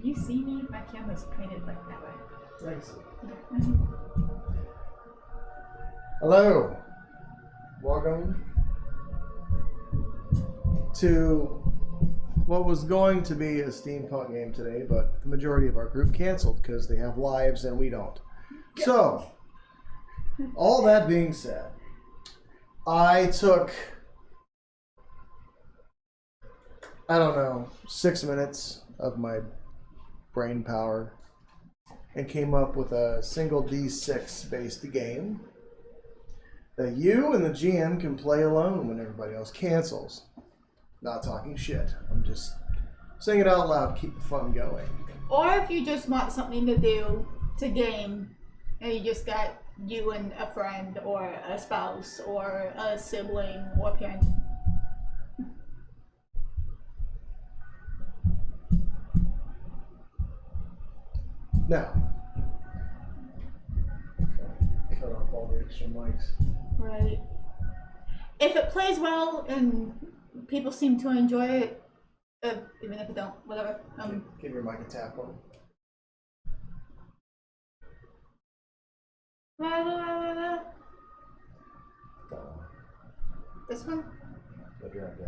Can you see me? My camera's pointed like that way. Thanks. Okay. Hello. Welcome to what was going to be a steampunk game today, but the majority of our group canceled because they have lives and we don't. So, all that being said, I took, 6 minutes of my brain power and came up with a single D6 based game that you and the GM can play alone when everybody else cancels. Not talking shit. I'm just saying it out loud, keep the fun going. Or if you just want something to do to game, and you just got you and a friend, or a spouse, or a sibling, or parent. Now, cut off all the extra mics. Right. If it plays well and people seem to enjoy it, even if it don't, whatever. Give your mic a tap on. This one? Let your hand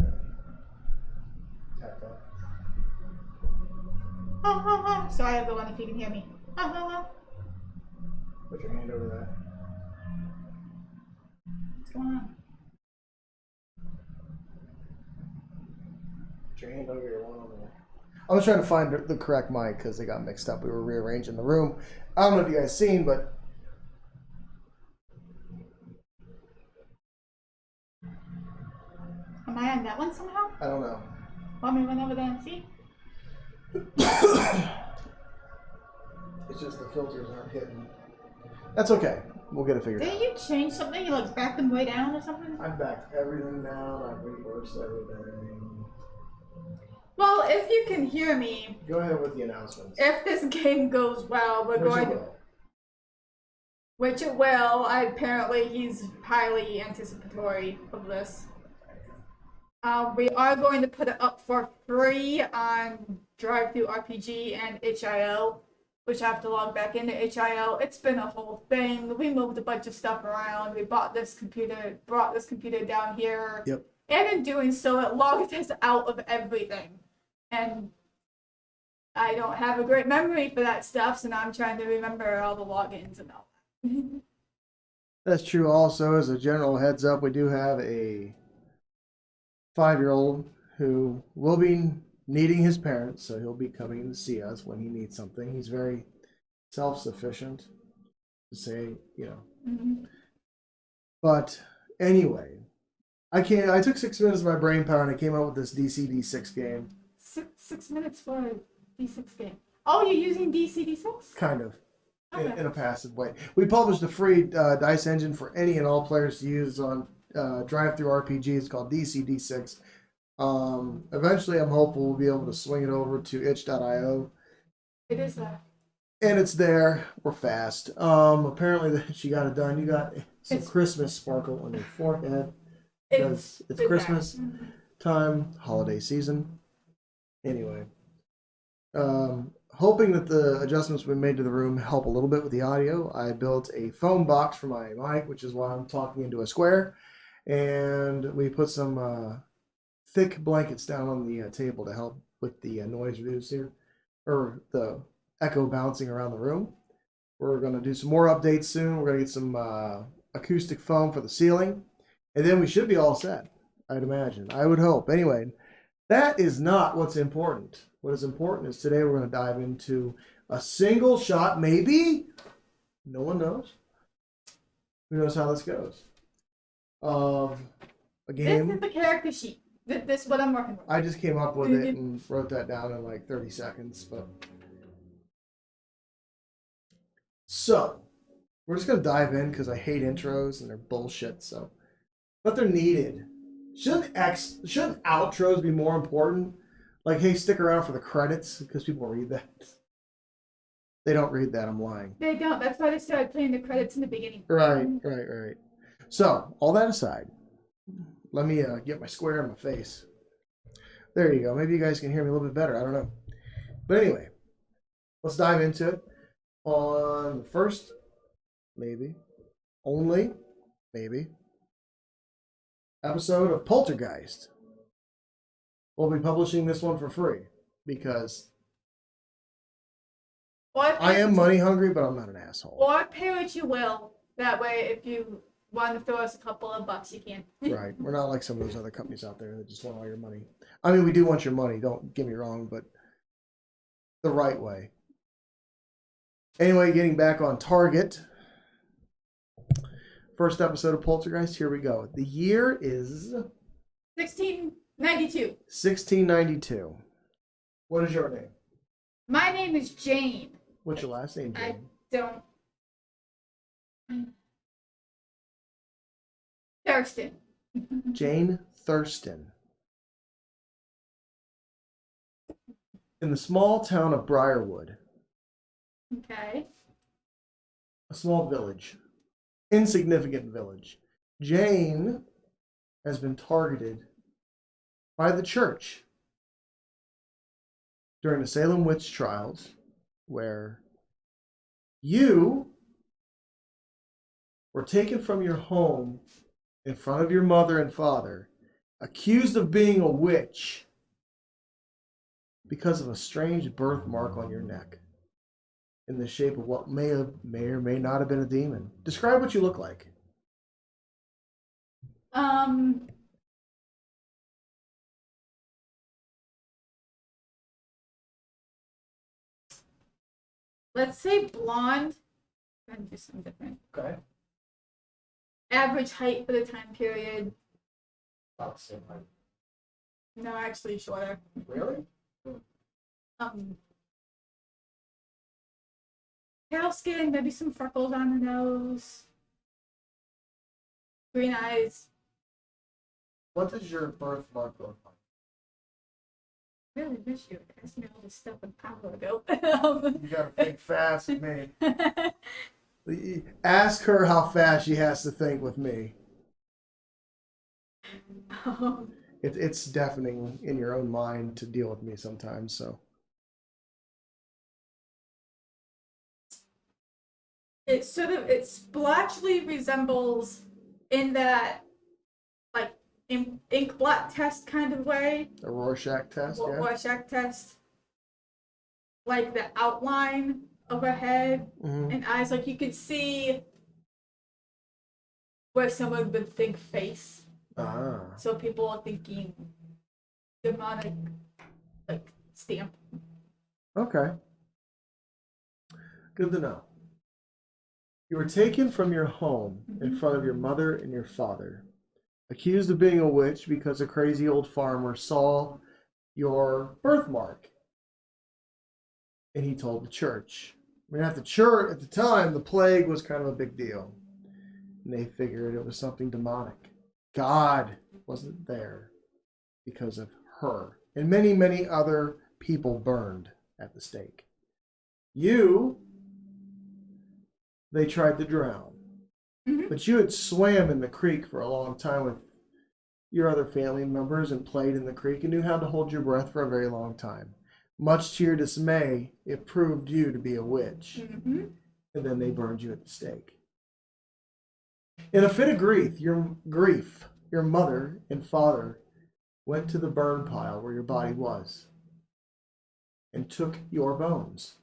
tap that. Sorry everyone if you can hear me. Put your hand over that. What's going on? Put your hand over your one over there. I was trying to find the correct mic because they got mixed up. We were rearranging the room. I don't know if you guys seen, but Am I on that one somehow? I don't know. Want me to run over there and see? It's just the filters aren't hitting. That's okay. We'll get it figured out. Didn't you change something? You like back them way down or something? I've backed everything down. I've reversed everything. Well, if you can hear me, Go ahead with the announcements. if this game goes well, we're going to... Which it will. Apparently he's highly anticipatory of this. We are going to put it up for free on Drive-Thru RPG and HIL, which I have to log back into HIL. It's been a whole thing. We moved a bunch of stuff around. We brought this computer down here. Yep. And in doing so, it logged us out of everything. And I don't have a great memory for that stuff, so now I'm trying to remember all the logins and all that. That's true. Also, as a general heads up, we do have a 5-year-old who will be needing his parents, so he'll be coming to see us when he needs something. He's very self-sufficient, to say, Mm-hmm. But anyway, I took 6 minutes of my brain power and I came up with this DC-D6 game. 6 minutes for a D6 game. Oh, you're using DC-D6? Kind of. Okay. In a passive way. We published a free dice engine for any and all players to use on Drive-Thru RPG. It's called DC-D6. Eventually, I'm hopeful we'll be able to swing it over to itch.io. It is that. And it's there. We're fast. Apparently, she got it done. You got some Christmas sparkle on your forehead. Because it's Christmas time, holiday season. Anyway. Hoping that the adjustments we made to the room help a little bit with the audio, I built a foam box for my mic, which is why I'm talking into a square. And we put some thick blankets down on the table to help with the noise reducer, or the echo bouncing around the room. We're going to do some more updates soon. We're going to get some acoustic foam for the ceiling. And then we should be all set, I'd imagine. I would hope. Anyway, that is not what's important. What is important is today we're going to dive into a single shot, maybe. No one knows. Who knows how this goes? Of a game. This is the character sheet. This is what I'm working with. I just came up with it and wrote that down in like 30 seconds. So, we're just going to dive in because I hate intros and they're bullshit. But they're needed. Shouldn't outros be more important? Like, hey, stick around for the credits because people read that. They don't read that, I'm lying. They don't. That's why they started playing the credits in the beginning. Right. So, all that aside, let me get my square in my face. There you go. Maybe you guys can hear me a little bit better. I don't know. But anyway, let's dive into it. On the first, maybe, only, maybe, episode of Poltergeist, we'll be publishing this one for free because I am money hungry, but I'm not an asshole. Or pay what you will. That way, if you want to throw us a couple of bucks, you can. Right. We're not like some of those other companies out there that just want all your money. I mean, we do want your money, don't get me wrong, but the right way. Anyway, getting back on target. First episode of Poltergeist, here we go. The year is 1692. 1692. What is your name? My name is Jane. What's your last name, Jane? I don't. Thurston. Jane Thurston. In the small town of Briarwood. Okay. A small village. Insignificant village. Jane has been targeted by the church during the Salem witch trials, where you were taken from your home in front of your mother and father, accused of being a witch because of a strange birthmark on your neck in the shape of what may or may not have been a demon. Describe what you look like. Let's say blonde. I'm gonna do something different. Okay. Average height for the time period. About the same height. No, actually shorter. Really? Pale skin, maybe some freckles on the nose. Green eyes. What does your birthmark look like? Really miss you. Asked me all this stuff an hour ago. You gotta think fast with me. Ask her how fast she has to think with me. It's deafening in your own mind to deal with me sometimes, so. It splotchly resembles in that like ink blot test kind of way. A Rorschach test, yeah? Rorschach test. Like the outline of her head and eyes, like you could see where someone would think face. So people are thinking demonic, like stamp. Okay. Good to know. You were taken from your home in front of your mother and your father, accused of being a witch because a crazy old farmer saw your birthmark. And he told the church. I mean, at the time, the plague was kind of a big deal. And they figured it was something demonic. God wasn't there because of her. And many, many other people burned at the stake. They tried to drown. But you had swam in the creek for a long time with your other family members and played in the creek and knew how to hold your breath for a very long time. Much to your dismay, it proved you to be a witch. And then they burned you at the stake. In a fit of grief, your mother and father went to the burn pile where your body was and took your bones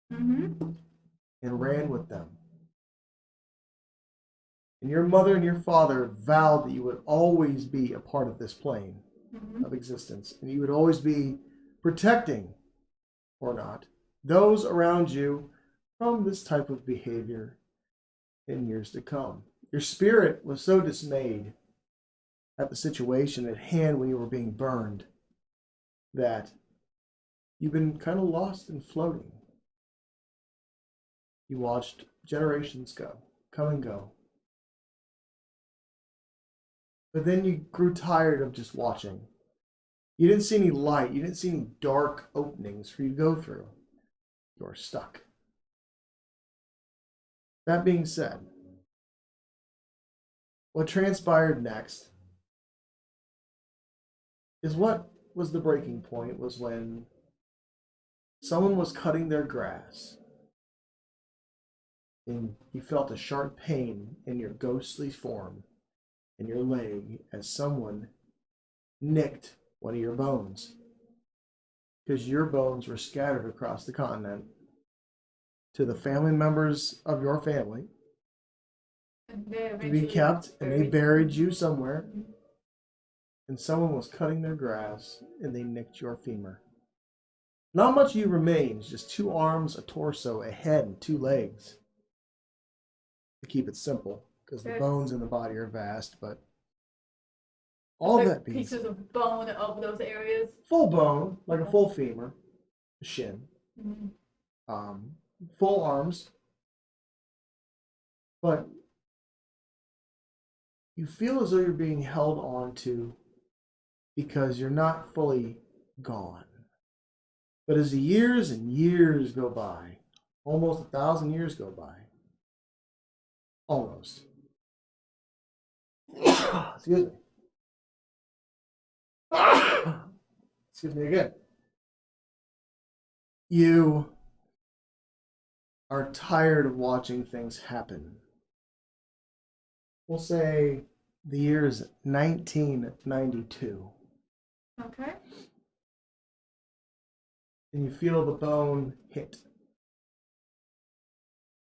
and ran with them. And your mother and your father vowed that you would always be a part of this plane of existence, and you would always be protecting, or not, those around you from this type of behavior in years to come. Your spirit was so dismayed at the situation at hand when you were being burned that you've been kind of lost and floating. You watched generations come and go. But then you grew tired of just watching. You didn't see any light. You didn't see any dark openings for you to go through. You were stuck. That being said, what transpired next is what was the breaking point was when someone was cutting their grass, and you felt a sharp pain in your ghostly form in your leg as someone nicked one of your bones, because your bones were scattered across the continent to the family members of your family to be kept, and they buried you somewhere. And someone was cutting their grass and they nicked your femur. Not much of you remains, just 2 arms, a torso, a head, and 2 legs. To keep it simple, because the bones in the body are vast, but all like that being pieces of bone of those areas. full bone, like a full femur, a shin, full arms, but you feel as though you're being held on to because you're not fully gone. But as the years and years go by, almost 1,000 years go by, almost. Excuse me. Excuse me again. You are tired of watching things happen. We'll say the year is 1992. Okay. And you feel the bone hit.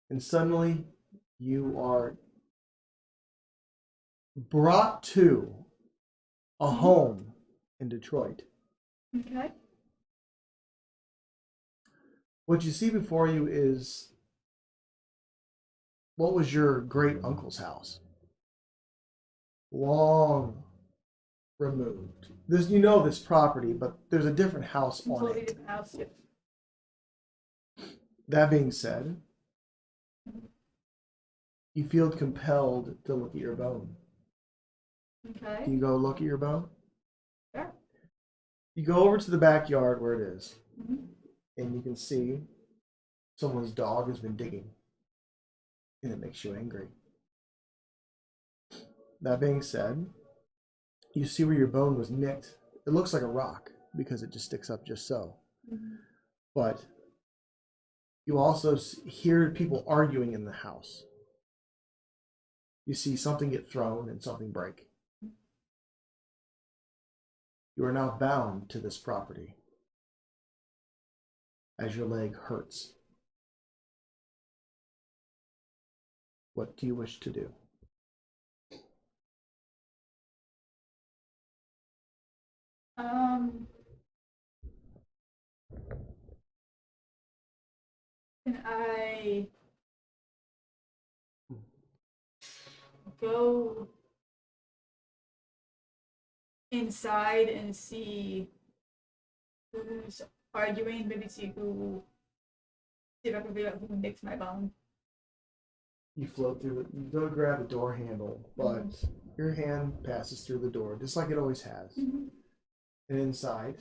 And suddenly you are brought to a home in Detroit. Okay. What you see before you is what was your great uncle's house. Long removed. There's, you know, this property, but there's a different house on Totally it. different house. Yep. That being said, you feel compelled to look at your bone. Okay. Can you go look at your bone? Sure. You go over to the backyard where it is, Mm-hmm. and you can see someone's dog has been digging, and it makes you angry. That being said, you see where your bone was nicked. It looks like a rock because it just sticks up just so. Mm-hmm. But you also hear people arguing in the house. You see something get thrown and something break. You are now bound to this property as your leg hurts. What do you wish to do? Can I go inside and see who's arguing? Maybe see if I can figure out who nicks my bone. You float through it. You go to grab the door handle, but your hand passes through the door, just like it always has. Mm-hmm. And inside,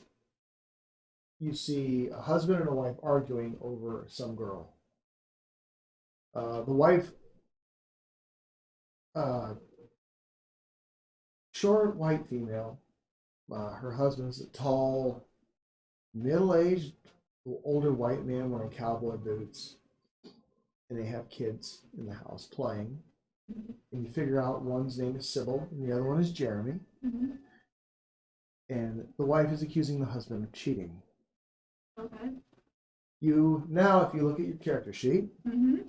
you see a husband and a wife arguing over some girl. The wife, short white female. Her husband's a tall, middle-aged, older white man wearing cowboy boots. And they have kids in the house playing. And you figure out one's name is Sybil and the other one is Jeremy. Mm-hmm. And the wife is accusing the husband of cheating. Okay. You now, if you look at your character sheet, Mm-hmm.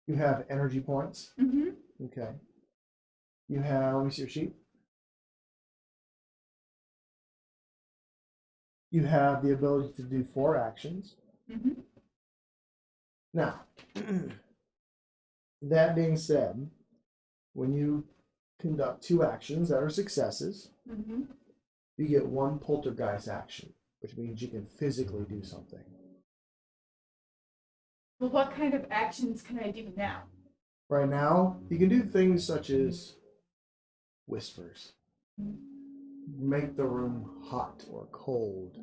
you have energy points. Mm-hmm. Okay. You have, let me see your sheet. You have the ability to do 4 actions. Mm-hmm. Now, that being said, when you conduct 2 actions that are successes, Mm-hmm. you get 1 poltergeist action, which means you can physically do something. Well, what kind of actions can I do now? Right now, you can do things such as whispers, make the room hot or cold,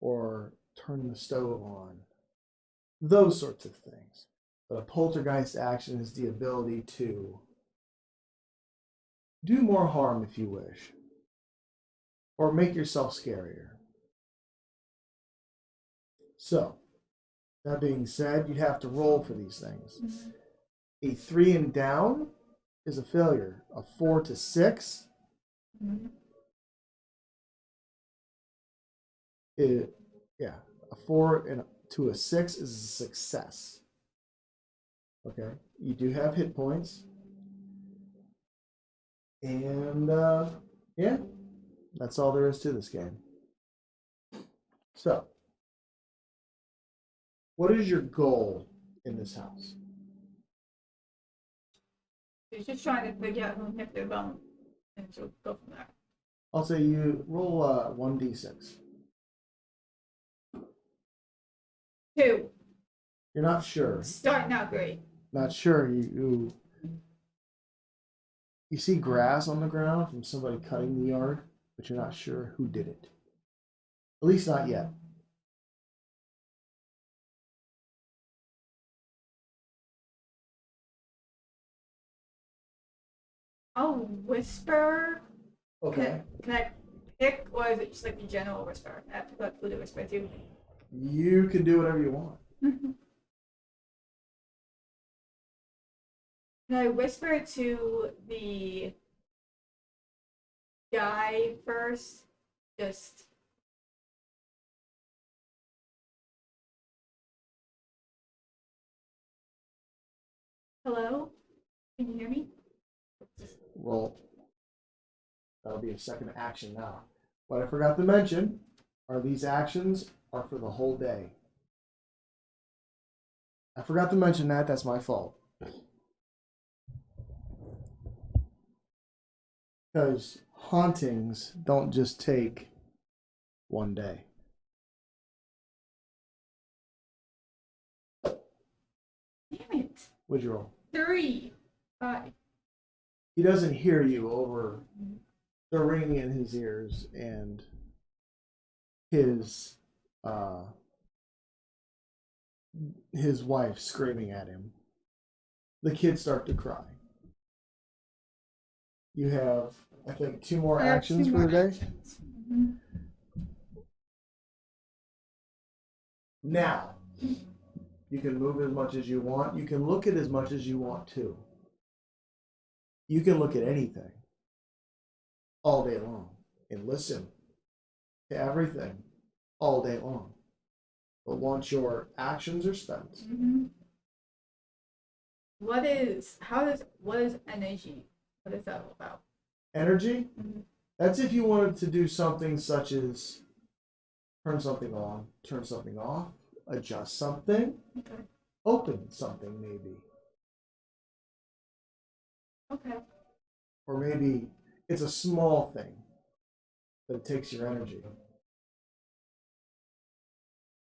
or turn the stove on, those sorts of things. But a poltergeist action is the ability to do more harm if you wish, or make yourself scarier. So, that being said, you'd have to roll for these things. Mm-hmm. A 3 and down is a failure. A 4 to 6 Mm-hmm. a 4 and to a 6 is a success. Okay, you do have hit points. And yeah, that's all there is to this game. So, what is your goal in this house? He's just trying to figure out who hit their bone, and so go from there. I'll say you roll 1d6. 2. You're not sure. Starting out great. Not sure. You see grass on the ground from somebody cutting the yard, but you're not sure who did it. At least not yet. I'll whisper. Okay. Can I pick, or is it just like a general whisper? I have to put who to whisper to. You can do whatever you want. Can I whisper to the guy first? Just. Hello? Can you hear me? Roll. That'll be a second action now. What I forgot to mention are these actions are for the whole day. I forgot to mention that. That's my fault. Because hauntings don't just take one day. Damn it. What'd you roll? 3. 5. He doesn't hear you over the ringing in his ears and his wife screaming at him. The kids start to cry. You have, I think, 2 more actions for the day. Mm-hmm. Now, you can move as much as you want. You can look at as much as you want to. You can look at anything all day long and listen to everything all day long. But once your actions are spent, Mm-hmm. What is energy? What is that all about? energy, Mm-hmm. that's if you wanted to do something such as turn something on, turn something off, adjust something, Okay. open something maybe. Okay. Or maybe it's a small thing, but it takes your energy.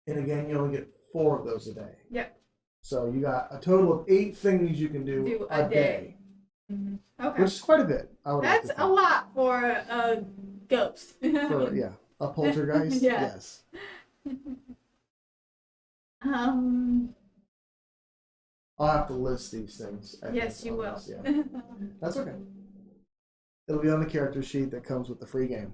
And again, you only get 4 of those a day. Yep. So you got a total of 8 things you can do a day. Mm-hmm. Okay. Which is quite a bit. That's a lot for a ghost. For a poltergeist. Yeah. Yes. I'll have to list these things. Yes, you will. Yeah. That's okay. It'll be on the character sheet that comes with the free game.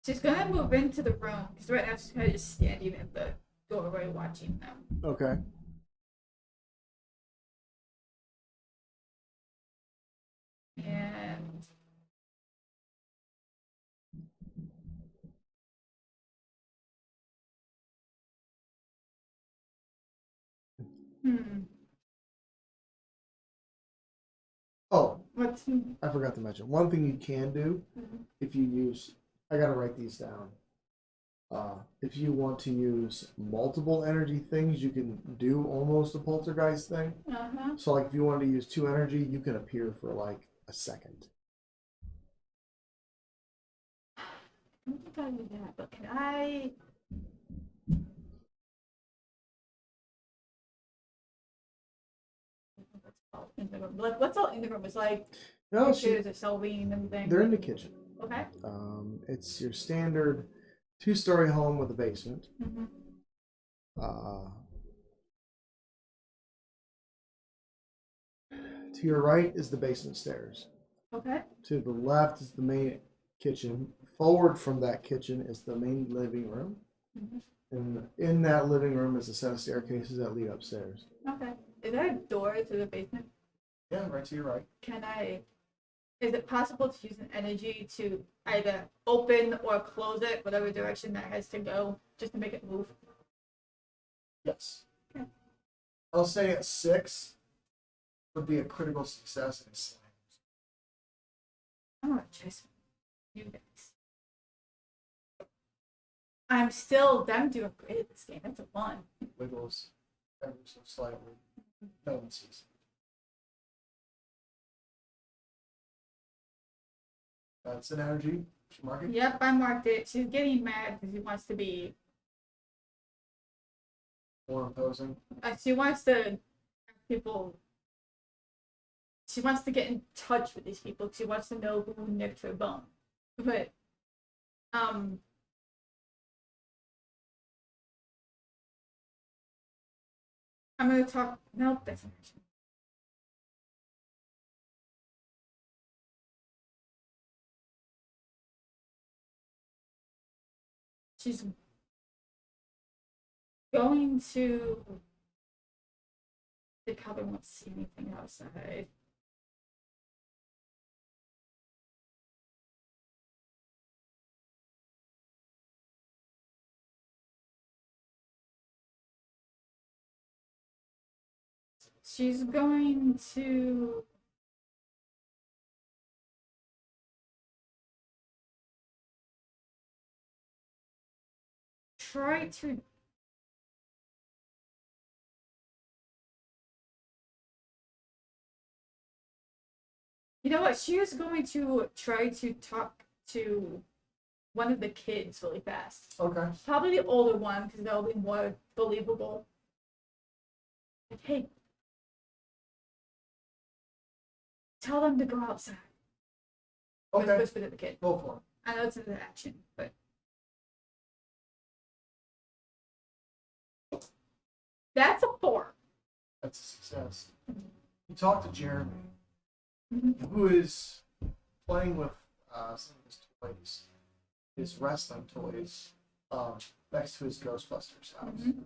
She's gonna move into the room because right now she's kind of just standing at the doorway watching them. Okay. And Oh, what's I forgot to mention. One thing you can do if you use, I gotta write these down. If you want to use multiple energy things, you can do almost a poltergeist thing. So, like, if you wanted to use 2 energy, you can appear for like a second. I don't think I do that, but can I? What's all in the room? It's like No, pictures of Sylvie and everything. they're in the kitchen. Okay. It's your standard 2-story home with a basement. Mm-hmm. To your right is the basement stairs. Okay. To the left is the main kitchen. Forward from that kitchen is the main living room. Mhm. And in that living room is a set of staircases that lead upstairs. Okay. Is there a door to the basement? Yeah, right to your right. Is it possible to use an energy to either open or close it, whatever direction that has to go, just to make it move? Yes. Okay. I'll say a 6 would be a critical success in a slam. I'm gonna try some you guys. I'm doing great at this game. That's a 1. Wiggles ever so slightly. No one sees it. That's an energy. Should mark it? Yep, I marked it. She's getting mad because she wants to be. More imposing. She wants to have people. She wants to get in touch with these people. She wants to know who nicked her bone. But, I'm gonna talk. Nope, that's not. She's going to. They probably won't see anything outside. She's going to. Try to. You know what? She is going to try to talk to one of the kids really fast. Okay. Probably the older one, because that'll be more believable. Like, hey, tell them to go outside. Okay. Whisper to the kid. Go for it. I know it's an action, but that's a 4. That's a success. You talk to Jeremy, Mhm. who is playing with some of his toys, his wrestling toys, next to his Ghostbusters house. Mhm.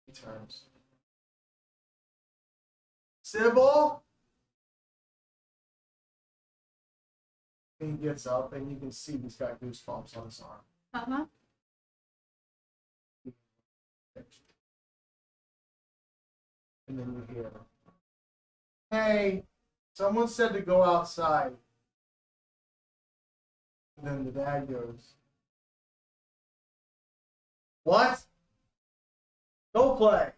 He turns. Sybil? And he gets up, and you can see he's got goosebumps on his arm. Uh-huh. And then you hear, hey, someone said to go outside. And then the dad goes, what? Go play.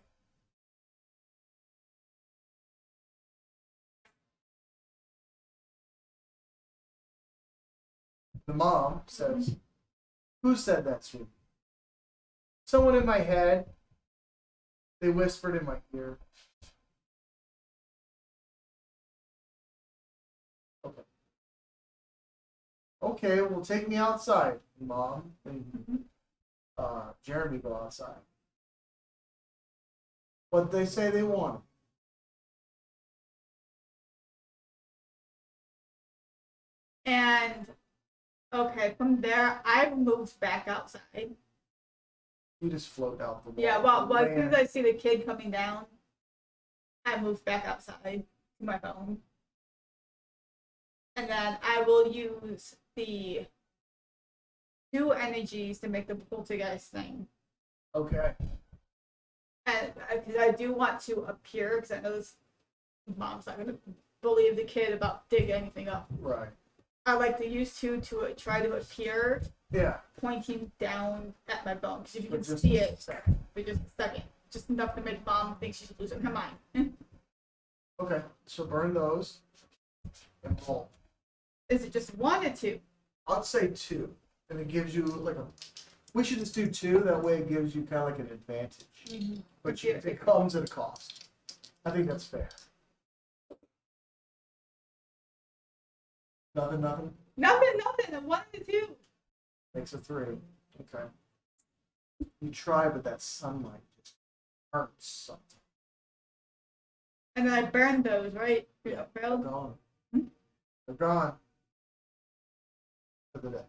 The mom says, who said that, sweetie? Someone in my head. They whispered in my ear. Okay. Okay, well, take me outside, Mom. And Jeremy go outside. What they say they want. And okay, from there I've moved back outside. You just float out the wall. Yeah, well as soon as I see the kid coming down, I move back outside to my phone. And then I will use the 2 energies to make the poltergeist thing. Okay. And because I do want to appear, because I know this mom's not going to believe the kid about digging anything up. Right. I like to use 2 to try to appear, Yeah. pointing down at my bone. Because if you For can just see a it second. for just a second, just enough to make mom think she's losing her mind. Okay, so burn those and pull. Is it just 1 or 2? I'd say 2, and it gives you like a. We should just do 2. That way, it gives you kind of like an advantage. Mm-hmm. But it comes at a cost. I think that's fair. Nothing. Nothing. A 1 and a 2. Makes a 3. Okay. You try, but that sunlight just hurts something. And then I burned those, right? Yeah, they're Burned? gone. Hmm? They're gone for the day.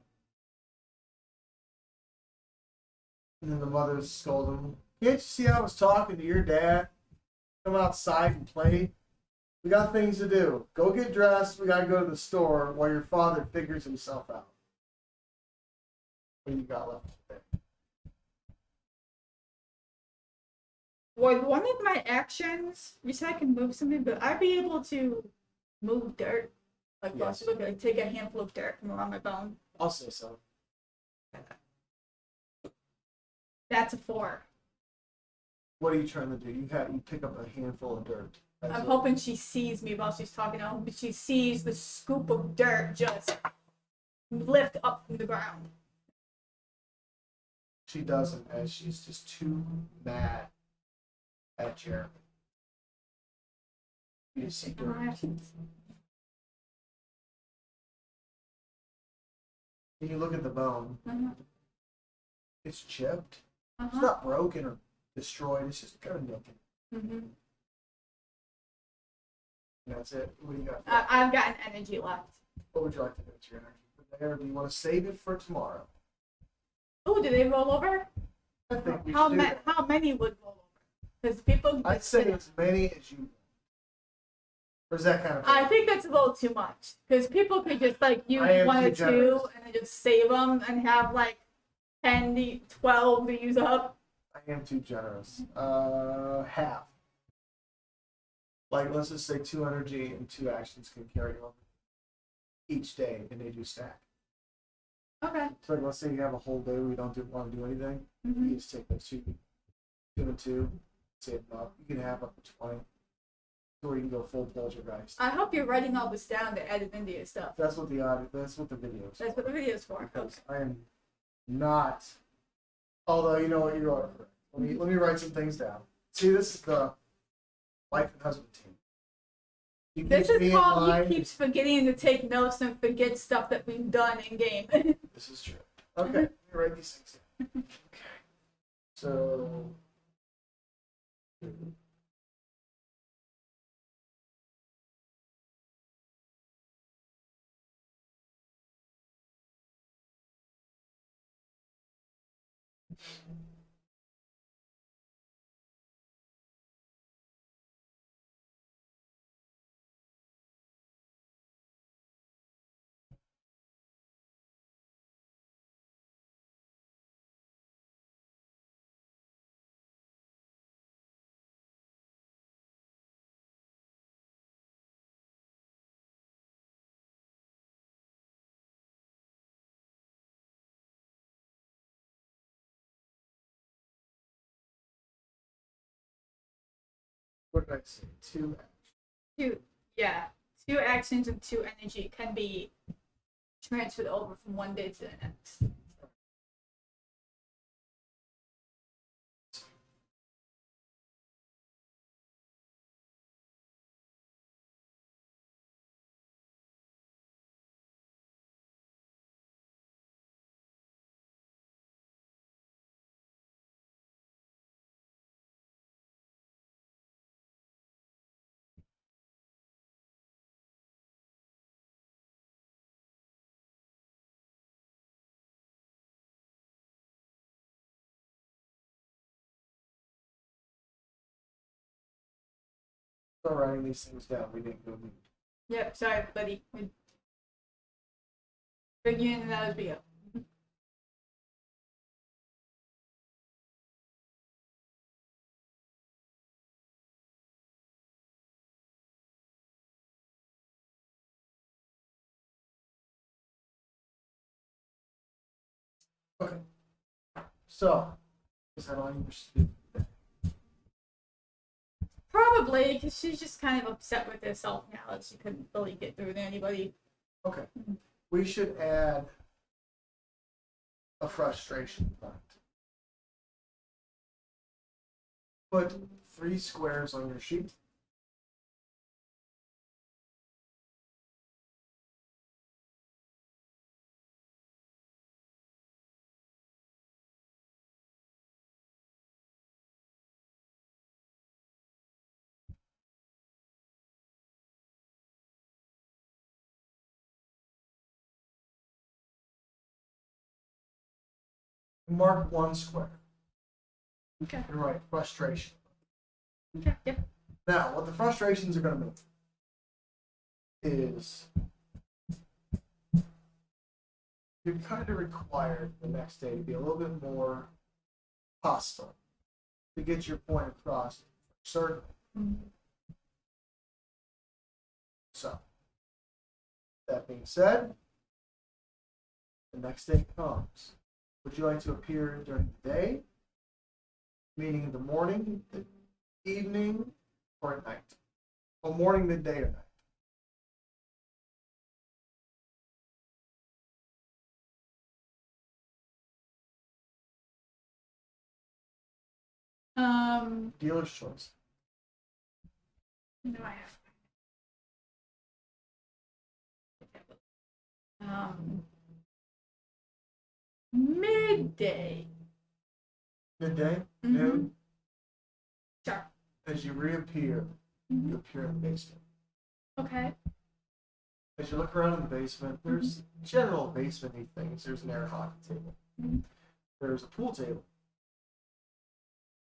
And then the mothers scold him. Can't you see I was talking to your dad? Come outside and play. We got things to do. Go get dressed. We gotta go to the store while your father figures himself out. What do you got left today? Would one of my actions, you said I can move something, but I'd be able to move dirt? Like, Yes. like take a handful of dirt from around my bone. I'll say so. That's a 4. What are you trying to do? You pick up a handful of dirt. That's I'm it. hoping she sees me while she's talking. I hope she sees the scoop of dirt just lift up from the ground. She doesn't, as she's just too mad at Jeremy. You see dirt. My actions. When you look at the bone, Uh-huh. it's chipped. It's Uh-huh. not broken or destroyed. It's just kind of broken. Mm-hmm. And that's it. What do you got? I've got an energy left. What would you like to do with your energy for there? Or do you want to save it for tomorrow? Oh, do they roll over? I think we How should do that. how many would roll over? Because people. I'd say as many as you want. Or is that kind of? I think that's a little too much because people could just like use I am 1 or too 2 generous. and then just save them and have like 10 to 12 to use up. I am too generous. Half. Like, let's just say 2 energy and 2 actions can carry over each day, and they do stack. Okay. So, like, let's say you have a whole day where you don't want to do anything. Mm-hmm. You just take those 2 and 2, save them up. You can have up to 20. Or you can go full poltergeist. I hope you're writing all this down to edit into your stuff. That's what the audio. That's what the video is. That's what the video's for. Because I am not. Although you know what, you are correct. Let me write some things down. See, this is the wife and husband team. You This keep me is in how he line. keeps forgetting to take notes and forget stuff that we've done in game. This is true. Okay, let me write these things down. Okay. So. What did I say? 2 actions. 2 actions and 2 energy can be transferred over from one day to the next. Start writing these things down. We didn't go meet. Yep, sorry, buddy. Big in and out as we go. Okay. So, is that all you wish to do? Probably, because she's just kind of upset with herself now that she couldn't really get through to anybody. Okay. We should add a frustration point. Put 3 squares on your sheet. Mark one square. Okay. You're right. Frustration. Okay. Yep. Now, what the frustrations are going to mean is you're kind of required the next day to be a little bit more hostile to get your point across. Certainly. Mm-hmm. So, that being said, the next day comes. Would you like to appear during the day, meaning in the morning, the evening, or at night? Or morning, midday, or night? Dealer's choice. No, I have. Midday. Midday, Mm-hmm. noon. Sure. As you reappear, Mm-hmm. you appear in the basement. Okay. As you look around in the basement, there's general basement-y things. There's an air hockey table. Mm-hmm. There's a pool table.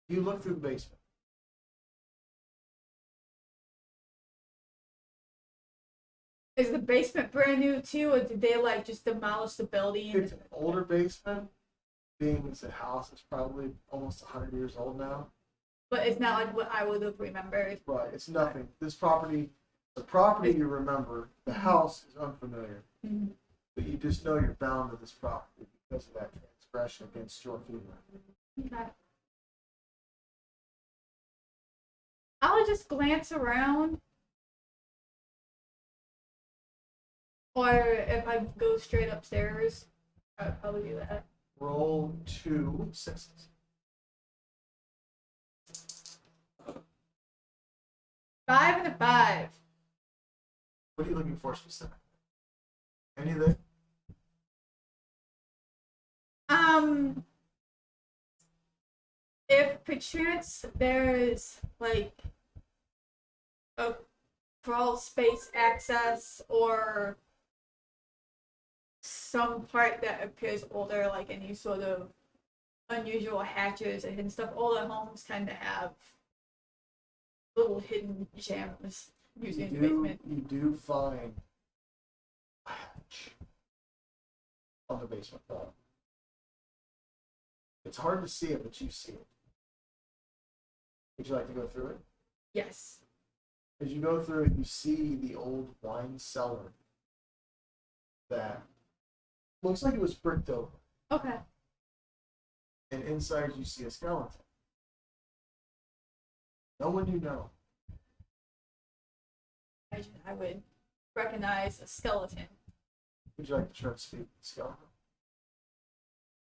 You look through the basement. Is the basement brand new too, or did they like just demolish the building? It's an older basement, being as the house is probably almost 100 years old now. But it's not like what I would have remembered. Right, it's nothing. This property, the property you remember, the house is unfamiliar. Mm-hmm. But you just know you're bound to this property because of that transgression against your female. Okay. I'll just glance around. Or if I go straight upstairs, I would probably do that. Roll 2 6s. 5 and a 5. What are you looking for specifically? Anything? If perchance there's like a crawl space access or some part that appears older, like any sort of unusual hatches and hidden stuff, older homes tend to have little hidden gems usually in the basement. You do find a hatch on the basement floor. It's hard to see it, but you see it. Would you like to go through it? Yes. As you go through it, you see the old wine cellar that looks like it was bricked over. Okay. And inside you see a skeleton. No one you know. I would recognize a skeleton. Would you like to try to speak to the skeleton?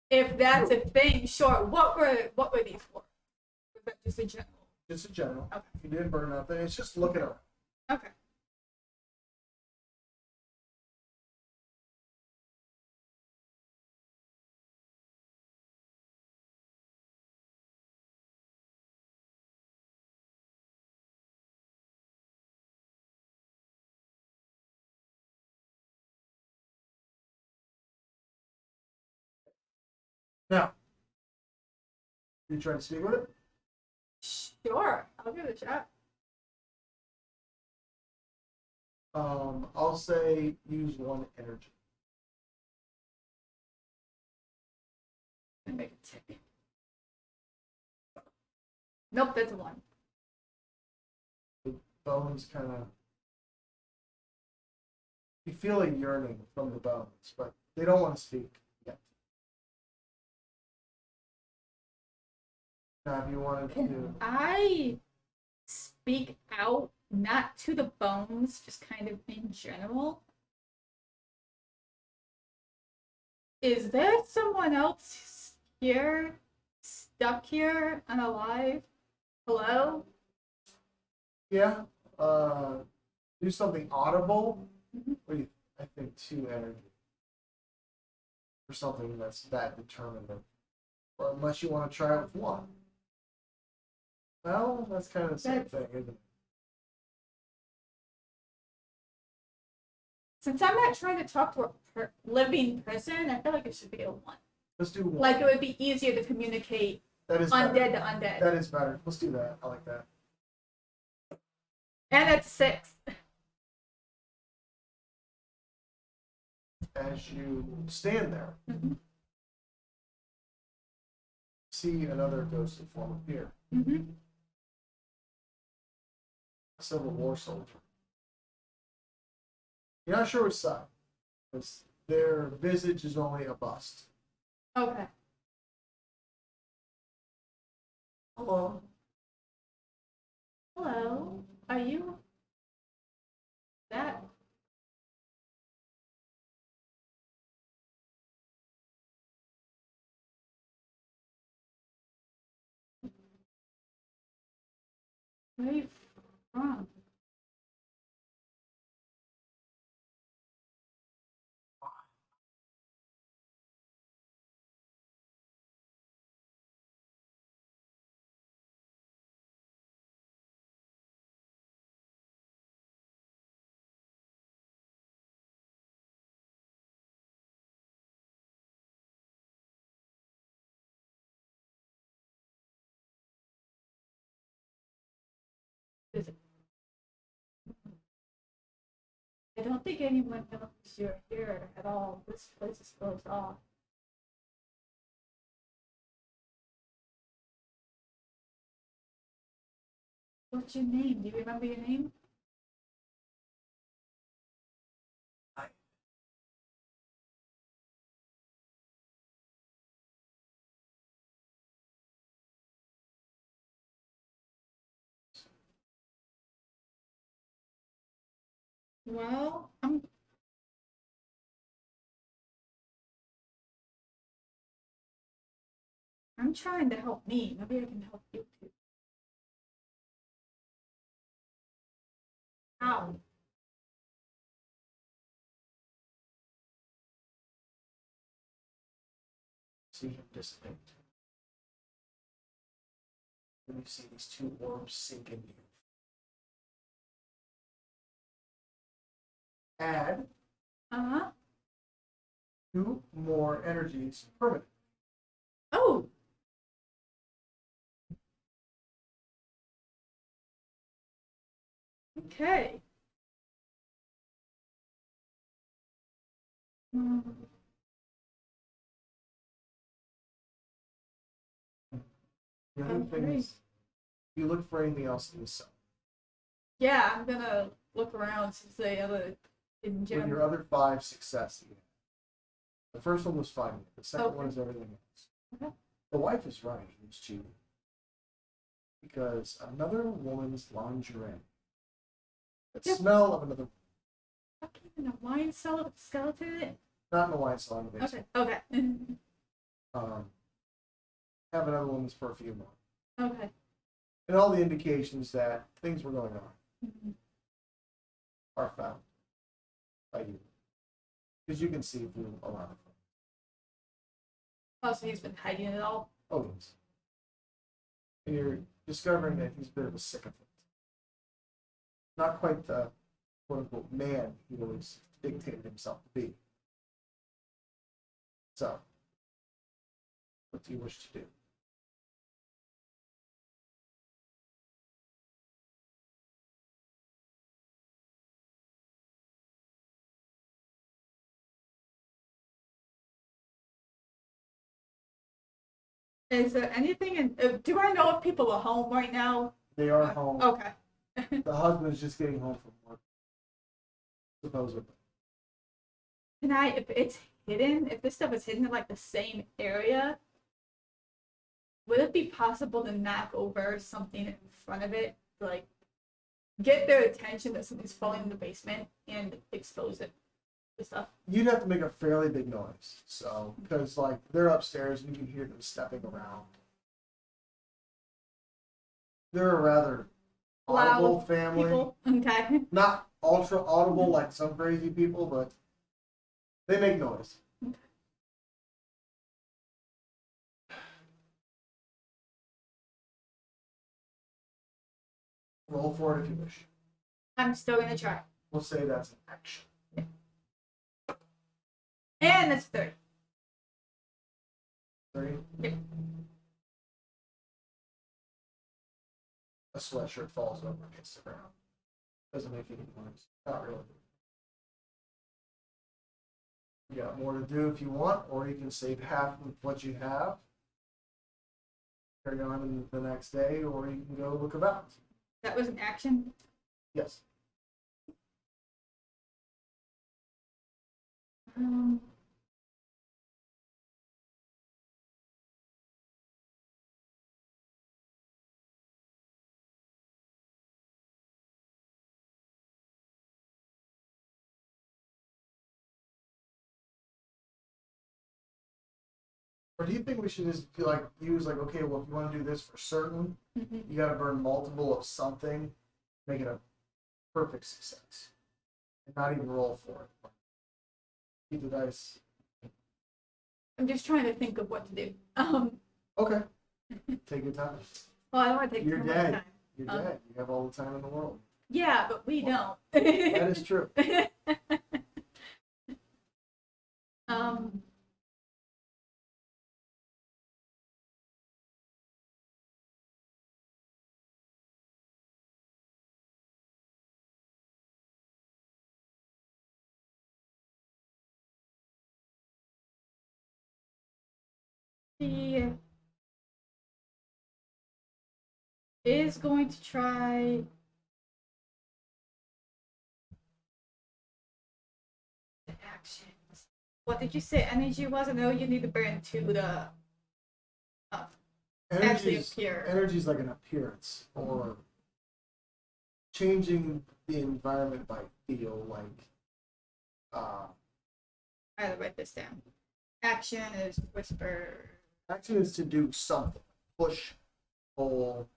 If that's a thing, sure. What were these for? Was that just a general? Just a general. Okay. You didn't burn nothing. It's just looking around. Okay. Now, you trying to speak with it? Sure. I'll give it a shot. I'll say use 1 energy. And make it tick. Nope, that's a 1. The bones kind of. You feel a yearning from the bones, but they don't want to speak yet. Now, if you wanted to. I speak out, not to the bones, just kind of in general. Is there someone else here, stuck here and alive? Hello? Yeah. Do something audible. Mm-hmm. What do you? I think 2 energy. For something that's that determinative. Or unless you want to try it with 1. Well, that's kind of the same thing, isn't it? Since I'm not trying to talk to a living person, I feel like it should be a 1. Let's do one. Like it would be easier to communicate That is undead better. to undead. That is better. Let's do that. I like that. And it's 6. As you stand there, see another ghostly form appear. A Civil War soldier. You're not sure which side, because their visage is only a bust. Okay. Hello. Hello. Are you that? Where are you from? Is it? I don't think anyone knows you're here at all. This place is closed off. What's your name? Do you remember your name? Well, I'm trying to help me. Maybe I can help you too. How? See him dissipate. Then you see these two orbs sink into you. Add 2 more energies permanent. Oh. Okay. The other thing is, you look for anything else in the cell. Yeah, I'm gonna look around to see the other hidden With gems. your other 5 successes. The first one was fine. The second one is everything else. Okay. The wife is right. He was cheating. Because another woman's lingerie. The smell of another. Fucking in a wine cellar with a skeleton in it? Not in the wine cellar in the basement. Okay. Have another woman's perfume on. Okay. And all the indications that things were going on are found by you. Because you can see through a lot of them. Oh, so he's been hiding it all? Oh, yes. And you're discovering that he's a bit of a sycophant. Not quite the quote-unquote man he always dictated himself to be. So, what do you wish to do? Is there anything in... do I know if people are home right now? They are home. Okay. The husband's just getting home from work. Supposedly. Can I... If it's hidden, if this stuff is hidden in, like, the same area, would it be possible to knock over something in front of it? Like, get their attention that something's falling in the basement and expose it. The stuff. You'd have to make a fairly big noise. So, because, like, they're upstairs and you can hear them stepping around. They're a rather audible family. People. Okay. Not ultra audible like some crazy people, but they make noise. Okay. Roll for it if you wish. I'm still gonna try. We'll say that's an action. And that's 30. 3? Yep. A sweatshirt falls over and hits the ground. Doesn't make any noise. Not really. You got more to do if you want, or you can save half of what you have, carry on in the next day, or you can go look about. That was an action? Yes. Or do you think we should just use okay, well, if you want to do this for certain, you got to burn multiple of something, make it a perfect success, and not even roll for it. Keep the dice. I'm just trying to think of what to do. Okay. Take your time. Well, I don't want to take You're too much dead. time. You're dead. You have all the time in the world. Yeah, but we don't. That is true. He is going to try the actions. What did you say energy was? I know you need to burn 2 to actually appear. Energy is like an appearance, or changing the environment by feel, like. I gotta write this down. Action is whisper. Action is to do something. Push, pull,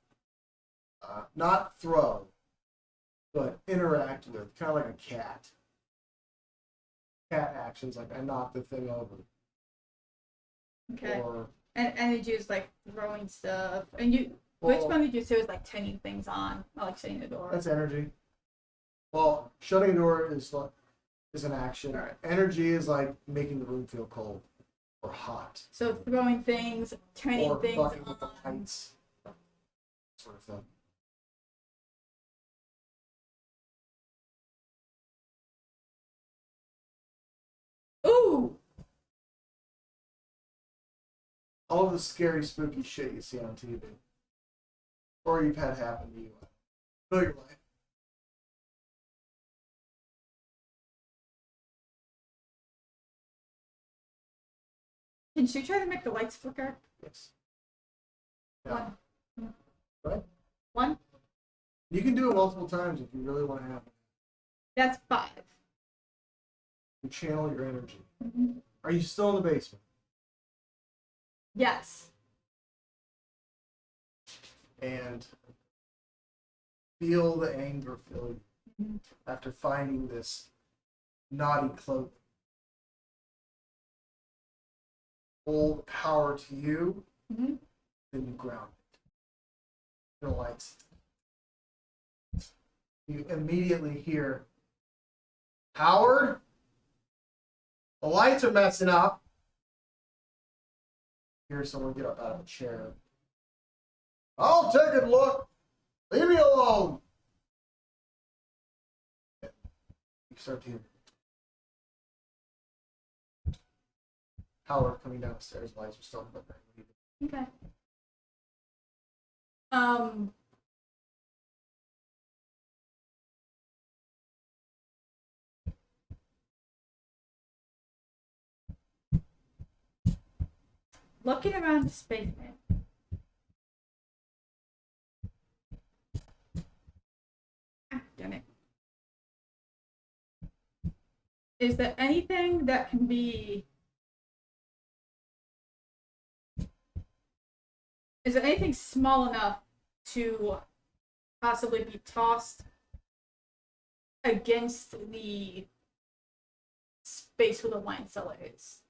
not throw, but interact with, kind of like a cat. Cat actions, like I knocked the thing over. Okay. Or, and energy is like throwing stuff. And you, which one did you say was like turning things on? Or like shutting the door? That's energy. Well, shutting a door is an action. Right. Energy is like making the room feel cold or hot. So throwing things, turning or things fucking on. with the lights, sort of thing. Ooh! All of the scary, spooky shit you see on TV, or you've had happen to you. Know your life. Can she try to make the lights flicker? Yes. Yeah. One. Right? One? You can do it multiple times if you really want to have it. That's 5. You channel your energy. Mm-hmm. Are you still in the basement? Yes. And feel the anger fill you after finding this naughty clothing. Hold power to you, then you ground it. The lights. You immediately hear, Howard, the lights are messing up. Hear someone get up out of a chair. I'll take a look. Leave me alone. You start to hear Howard coming down the stairs. Lights are still flickering. Okay. Looking around this basement. Ah, damn it. Is there anything that can be... Is there anything small enough to possibly be tossed against the space where the wine cellar is?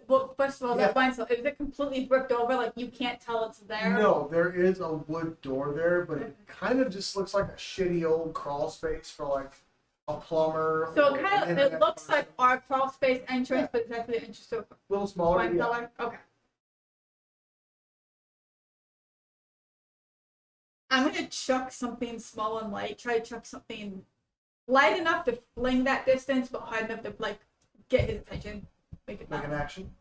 Well, first of all, that wine cellar, is it completely bricked over? Like, you can't tell it's there? No, there is a wood door there, but it kind of just looks like a shitty old crawl space for like a plumber. So it looks like our crawl space entrance, but it's actually the entrance to a little smaller. wine cellar? Okay. I'm gonna chuck something small and light. Try to chuck something light enough to fling that distance, but hard enough to like get his attention. Make it Make an bounce. action.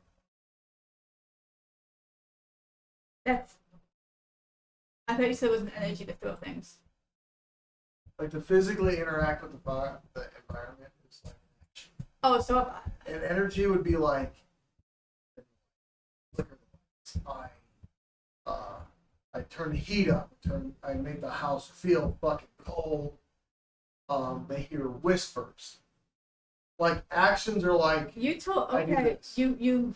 That's. I thought you said it was an energy to throw things. Like to physically interact with the environment. It's like an action. Oh, so if And energy would be like I turn the heat up. I make the house feel fucking cold. They hear whispers. Like actions are like you told I do okay, this. you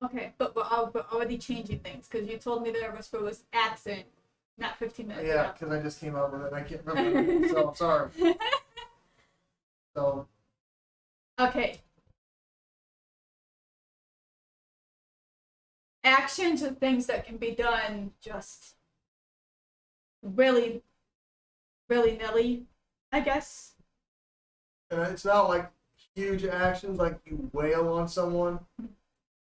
okay, but we're already changing things because you told me that our whisper was accent, not 15 minutes yeah, ago. because I just came up with it. I can't remember. So I'm sorry. So Okay. Actions are things that can be done just really, really nilly, I guess. and it's not like huge actions like you wail on someone,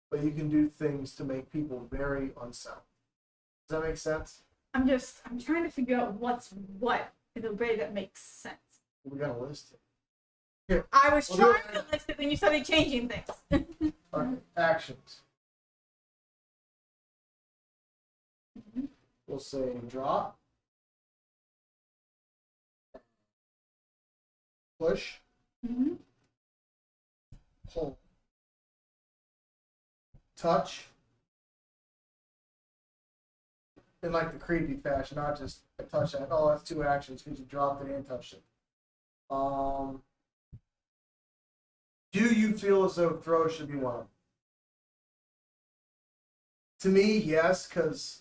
but you can do things to make people very unsettled. Does that make sense? I'm trying to figure out what's what in a way that makes sense. We got a list here. I was Well, trying to list it when you started changing things. Okay, actions. We'll say drop, push, Mm-hmm. pull, touch, in like the creepy fashion, not just I touch that. Oh, that's two actions because you dropped it and touched it. Do you feel as though throw should be one of them? To me, yes, because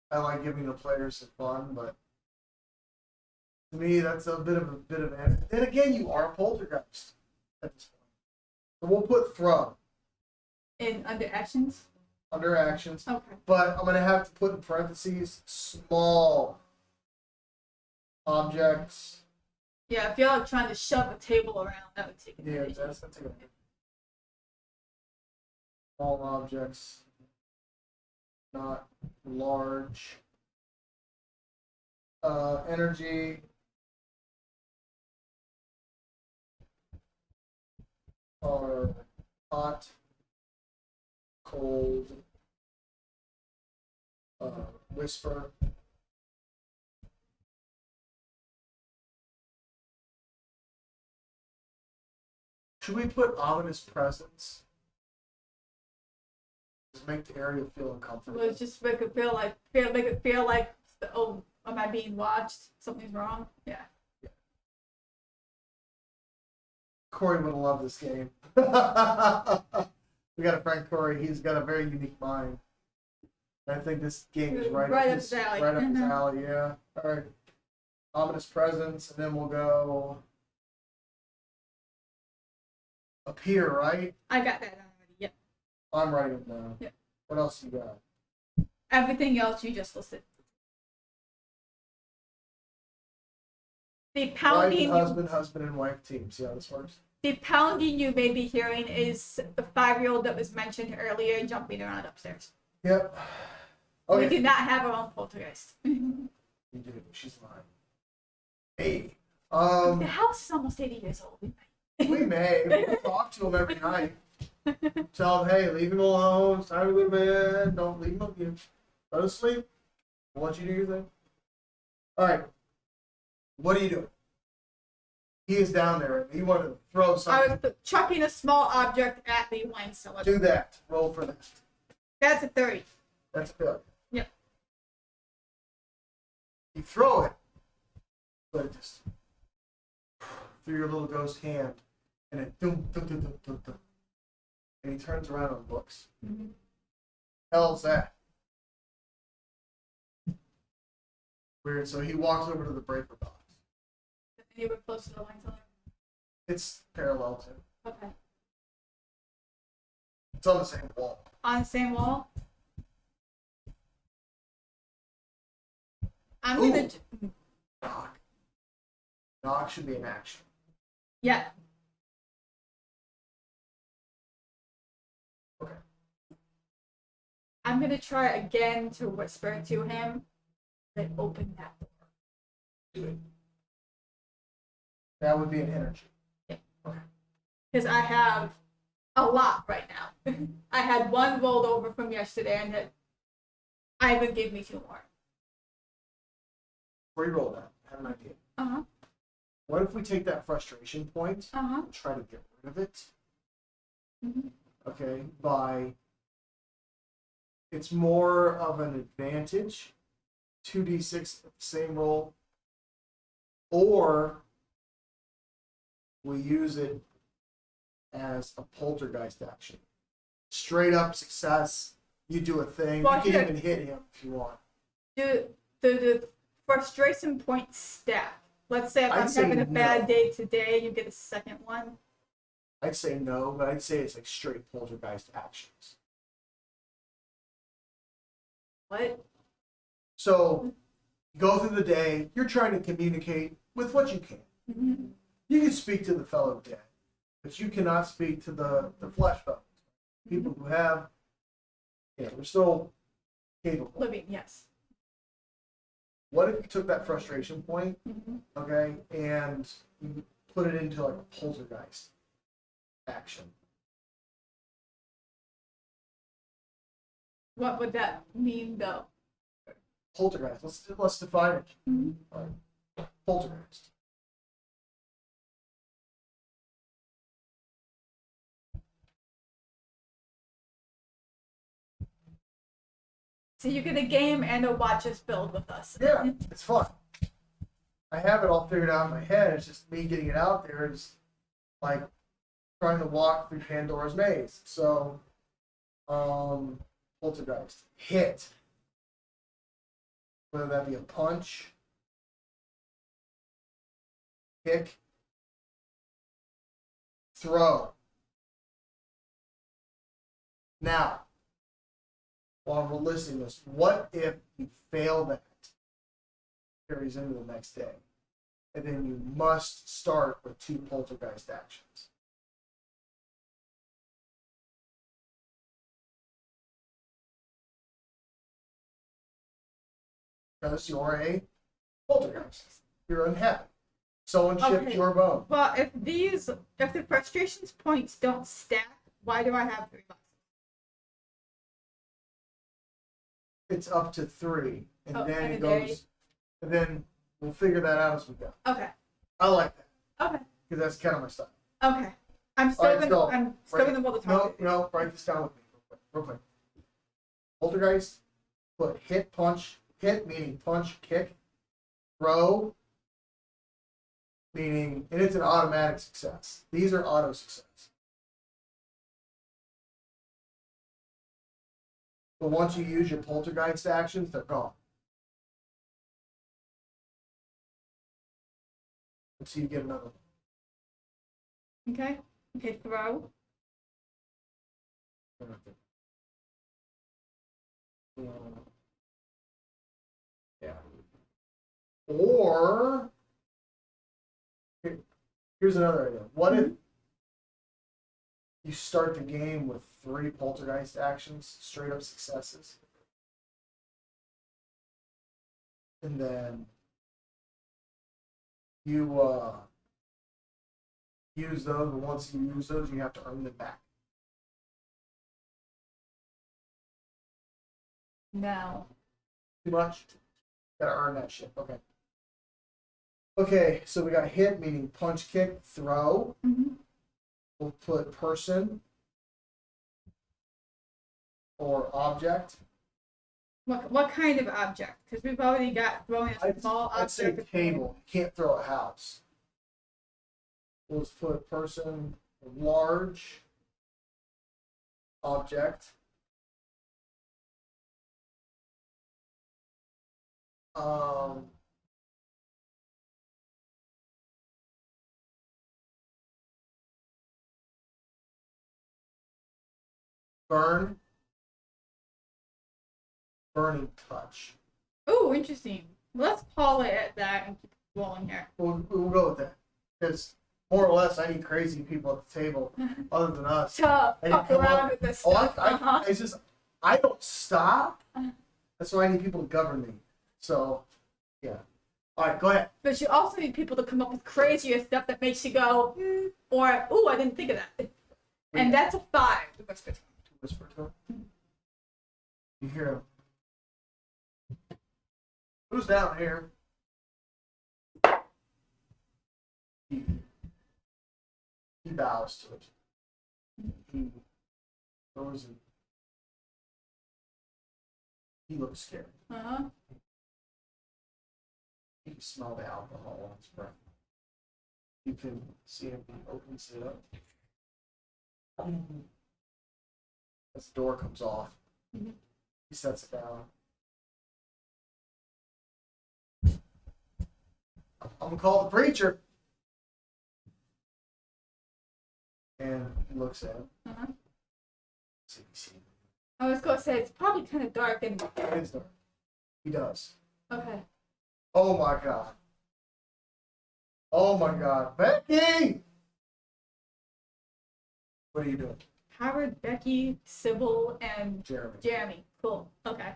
I like giving the players some fun, but to me, that's a bit of an. Then again, you are a poltergeist at this point. So we'll put throw In under actions. under actions, Okay. but I'm gonna have to put in parentheses small objects. Yeah, if you're like trying to shove a table around, that would take Yeah, advantage. that's a small objects, not large. Energy. Are hot, cold, whisper. Should we put ominous presence? Just make the area feel uncomfortable. Well, it's just make it feel like oh, am I being watched? Something's wrong. Yeah. Corey would love this game. We got a friend Corey. He's got a very unique mind. I think this game is right up his alley. Right up his alley. Yeah. All right. Ominous presence, and then we'll go up here, right? I got that already. Yep. I'm writing it down. Yep. What else you got? Everything else you just listed. The pounding. Husband and wife team. See how this works? The pounding you may be hearing is the 5-year-old that was mentioned earlier jumping around upstairs. Yep. Okay. We do not have our own poltergeist. You do. She's mine. Hey. The house is almost 80 years old. We may. We'll talk to him every night. Tell him, hey, leave him alone. It's time to go to bed. Don't leave him up here. Go to sleep. I'll let you do your thing. All right. What are you doing? He is down there. He wanted to throw something. I was chucking a small object at the wine cellar. Do that. Roll for that. That's a 30. That's good. Yep. You throw it, but it just through your little ghost hand, and it dum, dum, dum, dum, dum, dum. And he turns around and looks. Mm-hmm. Hell's that? Weird. So he walks over to the breaker box. Anywhere close to the wine cellar? It's parallel to. Okay. It's on the same wall. On the same wall? I'm gonna. Knock. Knock should be an action. Yeah. Okay. I'm gonna try again to whisper to him. They open that door. Do it. That would be an energy. Because I have a lot right now. I had one rolled over from yesterday, and Ivan gave me 2 more. Before you roll that, I have an idea. Uh-huh. What if we take that frustration point Uh-huh. and try to get rid of it? Mm-hmm. Okay, by it's more of an advantage, 2d6 same roll, or we use it as a poltergeist action. Straight up success. You do a thing. Well, you can here- even hit him if you want. The frustration point stack. Let's say if I'd I'm say having a bad no. day today, you get a second one. I'd say no, but I'd say it's like straight poltergeist actions. What? So, go through the day. You're trying to communicate with what you can. Mm-hmm. You can speak to the fellow dead, but you cannot speak to the flesh bones. People who have, they're still capable. Living, yes. What if you took that frustration point, Mm-hmm. okay, and you put it into like a poltergeist action? What would that mean, though? Poltergeist. Let's define it. Mm-hmm. All right. Poltergeist. So you get a game and a watch us build with us. Yeah, it's fun. I have it all figured out in my head. It's just me getting it out there. It's like trying to walk through Pandora's maze. So, poltergeist. Hit. Whether that be a punch, kick, throw. Now, while we're listening to this, what if you fail that? Carries into the next day. And then you must start with 2 poltergeist actions. Because you're a poltergeist. You're unhappy. Someone chipped Okay. your bone. Well, if the frustrations points don't stack, why do I have 3 boxes? It's up to 3. And Oh, then and it a day. goes. And then we'll figure that out as we go. Okay. I like that. Okay. Because that's kind of my style. Okay. I'm still All right, gonna so, I'm still right. gonna roll the top. No, write this down with me real quick. Poltergeist, put hit, punch, hit meaning punch, kick, throw, meaning, and it's an automatic success. These are auto success. But once you use your poltergeist actions, they're gone. And so you get another one. Okay. Okay, throw. Yeah. Or here's another idea. What if you start the game with 3 poltergeist actions, straight up successes, and then you use those, and once you use those, you have to earn them back. No. Too much? Gotta earn that shit. Okay. Okay, so we got hit, meaning punch, kick, throw. Mm-hmm. We'll put person or object. What kind of object? Because we've already got throwing a small I'd say object. table. You can't throw a house. We'll just put person, large object. Burn, burning touch. Oh, interesting. Let's call it at that and keep rolling here. We'll go with that. Because more or less, I need crazy people at the table other than us. To I fuck come around up- with this Oh, stuff. I don't stop. That's why I need people to govern me. So, yeah. All right, go ahead. But you also need people to come up with crazier stuff that makes you go, or, ooh, I didn't think of that. And that's a 5. The whisper tone. Whisper tone. You hear him. Who's down here? He bows to it. He goes and he looks scared. Uh-huh. You can smell the alcohol on his breath. You can see him, he opens it up. As the door comes off, he sets it down. I'm gonna call the preacher. And he looks at him. Uh-huh. See. I was going to say, it's probably kind of dark and... It is dark. He does. Okay. Oh my God. Oh my God. Becky! What are you doing? Howard, Becky, Sybil, and Jeremy. Cool. Okay.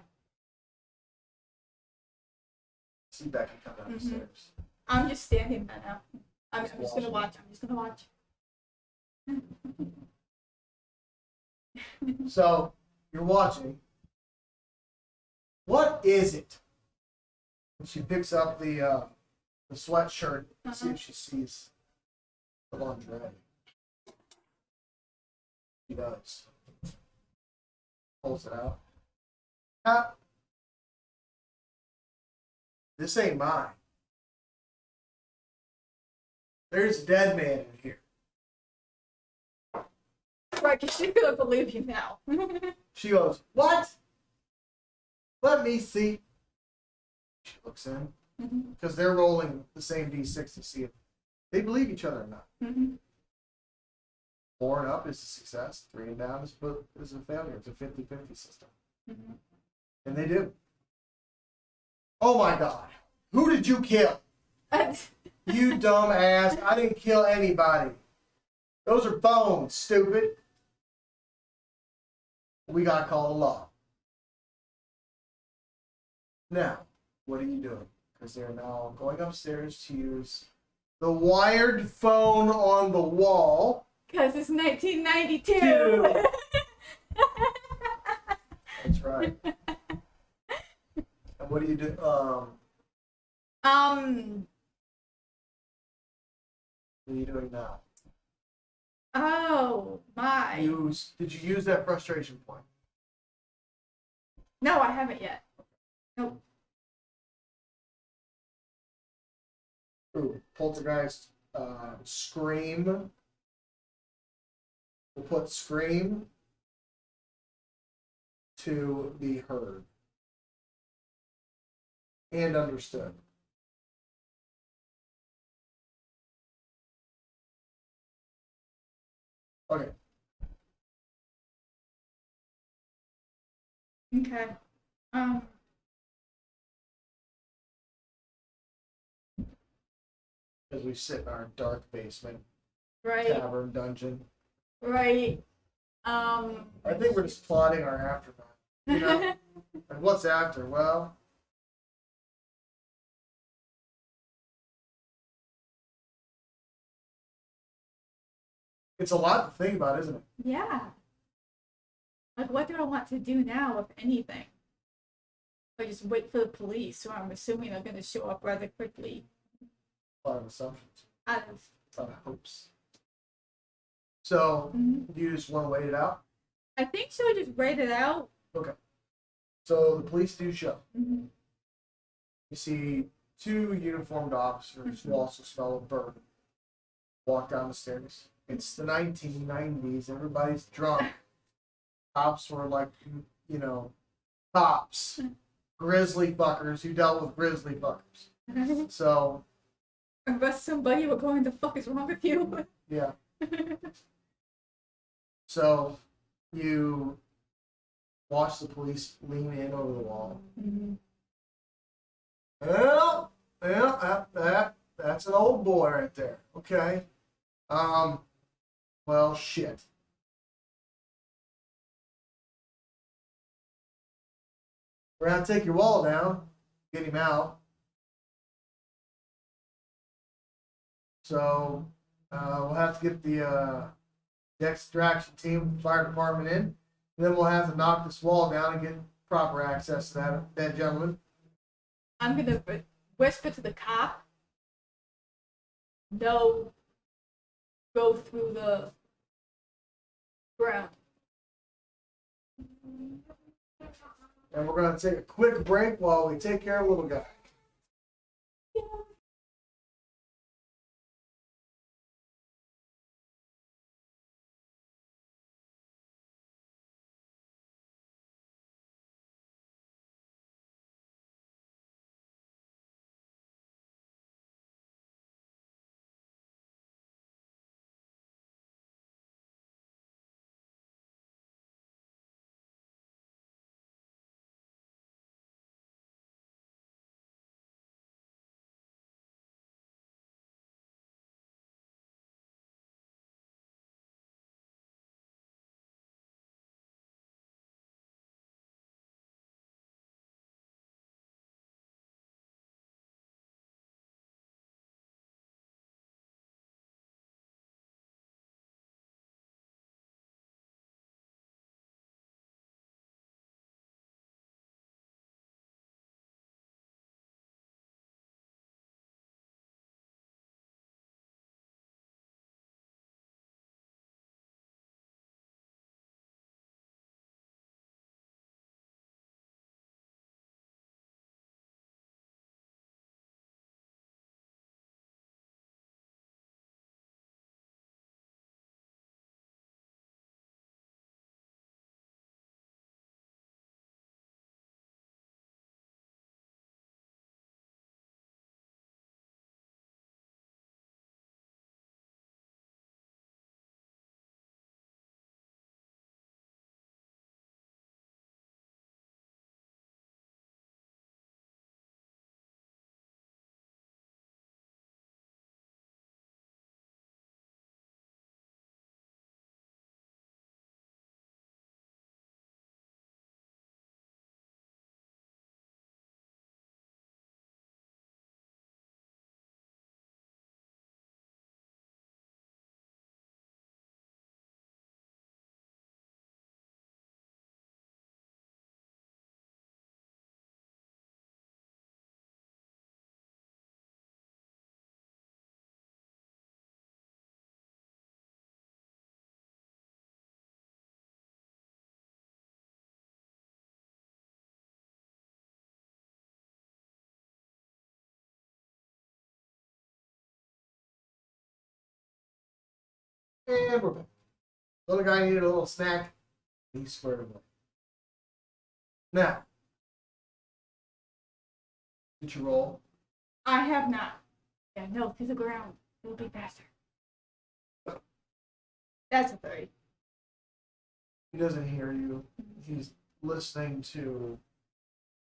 See Becky come down the stairs. I'm just standing there now. I'm just going to watch. So, you're watching. What is it? And she picks up the sweatshirt to see if she sees the lingerie. She does. Pulls it out. This ain't mine. There's a dead man in here. Right, because she's going to believe you now. She goes, what? Let me see. She looks in. Because they're rolling the same D6 to see if they believe each other or not. 4 and up is a success. 3 and down is a failure. It's a 50-50 system. And they do. Oh my God. Who did you kill? You dumb ass. I didn't kill anybody. Those are bones, stupid. We got called a law. Now, what are you doing? Because they're now going upstairs to use the wired phone on the wall. Because it's 1992. That's right. And what do you do? What are you doing now? Oh, my. Did you use that frustration point? No, I haven't yet. Nope. Ooh, Poltergeist, Scream. We'll put Scream to be heard and understood. Okay. Okay. As we sit in our dark basement, Right. tavern dungeon. Right. I think we're just plotting our aftermath. You know? And what's after? Well, it's a lot to think about, isn't it? Yeah. Like, what do I want to do now, if anything? Or just wait for the police, who I'm assuming are going to show up rather quickly. A lot of assumptions. I A lot of hopes. So, do you just want to wait it out? think she'll just wait it out. Okay. So, the police do show. Mm-hmm. You see 2 uniformed officers who also smell of bourbon walk down the stairs. It's the 1990s. Everybody's drunk. Cops were like, cops. Grizzly fuckers who dealt with grizzly fuckers. So, Arrest somebody, we're going, the fuck is wrong with you? yeah. So, you watch the police lean in over the wall. Well, that's an old boy right there. Okay. Well, shit. We're gonna take your wall down get him out. So we'll have to get the extraction team, fire department in. And then we'll have to knock this wall down and get proper access to that gentleman. I'm gonna whisper to the cop. No, go through the ground. And we're going to take a quick break while we take care of little guy. And we're back. Little guy needed a little snack. He squared away. Now, did you roll? I have not. Yeah, no, through the ground. It'll be faster. That's a 30. He doesn't hear you. He's listening to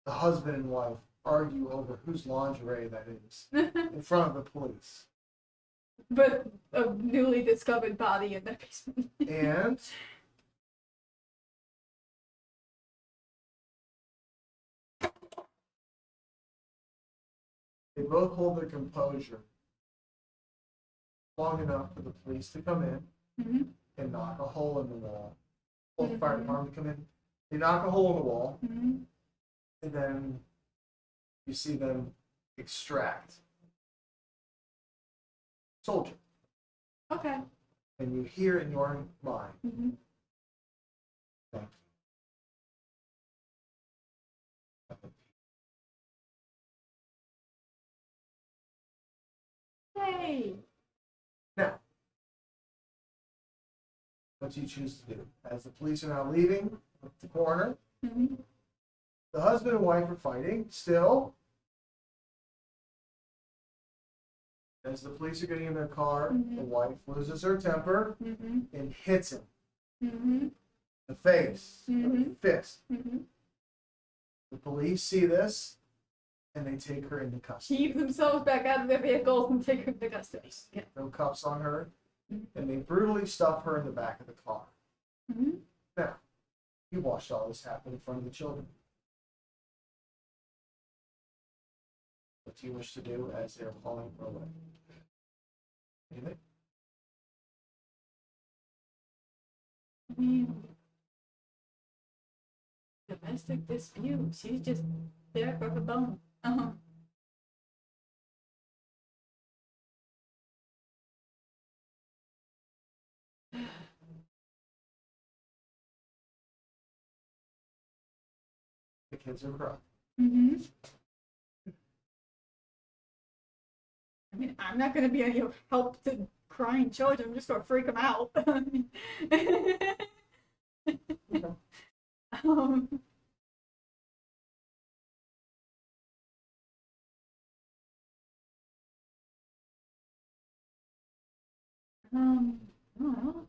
the husband and wife argue over whose lingerie that is in front of the police. But a newly discovered body in the basement. And they both hold their composure long enough for the police to come in and knock a hole in the wall. Or the fire department to come in. They knock a hole in the wall, and then you see them extract soldier. Okay. And you hear in your mind, thank you. Yay! Now, what do you choose to do? As the police are now leaving the coroner, the husband and wife are fighting still. As the police are getting in their car, the wife loses her temper and hits him in the face with a fist. The police see this and they take her into custody. Keep themselves back out of their vehicles and take her into custody. Yeah. No cuffs on her, and they brutally stuff her in the back of the car. Now, you watched all this happen in front of the children. What do you wish to do as they're falling away? Anything? I mean, domestic dispute. She's just there for her bone. The kids are crying. Mm-hmm. I mean, I'm not going to be any help to crying children. I'm just going to freak them out. um, I don't know.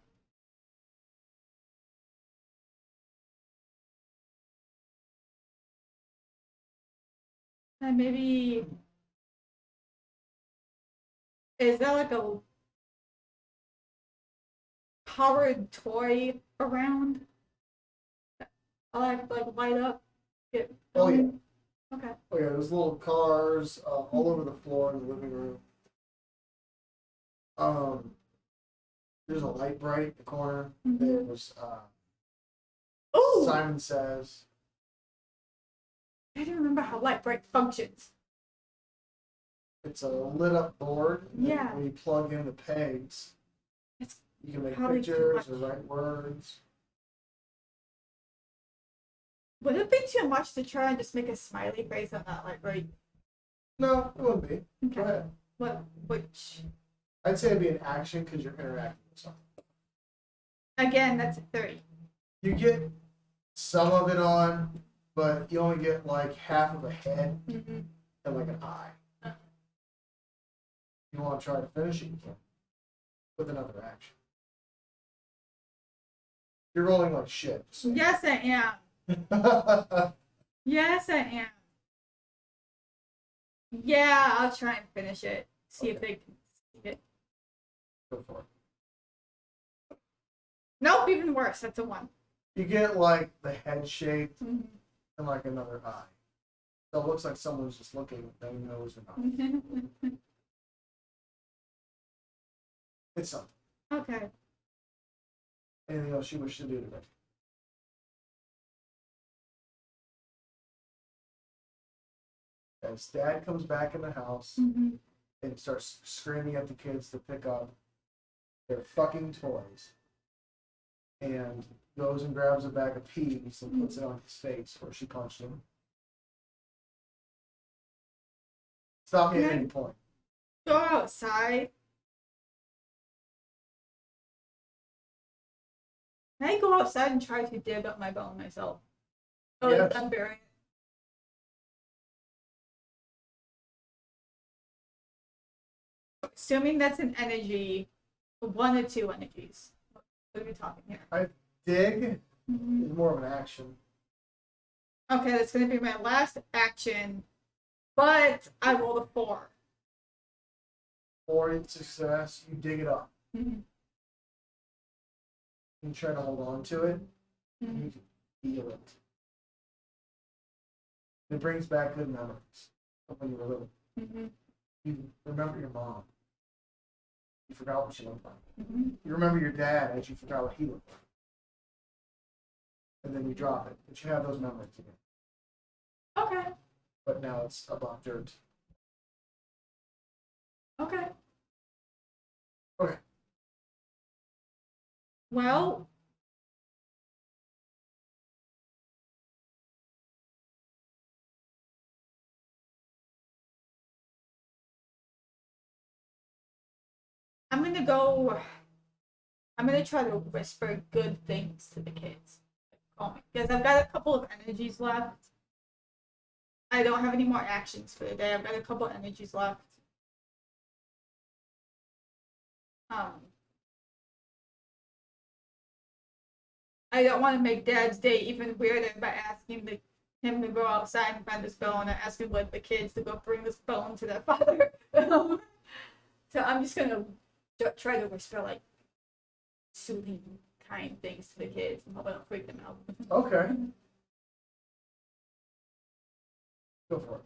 And maybe, is there like a powered toy around? I like light up. Get Oh, yeah. going? Okay. Oh yeah, there's little cars all over the floor in the living room. There's a light bright in the corner. Mm-hmm. There's Oh, Simon Says. I don't remember how light bright functions. It's a lit up board. And Yeah. when you plug in the pegs, It's you can make probably too pictures much. or write words. Would it be too much to try and just make a smiley face on that light bright? No, it wouldn't be. Go Okay. ahead. Which I'd say it'd be an action because you're interacting with something. again, that's a 30. You get some of it on, but you only get like half of a head Mm-hmm. and like an eye. You want to try to finish it, you can with another action. You're rolling like shit. So. Yes, I am. Yes, I am. Yeah, I'll try and finish it. See if they can see it. Go for it. Nope, even worse. That's a 1. You get like the head shaped Mm-hmm. and like another eye. So it looks like someone's just looking, no nose or not. It's something. Okay. Anything else you wish to do today? As Dad comes back in the house Mm-hmm. and starts screaming at the kids to pick up their fucking toys, and goes and grabs a bag of peas and puts it on his face where she punched him. Stop me at any point. Go outside. Can I go outside and try to dig up my bone myself? Oh, Yes. I'm burying it. Assuming that's an energy, 1 or 2 energies. What are we talking here? Dig Mm-hmm. is more of an action. Okay, that's going to be my last action, but I rolled a 4. Or in success, you dig it up. Mm-hmm. You try to hold on to it. Mm-hmm. You can feel it. It brings back good memories of when you were little. Mm-hmm. You remember your mom. You forgot what she looked like. Mm-hmm. You remember your dad as you forgot what he looked like. And then you drop it. But you have those memories again. Okay. But now it's above dirt. Okay. Okay. Well, I'm gonna try to whisper good things to the kids. Because I've got a couple of energies left. I don't have any more actions for the day. I've got a couple of energies left. I don't want to make Dad's day even weirder by asking him to go outside and find this bone, or asking like the kids to go bring this bone to their father. So I'm just gonna try to whisper like soothing, kind things to the kids and hope I don't freak them out. Okay. Go for it.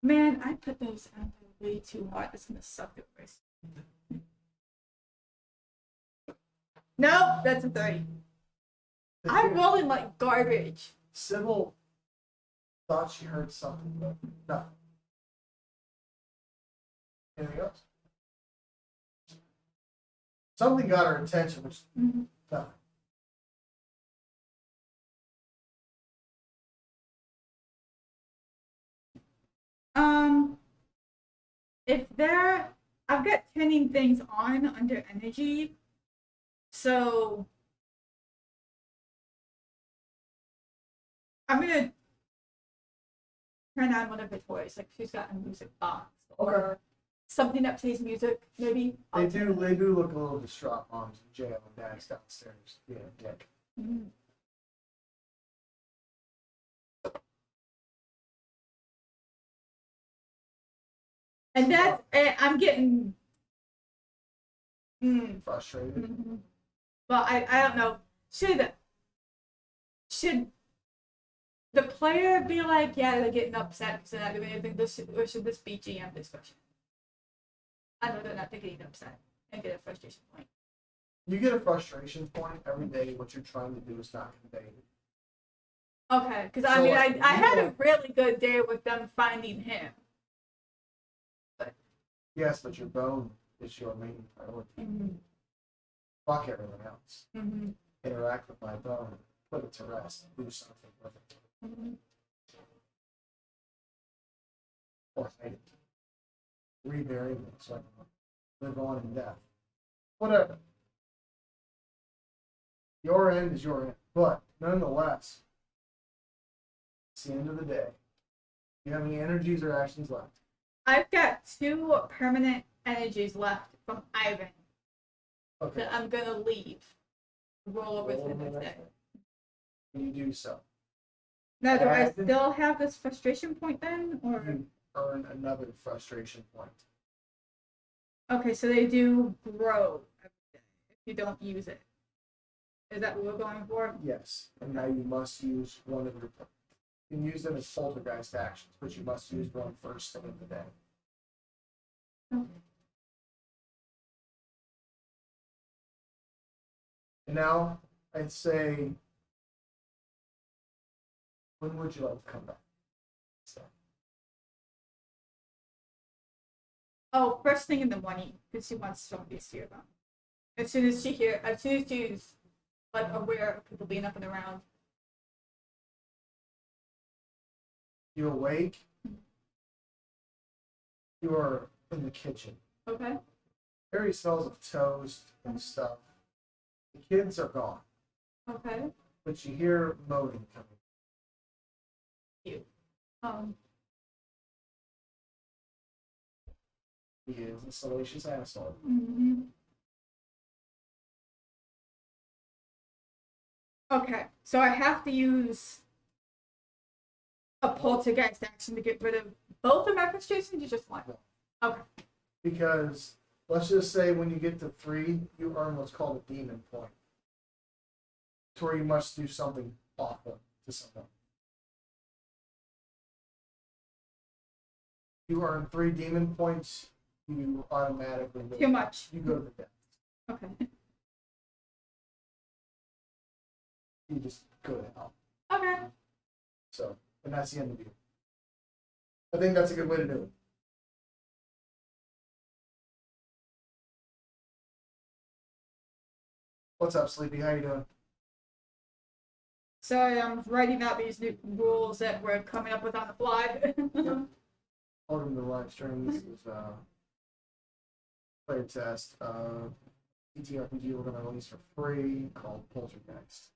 Man, I put those on way too hard. It's gonna suck the first. Nope, that's a 30. I'm rolling like garbage. Sybil thought she heard something, but nothing. Anything else? Something got her attention, which nothing. If there, I've got turning things on under energy, so I'm gonna turn on one of the toys. Like she's got a music box or something that plays music. Maybe They do look a little distraught. Mom's in jail and Dad's downstairs being a dick. Mm-hmm. And that's I'm getting frustrated. Mm-hmm. Well, I don't know. Should the player be like, yeah, they're getting upset because they're not doing anything, or should this be GM discussion? I know they're not getting upset and get a frustration point. You get a frustration point every day. What you're trying to do is not conveyed. Okay, because I mean, I had a really good day with them finding him. But yes, but your bone is your main priority. Mm-hmm. Fuck everything else. Mm-hmm. Interact with my bone, put it to rest, do something with it. Mm-hmm. Or hide it. Rebury me so I can live on in death. Whatever. Your end is your end. But nonetheless, it's the end of the day. Do you have any energies or actions left? I've got 2 permanent energies left from Ivan. Okay. That I'm gonna leave. Roll over to the next day. You do so. Now, do I still have this frustration point then, or you earn another frustration point? Okay, so they do grow every day if you don't use it. Is that what we're going for? Yes, and now you must use one of your. You can use them as poltergeist actions, but you must use one first thing of the day. Okay. And now, I'd say, when would you like to come back? So. Oh, first thing in the morning, because she wants zombies to hear them. As soon as she's like aware of people being up and around. You awake. You are in the kitchen. Okay. Very smells of toast and stuff. The kids are gone. Okay. But you hear moaning coming. Cute. He is a salacious asshole. Mm-hmm. Okay, so I have to use a poltergeist action to get rid of both of my frustrations, or just one? Okay. Because let's just say when you get to 3, you earn what's called a demon point. To where you must do something awful to someone. You earn 3 demon points, you automatically go. Too much. You go to the depths. Okay. You just go to hell. Okay. So, and that's the end of you. I think that's a good way to do it. What's up, Sleepy? How you doing? Sorry, I'm writing out these new rules that we're coming up with on the fly. Welcome to the live stream. This is playtest ETRPG we're going to release for free called Poltergeist.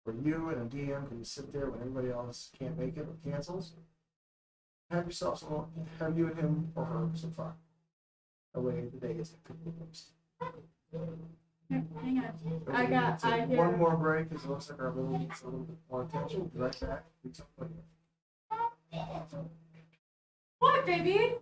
Where you and a DM can sit there when everybody else can't make it or cancels. Have yourself some, have you and him or her some fun. That way the day isn't completely wasted. Hang on. I hear one more break because it looks like our little needs a little bit more attention. Be right back. What, baby?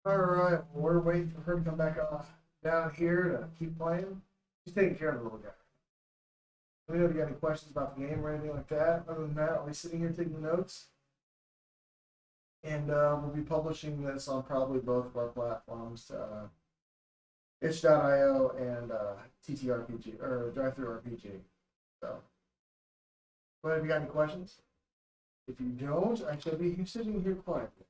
All right, we're waiting for her to come back down here to keep playing. She's taking care of the little guy. Let me know if you got any questions about the game or anything like that. Other than that, I'll be sitting here taking notes. And we'll be publishing this on probably both of our platforms, itch.io and TTRPG, or Drive-Thru RPG. So, go ahead if you got any questions. If you don't, I shall be sitting here quietly.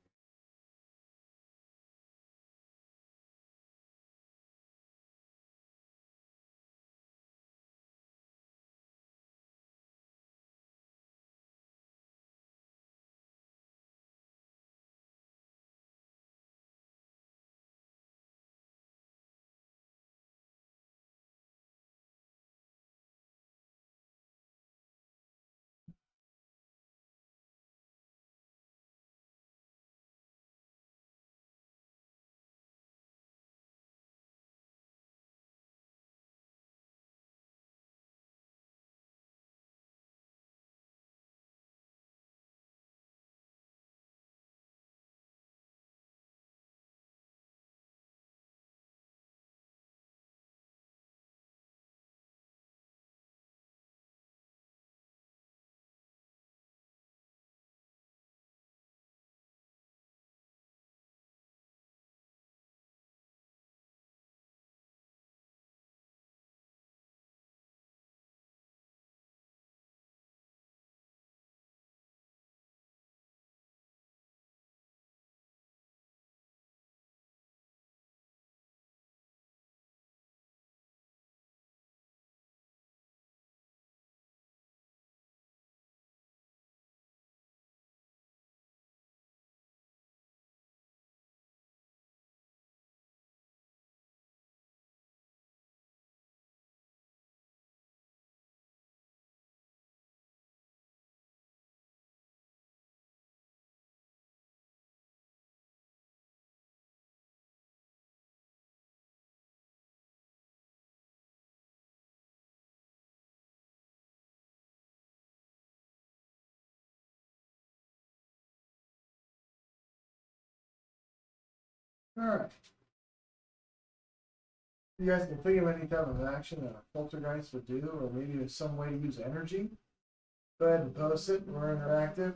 All right. You guys can think of any type of action that a poltergeist would do, or maybe some way to use energy. Go ahead and post it. We're interactive.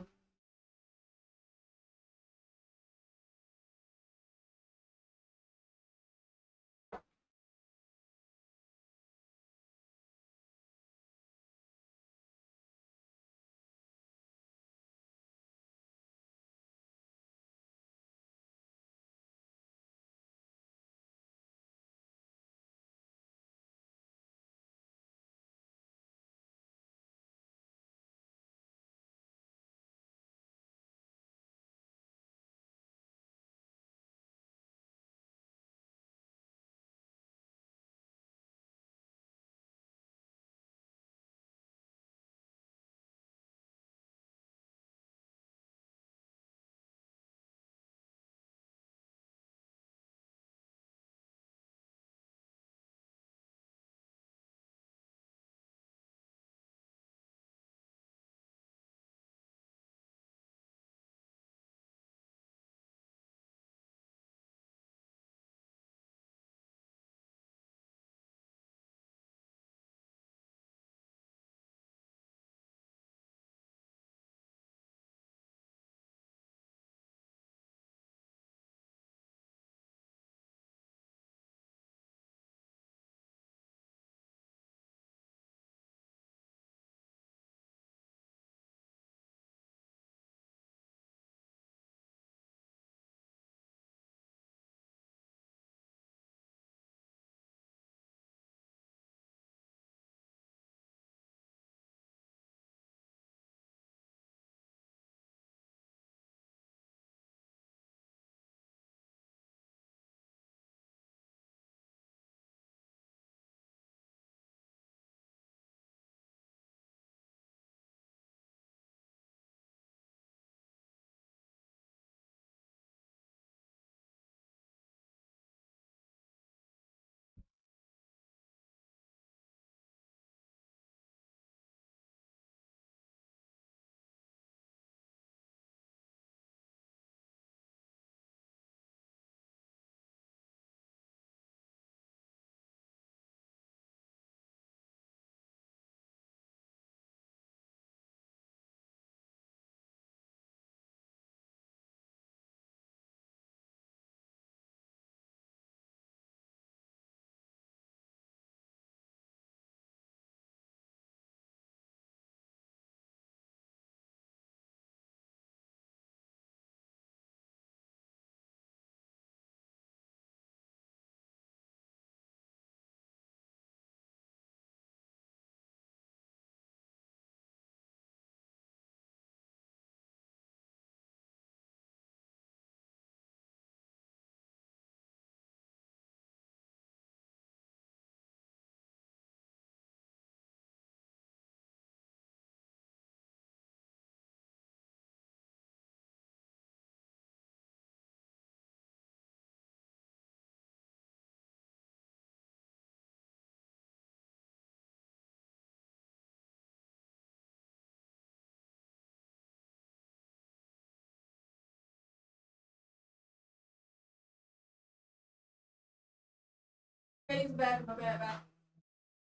He's back in a bit now.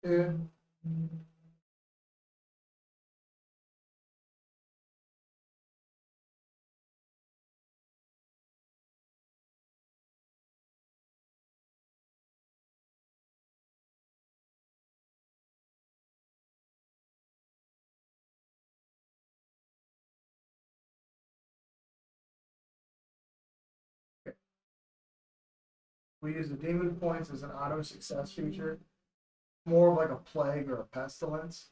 Yeah. We use the demon points as an auto success feature, more of like a plague or a pestilence,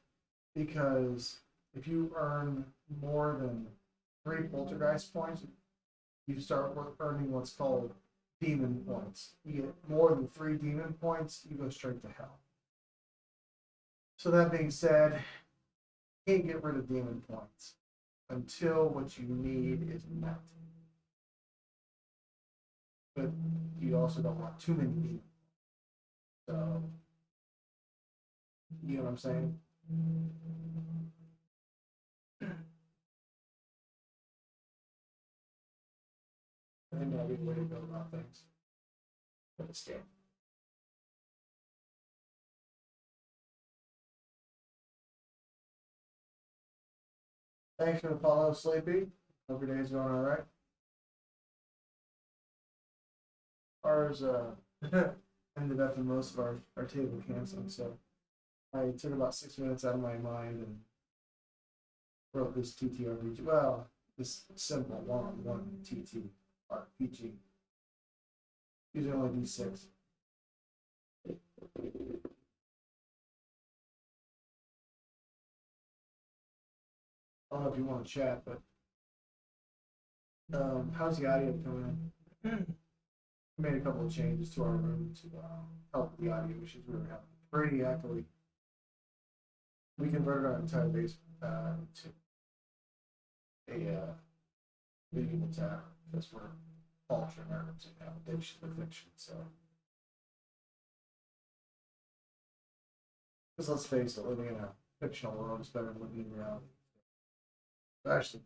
because if you earn more than 3 poltergeist points, you start earning what's called demon points. You get more than 3 demon points, you go straight to hell. So that being said, you can't get rid of demon points until what you need is met. But you also don't want too many demons. So, you know what I'm saying? I think that'll be the way to go about things for this game. Thanks for the follow, Sleepy. Hope your day's going all right. Ours ended up in most of our table canceling, so I took about 6 minutes out of my mind and wrote this TTRPG. Well, this simple one-on-one TT RPG. Usually only do 6. I don't know if you want to chat, but how's the audio coming in? We made a couple of changes to our room to help with the audio issues we were having. Brady actually, we converted our entire base to a medieval tavern because we're culture nerds and have addiction to fiction. So, because let's face it, living in a fictional world is better than living in reality. Actually,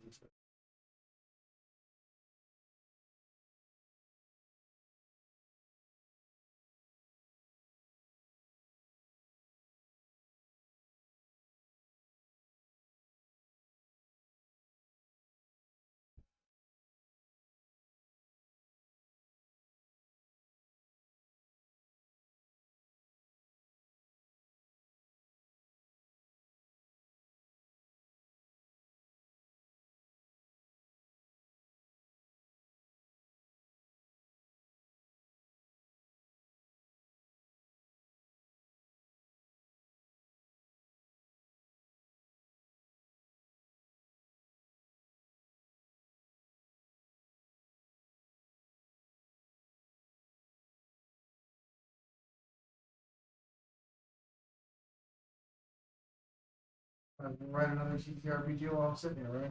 I can write another TTRPG while I'm sitting here, right?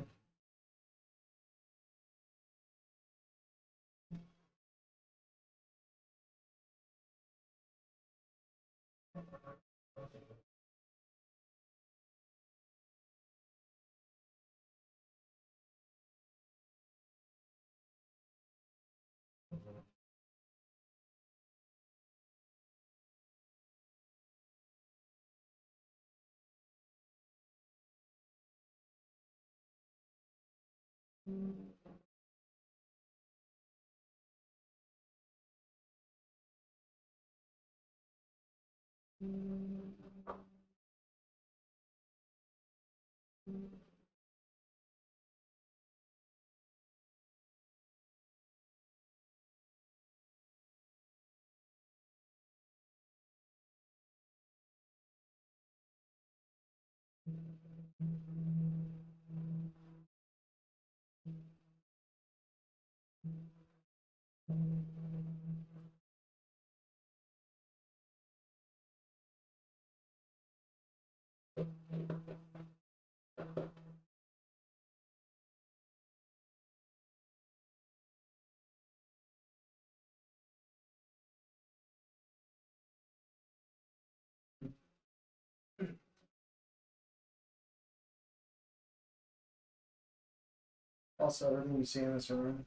Also, everything you see in this room,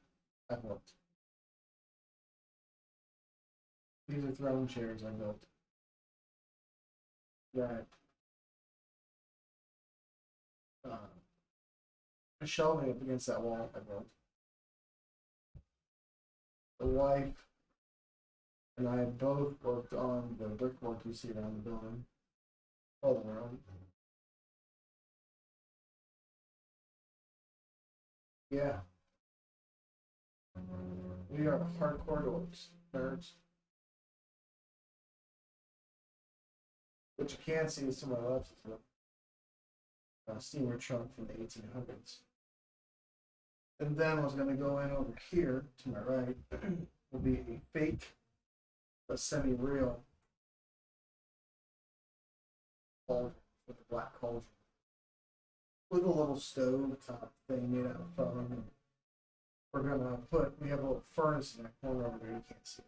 I've built. These are throne chairs I built. that shelving up against that wall I built. The wife and I both worked on the brickwork you see around the building. All around. Yeah. We are hardcore dorks, nerds. What you can see is to my left is a steamer trunk from the 1800s. And then what's going to go in over here to my right will be a fake, a semi-real cauldron with a black cauldron with a little stove top thing made out of foam. We're going to we have a little furnace in that corner over there you can't see.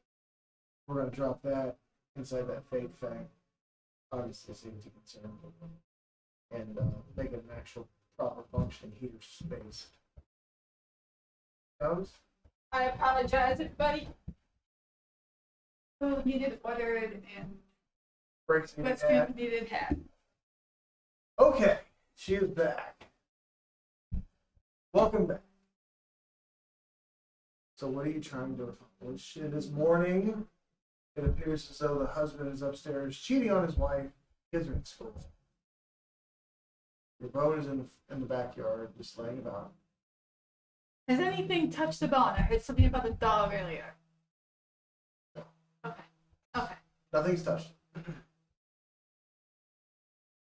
We're going to drop that inside that fake thing. Obviously, safety concern. And make it an actual proper functioning heater space. Comes? I apologize, everybody. Who needed ordered and Breaks me what's hat. needed hat. Okay, she is back. Welcome back. So what are you trying to accomplish? It is morning. It appears as though the husband is upstairs cheating on his wife. Kids are in school. Your boat is in the backyard, just laying about. Has anything touched the bone? I heard something about the dog earlier. Okay. Okay. Nothing's touched.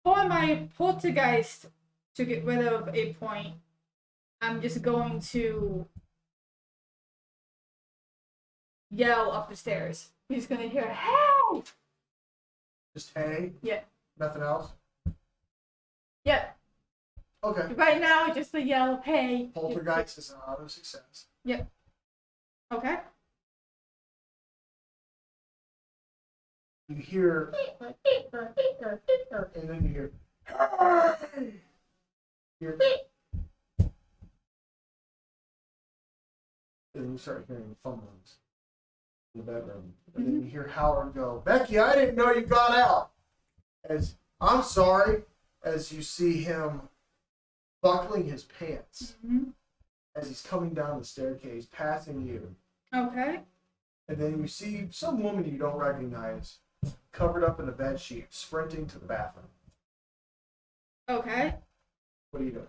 For my poltergeist to get rid of a point, I'm just going to yell up the stairs. He's gonna hear, "Hey!" Just hey? Yeah. Nothing else? Yep. Okay. Right now, just the yell, "Hey!" Poltergeist is an auto success. Yep. Okay. You hear, and then you hear, hey! You're, and you start hearing the fumblings in the bedroom. And then you hear Howard go, Becky, I didn't know you got out. As I'm sorry, as you see him buckling his pants as he's coming down the staircase, passing you. Okay. And then you see some woman you don't recognize, covered up in a bed sheet, sprinting to the bathroom. Okay. What are you doing?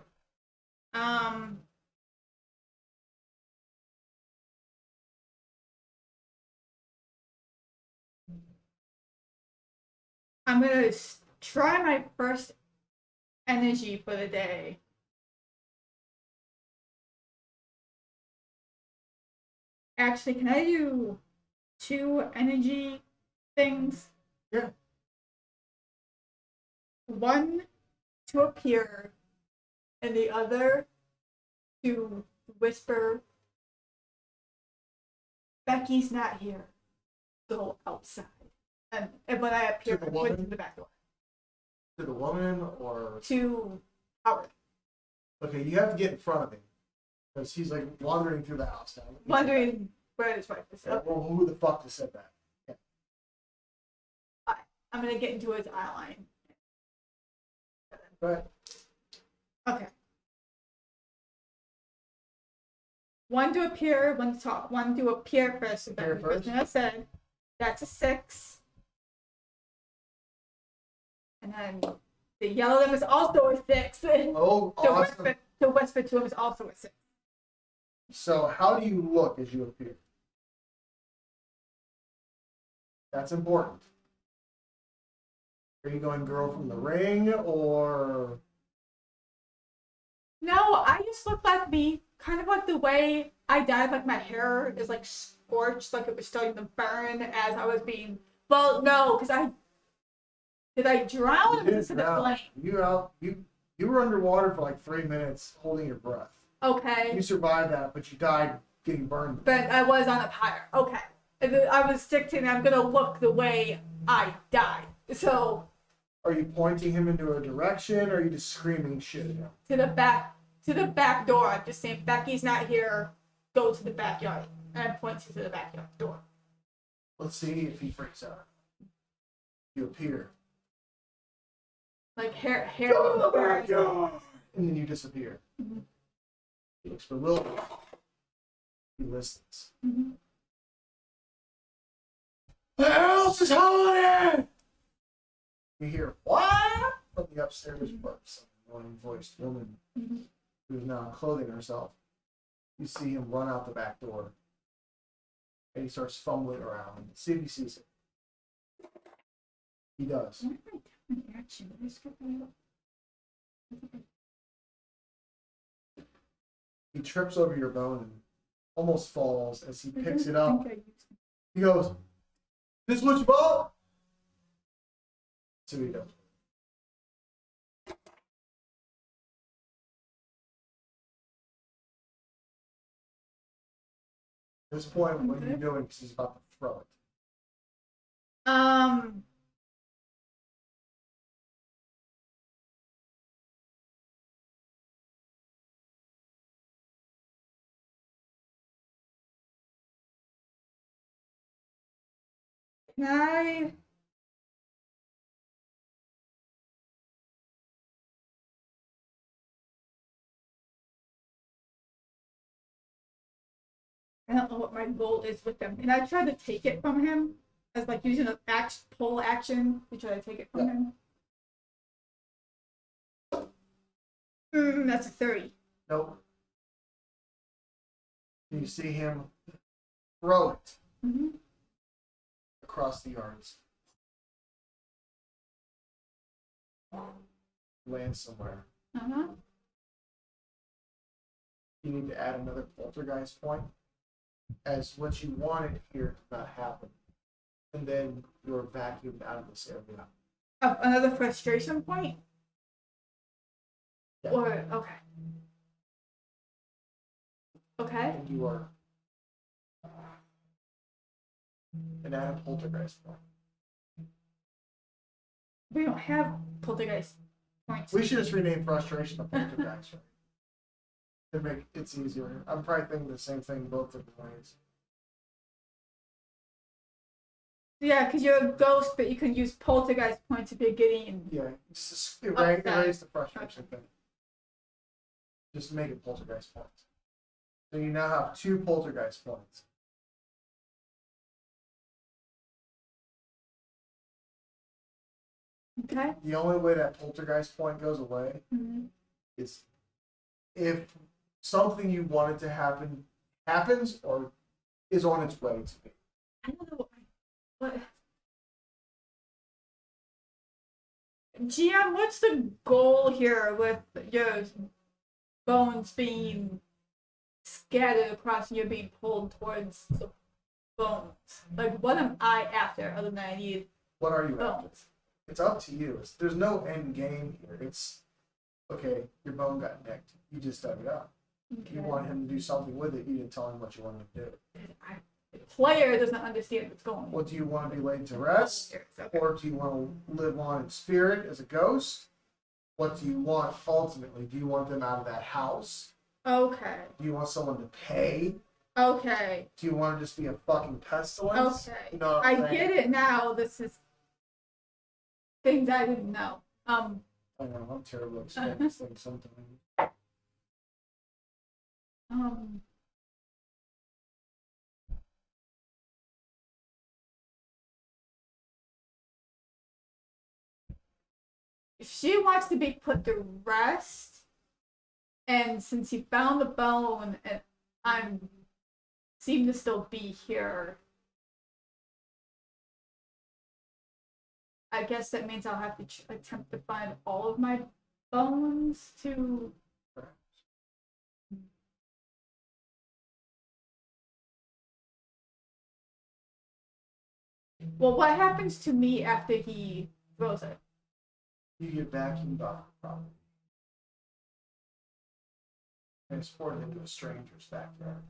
I'm gonna try my first energy for the day. Actually, can I do 2 energy things? Yeah. One to appear, and the other to whisper, "Becky's not here. Go outside." And when I appear, To the I woman? went to the back door. To the woman or? To Howard. Okay, you have to get in front of him. Because he's like wandering through the house now. Wondering where his wife is. Yeah, well, who the fuck just said that? Yeah. I'm gonna get into his eye line. Go ahead. Okay. One to appear, one to talk. One to appear first. Appear The first? person I said, that's a 6. And then the yell at him is also a 6. Oh, awesome. To whisper to him is also a 6. So how do you look as you appear? That's important. Are you going girl from the ring or? No, I just look like me. Kind of like the way I died, like my hair is like scorched, like it was starting to burn as I was being. Well, no, because did I drown or was it a flame? You were underwater for like 3 minutes holding your breath. Okay. You survived that, but you died getting burned. But I was on a pyre. Okay. And I was dictating I'm gonna look the way I died. So Are you pointing him into a direction or are you just screaming shit at him? to the back door, I'm just saying Becky's not here, go to the backyard. And I'm pointing to the backyard door. Let's see if he freaks out. You appear. Like hair. Go to the backyard! And then you disappear. Mm-hmm. He looks bewildered. He listens. Mm-hmm. The house is haunted! You hear, what? From the upstairs burps. An annoying voiced woman who is now clothing herself. You see him run out the back door. And he starts fumbling around. See if he sees it. He does. He trips over your bone and almost falls as he picks it up. He goes, "This what you bought?" So he does. At this point, what are you doing? Because he's about to throw it. Can I? I don't know what my goal is with them. Can I try to take it from him? As like using an pull action to try to take it from him? That's a 30. Nope. You see him throw it across the yards. Land somewhere. You need to add another poltergeist point, as what you wanted here did not happen. And then you're vacuumed out of this area. Another frustration point? Yeah. Or, okay. Okay. And you are and add a poltergeist point. We don't have poltergeist points. We should just rename frustration to poltergeist, right? To make it easier. I'm probably thinking the same thing both different ways. Yeah, because you're a ghost, but you can use poltergeist points if you're getting. Yeah, just erase the frustration thing. Just make it poltergeist points. So you now have 2 poltergeist points. Okay. The only way that poltergeist point goes away is if something you wanted to happen happens or is on its way to be. I don't know what. GM, what's the goal here with your bones being scattered across and you're being pulled towards the bones? Like, what am I after other than I need What are you bones? after? It's up to you. There's no end game here. It's, okay, your bone got nicked. You just dug it up. Okay. You want him to do something with it. You didn't tell him what you wanted to do. The player doesn't understand what's going on. What do you want to be laid to rest? Okay. Or do you want to live on in spirit as a ghost? What do you want ultimately? Do you want them out of that house? Okay. Do you want someone to pay? Okay. Do you want to just be a fucking pestilence? Okay. You know what I I'm saying? get it now. This is things I didn't know. I know, I'm terrible at explaining things sometimes. If she wants to be put to rest, and since he found the bone and I seem to still be here, I guess that means I'll have to attempt to find all of my bones to. Well, what happens to me after he throws it? You get vacuumed off the property. Transported into a stranger's backyard.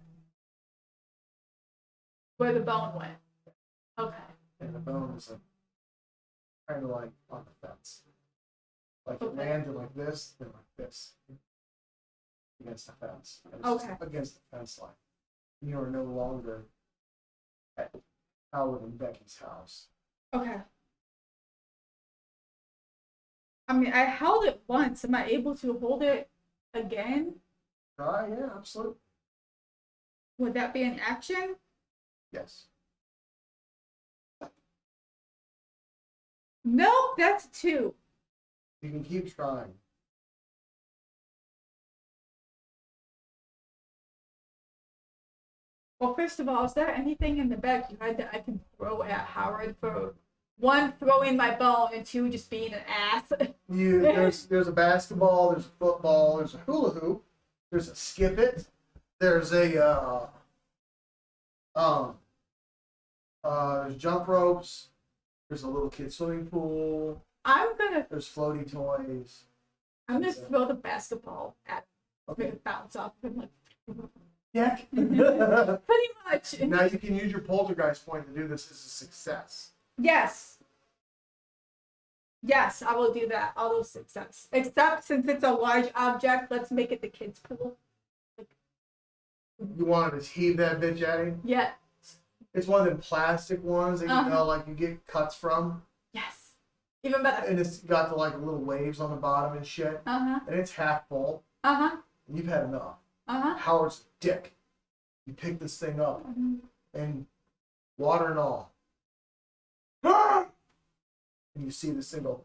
Where the bone went. Okay. And the bone is kind of like on the fence. Like it landed like this, then like this. Against the fence. And it's just against the fence line. And you are no longer at Howard and Becky's house. Okay. I mean, I held it once. Am I able to hold it again? Yeah, absolutely. Would that be an action? Yes. Nope, that's 2. You can keep trying. Well, first of all, is there anything in the back you had that I can throw at Howard for 1, throwing my bone, and 2, just being an ass? There's a basketball, there's a football, there's a hula hoop, there's a skip it, there's a there's jump ropes, there's a little kid swimming pool, there's floaty toys. I'm gonna throw the basketball at him, make it bounce off him, like. Yeah. Pretty much. Now you can use your poltergeist point to do this as a success. Yes. Yes, I will do that. All those success. Except since it's a large object, let's make it the kids' pool. You wanted to heave that bitch at him? Yeah. It's one of them plastic ones that you know, like you get cuts from. Yes. Even better. And it's got the like little waves on the bottom and shit. And it's half full. And you've had enough. Howard's a dick. You pick this thing up and water and all. And you see this thing go.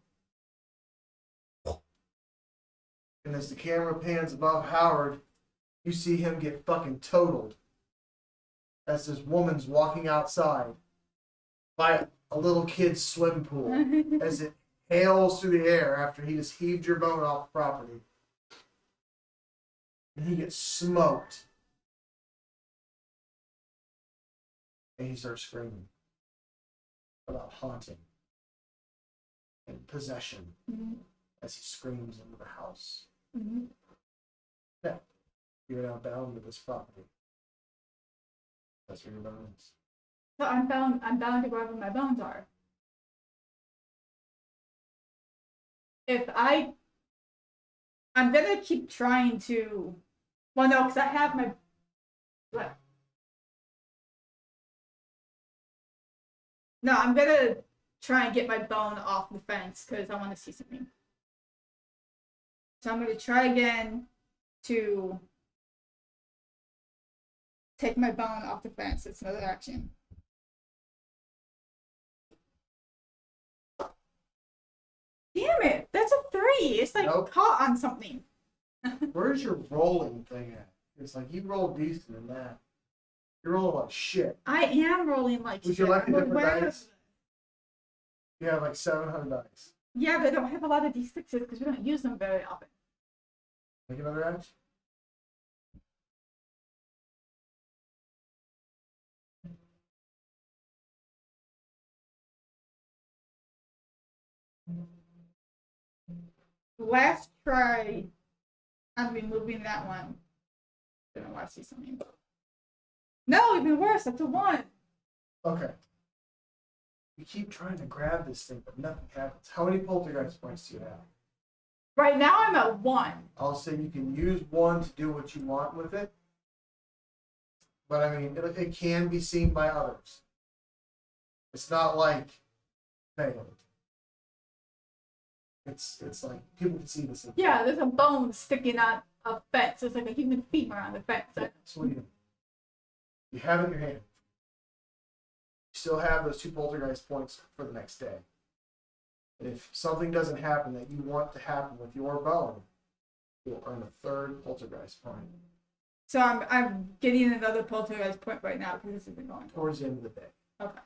And as the camera pans above Howard, you see him get fucking totaled. As this woman's walking outside by a little kid's swim pool. As it hails through the air after he just heaved your bone off the property. And he gets smoked. And he starts screaming about haunting and possession as he screams into the house. Yeah, you're now bound to this property. That's where your bone is. So I'm bound to wherever my bones are. I'm gonna keep trying to. Well, no, because I have my. What? No, I'm gonna try and get my bone off the fence because I want to see something. So I'm gonna try again to take my bone off the fence. It's another action. Damn it! That's a 3. It's like caught on something. Where's your rolling thing at? It's like you rolled decent in that. You're rolling like shit. I am rolling like shit. Would you like a different dice? You have like 700 dice. Yeah, but I don't have a lot of D6s because we don't use them very often. Make another action. Last try, I'm removing that one. I don't want to see something. No, even worse. That's a 1. Okay. You keep trying to grab this thing, but nothing happens. How many poltergeist points do you have? Right now, I'm at 1. I'll say you can use 1 to do what you want with it. But I mean, it can be seen by others. It's not like veiled. It's like people can see this. Yeah, there's a bone sticking out a fence. It's like a human femur on the fence. Yeah, so what do? You have it in your hand. You still have those 2 poltergeist points for the next day. And if something doesn't happen that you want to happen with your bone, you'll earn a 3rd poltergeist point. So I'm getting another poltergeist point right now because this isn't going towards the end of the day. Okay.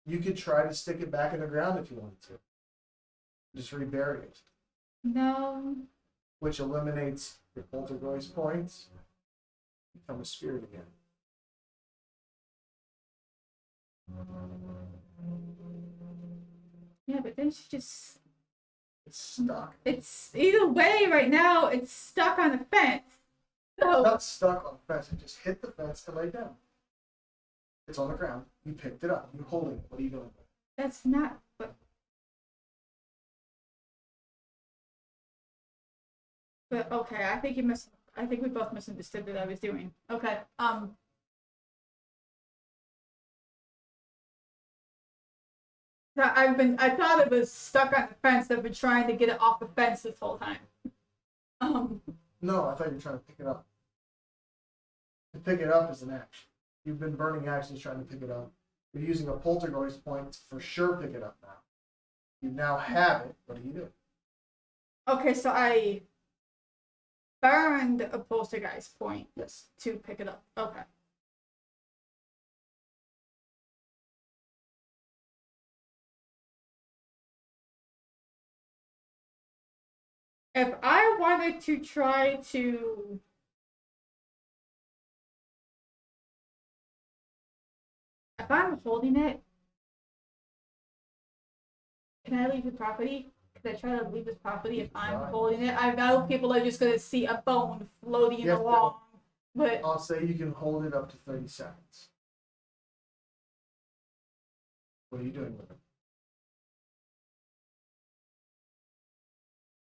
You could try to stick it back in the ground if you wanted to. Just rebury it. No. Which eliminates your poltergeist points. Become a spirit again. Yeah, but then she just... It's stuck. It's either way right now, it's stuck on the fence. So... It's not stuck on the fence. It just hit the fence and lay down. It's on the ground. You picked it up. You're holding it. What are you doing? That's not... But okay, I think you missed I think we both misunderstood what I was doing. Okay. I thought it was stuck on the fence. I've been trying to get it off the fence this whole time. No, I thought you were trying to pick it up. To pick it up is an action. You've been burning actions trying to pick it up. You're using a poltergeist point to for sure pick it up now. You now have it. What do you do? Okay, so I burned a poltergeist point Yes. to pick it up. Okay. If I wanted to try to if I'm holding it, can I leave the property? Can I try to leave this property if I'm holding it? I know people are just gonna see a bone floating Yes, along, but I'll say you can hold it up to 30 seconds. What are you doing with it?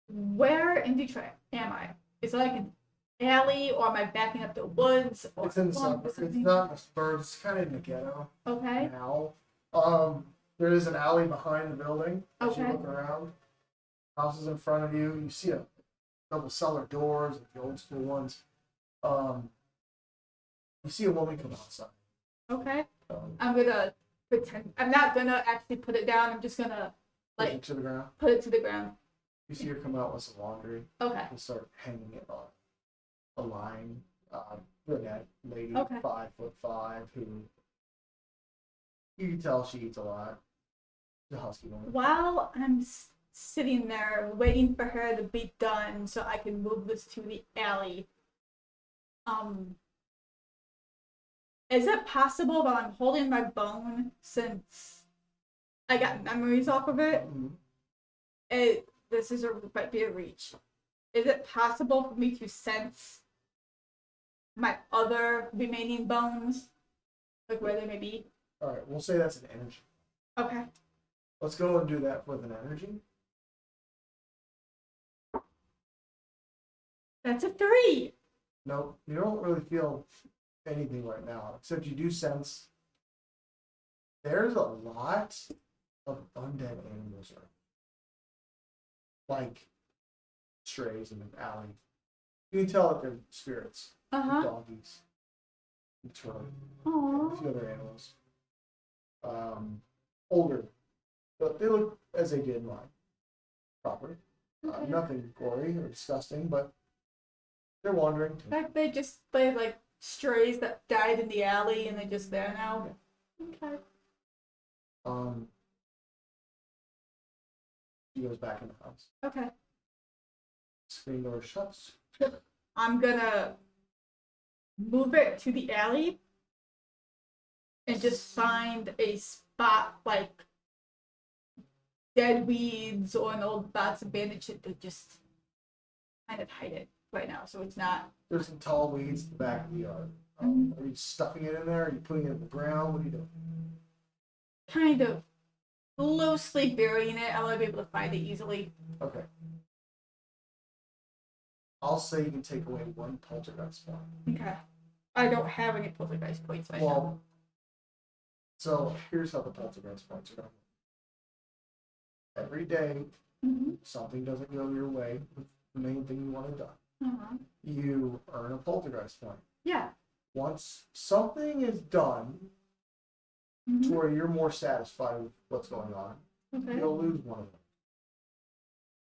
where in Detroit am I? Is it like an alley, or am I backing up the woods? Or It's in the swamp or suburbs. It's something? not in the suburbs. It's kind of in the ghetto Okay. now. There is an alley behind the building. As you Okay. look around, houses in front of you. You see a double cellar doors, like the old school ones. You see a woman come outside. Okay. Um, I'm gonna pretend. I'm not gonna actually put it down. I'm just gonna push like it to the ground. put it to the ground. You see her come out with some laundry Okay. and start hanging it on a line. Brunette lady, Okay. 5'5", who you can tell she eats a lot. The husky woman. While I'm sitting there waiting for her to be done, so I can move this to the alley. Is it possible while I'm holding my bone, since I got memories off of it, Mhm. this is might be a reach. Is it possible for me to sense my other remaining bones, like where they may be? All right, we'll say that's an energy. Okay. Let's go and do that with an energy. That's a 3. No, you don't really feel anything right now, except you do sense there's a lot of undead animals around. Like strays in the alley. You can tell that they're spirits. Doggies. And turtle. And a few other animals. Older. But they look as they did in my property. Okay. Nothing gory or disgusting, but they're wandering too. Like they like strays that died in the alley and they're just there now. Okay. She goes back in the house. Okay. Screen door shuts. I'm gonna move it to the alley and just find a spot like dead weeds or an old box of bandage shit to just kind of hide it right now, so it's not. There's some tall weeds at the back of the yard. Are you stuffing it in there? Are you putting it in the ground? What are you doing? Kind of loosely burying it. I want to be able to find it easily. Okay. I'll say you can take away one poltergeist point. Okay. I don't have any poltergeist points right now. So here's how the poltergeist points are going. Every day, something doesn't go your way with the main thing you wanted done. You earn a poltergeist point. Yeah. Once something is done to where you're more satisfied with what's going on, you'll lose one of them.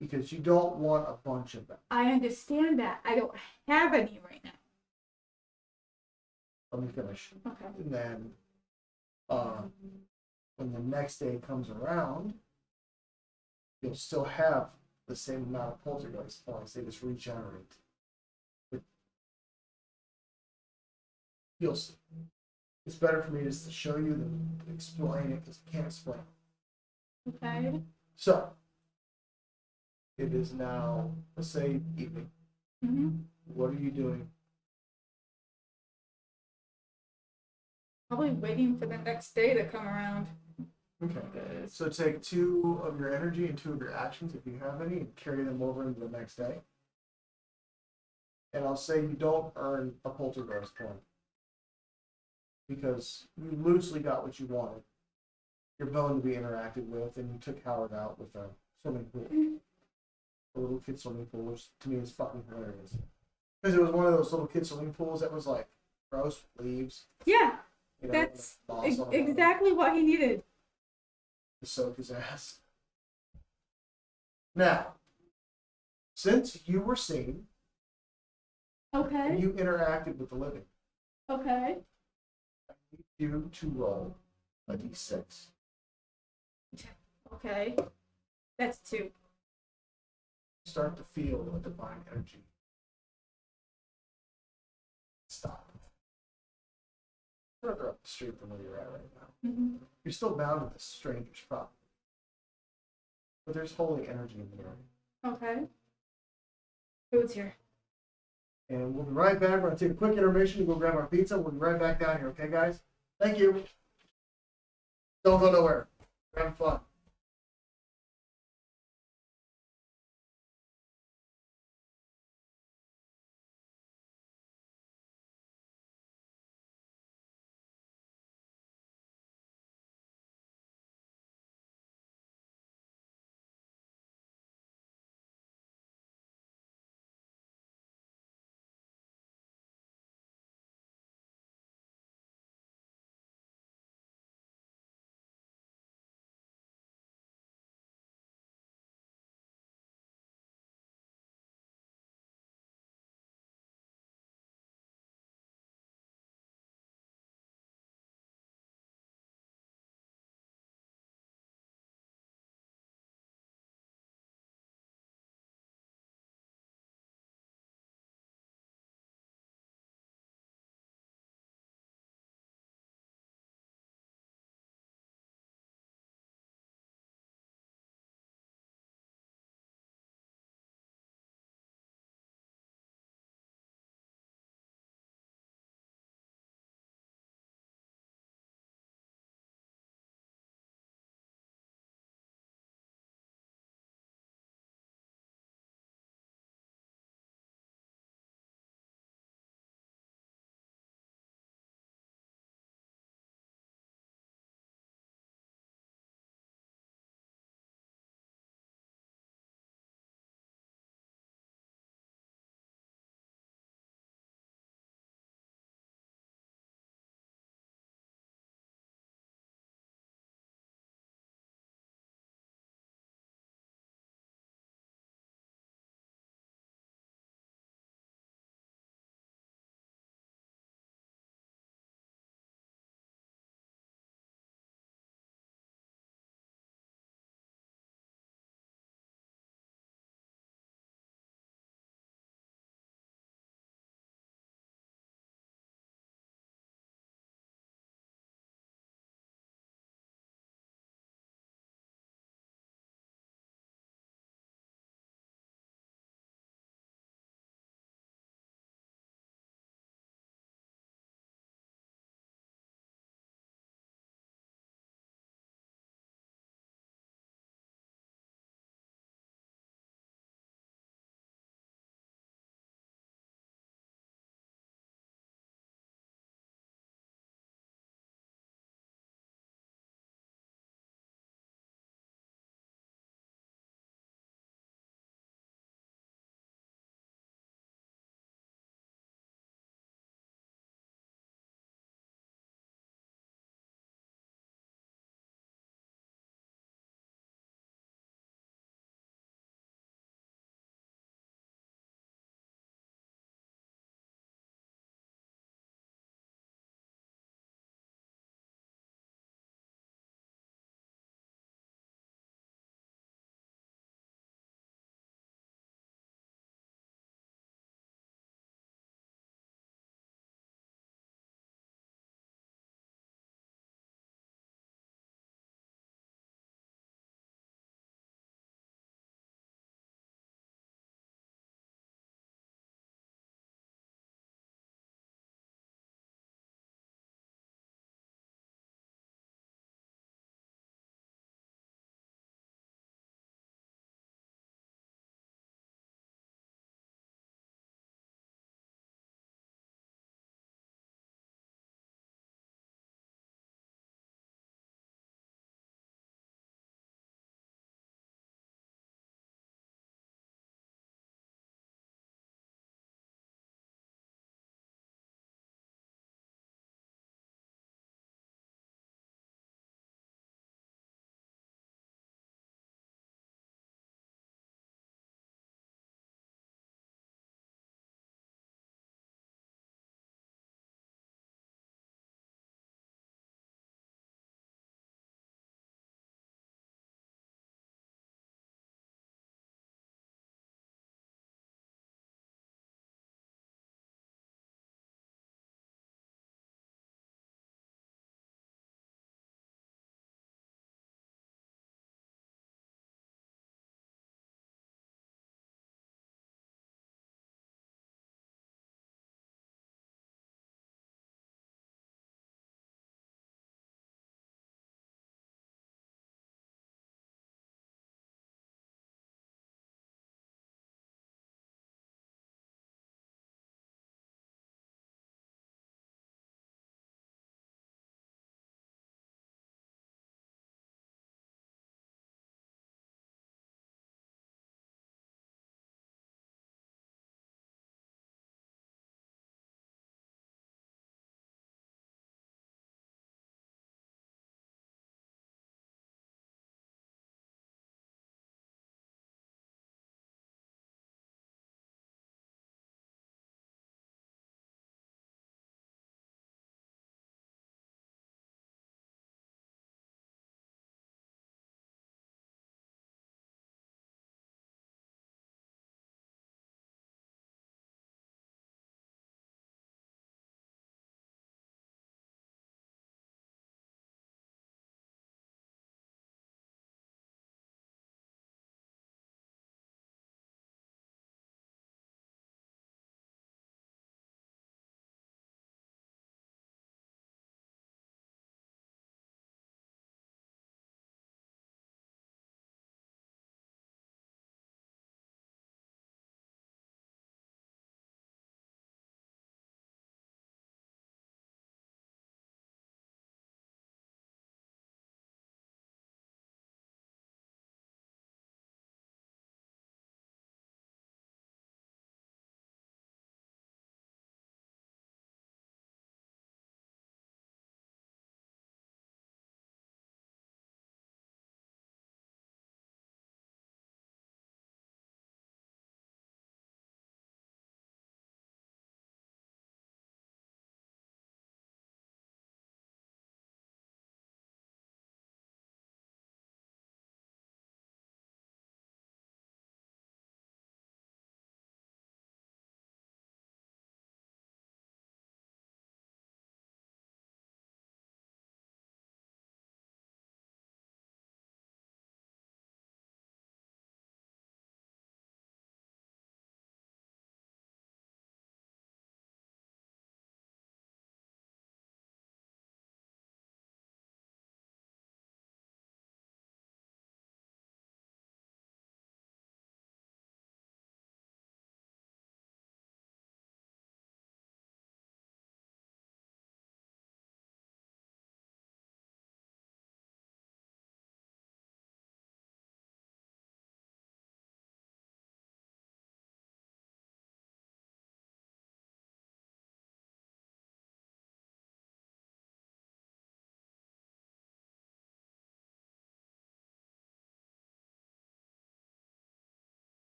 Because you don't want a bunch of them. I understand that. I don't have any right now. Let me finish. Okay. And then when the next day comes around, you'll still have the same amount of poltergeist points. They just regenerate. But you'll see. It's better for me just to show you than explain it, because I can't explain it. Okay. So, it is now, let's say, evening. What are you doing? Probably waiting for the next day to come around. Okay. So take 2 of your energy and 2 of your actions, if you have any, and carry them over into the next day. and I'll say you don't earn a poltergeist point because you loosely got what you wanted. Your bone to be interacted with, and you took Howard out with a swimming pool, a little kid swimming pool, which to me is fucking hilarious. Because it was one of those little kid swimming pools that was like gross leaves. Yeah, You know, that's moss on the exactly what he needed. to soak his ass. Now, since you were seen and Okay. you interacted with the living, Okay. I need you to roll a d6. Okay. That's 2. Start to feel a divine energy. Stop. Further up the street from where you're at right now. Mm-hmm. You're still bound to this stranger's property. But there's holy energy in the area. Okay. Who's here? And we'll be right back. We're going to take a quick intermission to go grab our pizza. We'll be right back down here, okay, guys? Thank you. Don't go nowhere. We're having fun.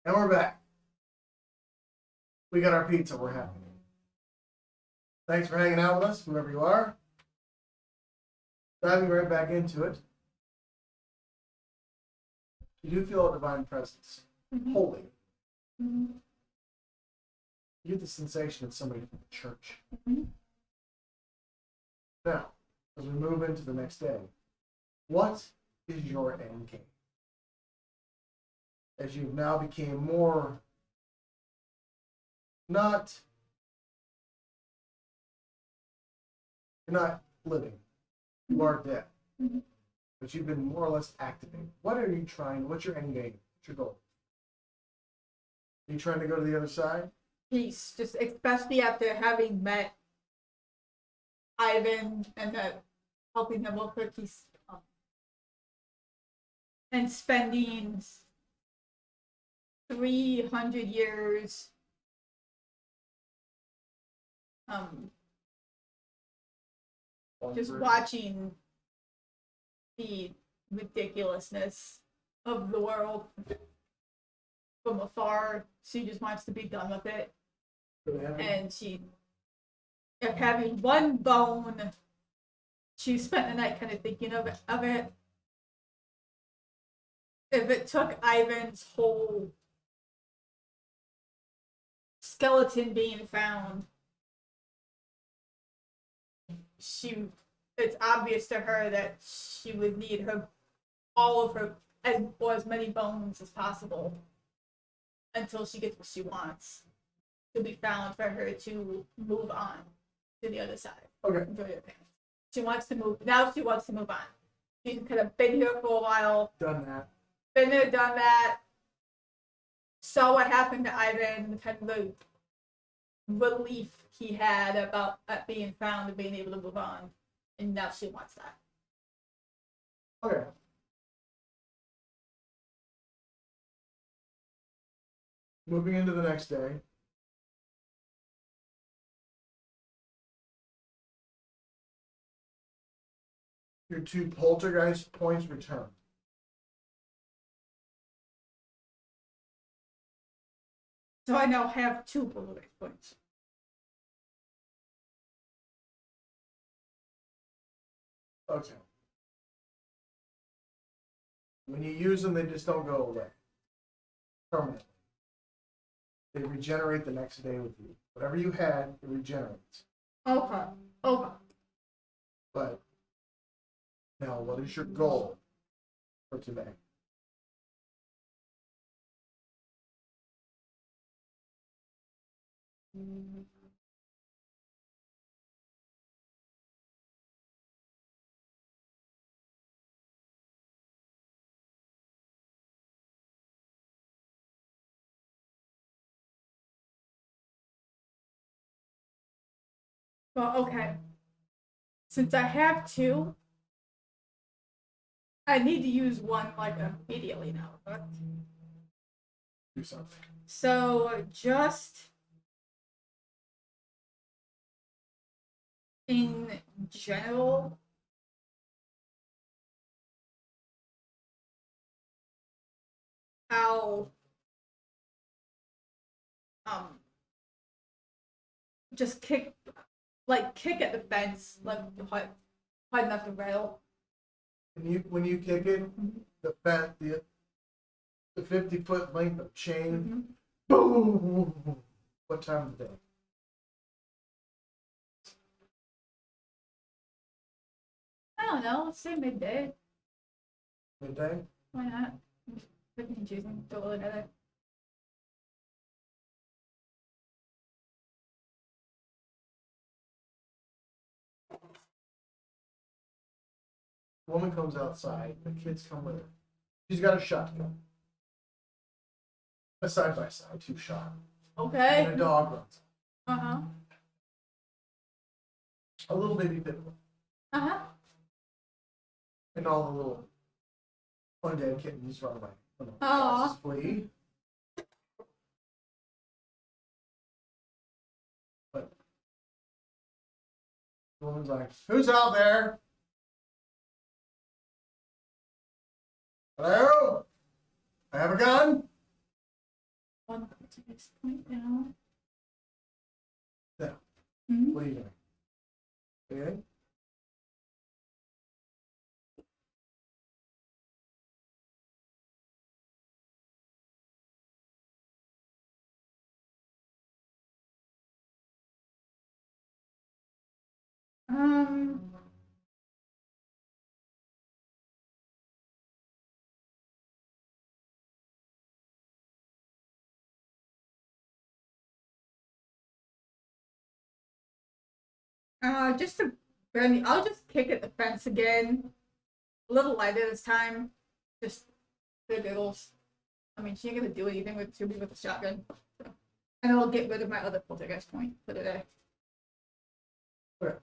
And we're back. We got our pizza. We're happy. Thanks for hanging out with us, whoever you are. Diving right back into it. You do feel a divine presence. Mm-hmm. Holy. Mm-hmm. You get the sensation of somebody from the church. Mm-hmm. Now, as we move into the next day, what is your end game? As you've now became more you're not living. You are dead. Mm-hmm. But you've been more or less activated. What are you trying? What's your end game? What's your goal? Are you trying to go to the other side? Peace, just especially after having met Ivan and helping him look for peace, and spending 300 years just watching the ridiculousness of the world from afar. She just wants to be done with it. And if having one bone, she spent the night kind of thinking of it. If it took Ivan's whole skeleton being found, it's obvious to her that she would need all of her, as many bones as possible until she gets what she wants to be found for her to move on to the other side. Okay. Enjoy her parents. She wants to move. Now she wants to move on. She's kind of been here for a while. Done that. Been there, done that. Saw what happened to Ivan, kind of the relief he had about being found and being able to move on. And now she wants that. Okay. Moving into the next day. Your 2 poltergeist points return. So I now have 2 poltergeist points. Okay. When you use them, they just don't go away permanently. They regenerate the next day with you. Whatever you had, it regenerates. Okay. But now, what is your goal for today? Well, okay. Since I have 2, I need to use one like immediately now. Correct? Do something. So just in general, I'll just kick at the fence, like hard enough to rail. When you kick it, the 50-foot length of chain, boom! What time of the day? I don't know. Let's say midday. Midday? Why not? Picking and choosing. Don't really matter. The woman comes outside. The kids come with her. She's got a shotgun. A side-by-side, 2-shot. Okay. And a dog runs. Uh-huh. A little baby pit bull. Uh-huh. And all the little undead kittens run away. Aw. Flee. But the woman's like, "Who's out there? Hello? I have a gun. 1 poltergeist point now. Yeah. Mm-hmm. What are you doing? Anything? Just to burn, I'll just kick at the fence again. A little lighter this time. Just the giggles. I mean, she ain't gonna do anything with me with a shotgun. So. And I'll get rid of my other poltergeist point for the day. Okay.